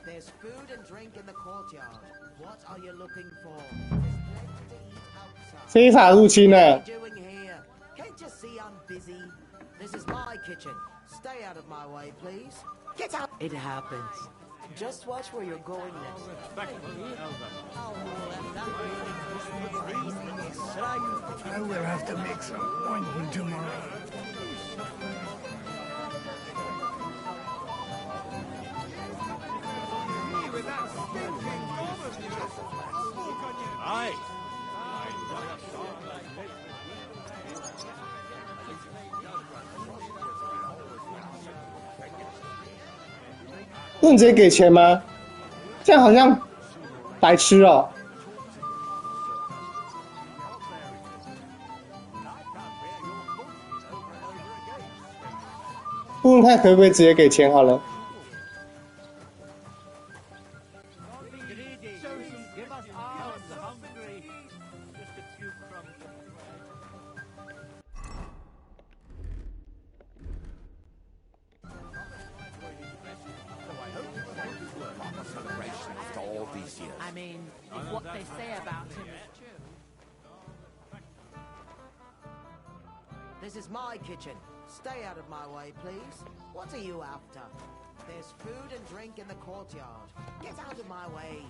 There's food and drink in the courtyard. What are you looking for? There's plenty to eat outside. 非法入侵啊！ What are you doing here? Can't you see I'm busy? This is my kitchen. Stay out of my way, please. Get out! It happens. Just watch where you're going next. I will have to make some ointment tomorrow. Aye. 不能直接给钱吗？这样好像白痴哦。问问看可不可以直接给钱好了。I mean, if what they say about him is true. This is my kitchen. Stay out of my way, please. What are you after? There's food and drink in the courtyard. Get out of my way.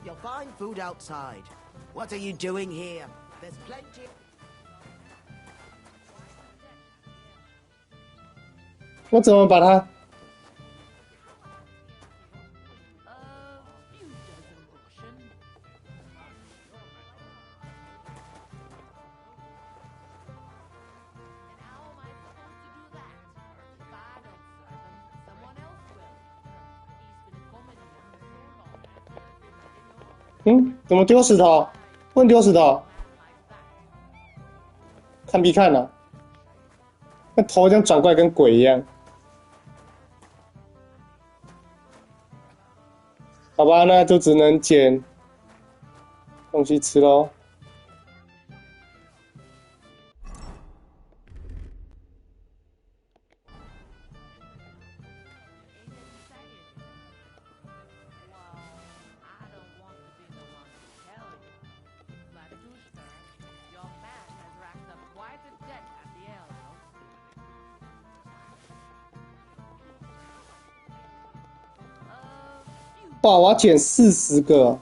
You'll find food outside. What are you doing here? There's plenty. 我怎么把它？ 嗯，怎么丢石头？不能丢石头，看必看啊！那头这样转过来跟鬼一样。好吧，那就只能捡东西吃咯。哇，我要捡40个。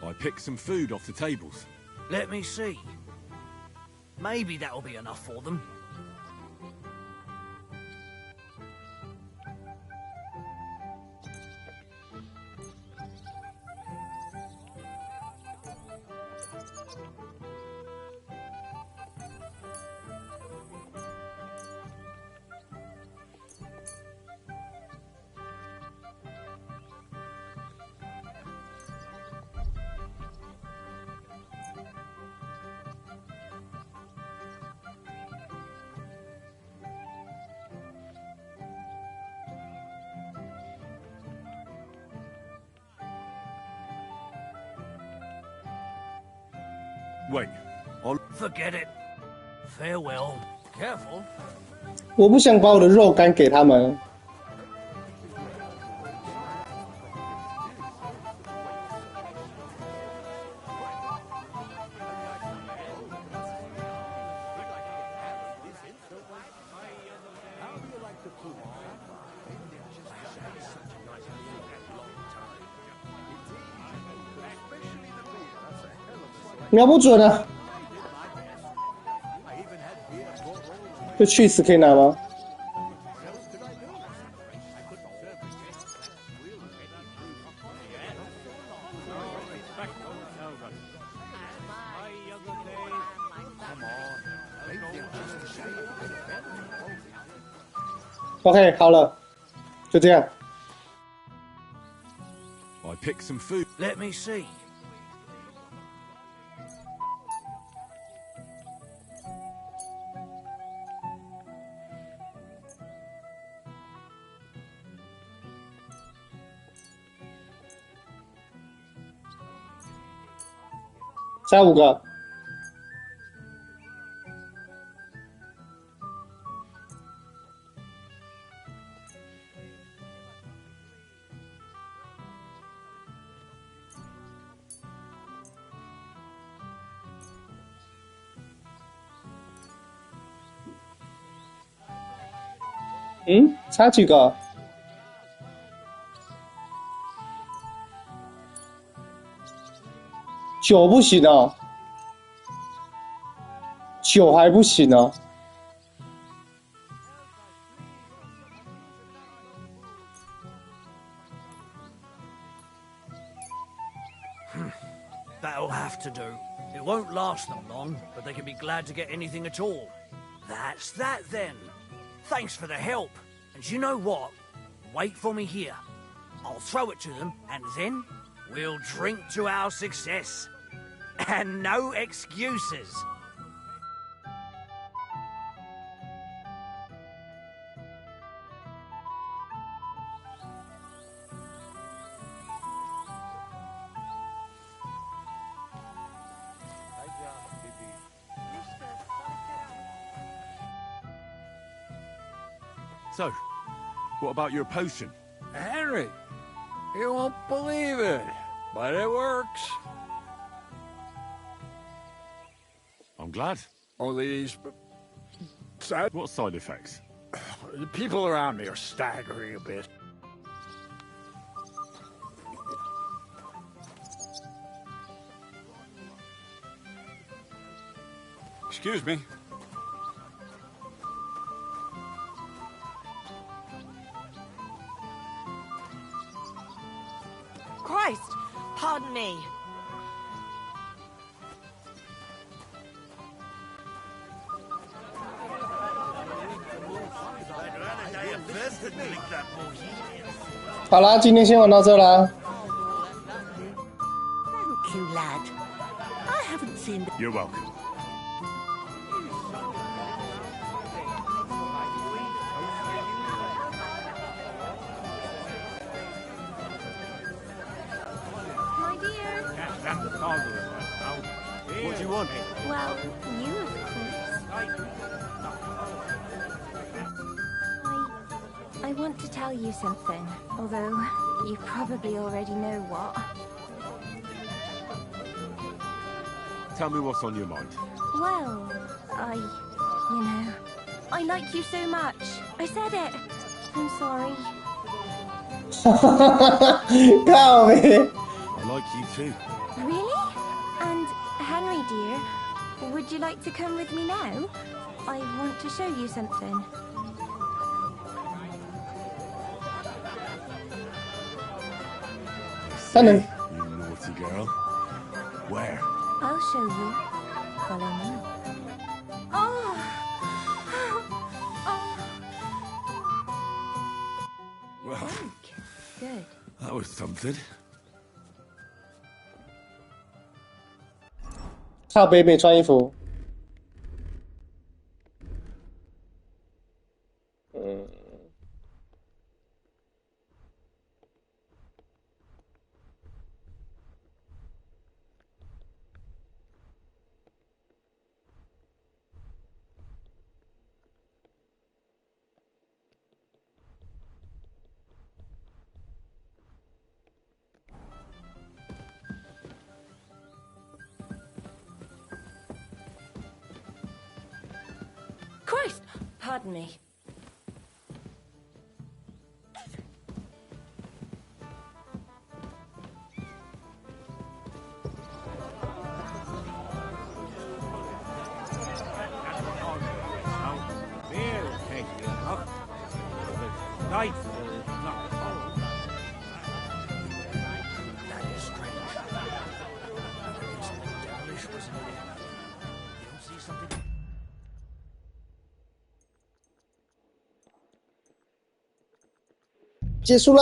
I picked some food off the tables. Let me see. Maybe that'll be enough for them. Wait, I'll... Forget it. Farewell. Careful. 我不想把我的肉干给他们。瞄不准啊！这去死可以拿吗？OK， 好了，就这样。I picked some food. Let me see.加5个。差几个？9不行啊，9还不行啊。That'll have to do. It won't last them long, but they can be glad to get anything at all. That's that then. Thanks for the help. And you know what? Wait for me here. I'll throw it to them, and then we'll drink to our success. And no excuses. So, what about your potion? Henry, you won't believe it, but it works. I'm glad. Only these sad... What side effects? The people around me are staggering a bit. Excuse me. Christ! Pardon me.好啦，今天先玩到这啦。 Thank you, lad. I haven't seen the... You're welcome. My dear. What do you want? Well, you, of course. I want to tell you something, although you probably already know what. Tell me what's on your mind. Well, I like you so much. I said it. I'm sorry.靠呗。 I like you too. Really? And Henry, dear, would you like to come with me now? I want to show you something. Hello. You naughty girl. Where? I'll show you. Follow me. Oh! Well, Good. that was something. 靠北没穿衣服。Christ! Pardon me. That is strange. It's devilish, wasn't it? You don't see something? 结束了。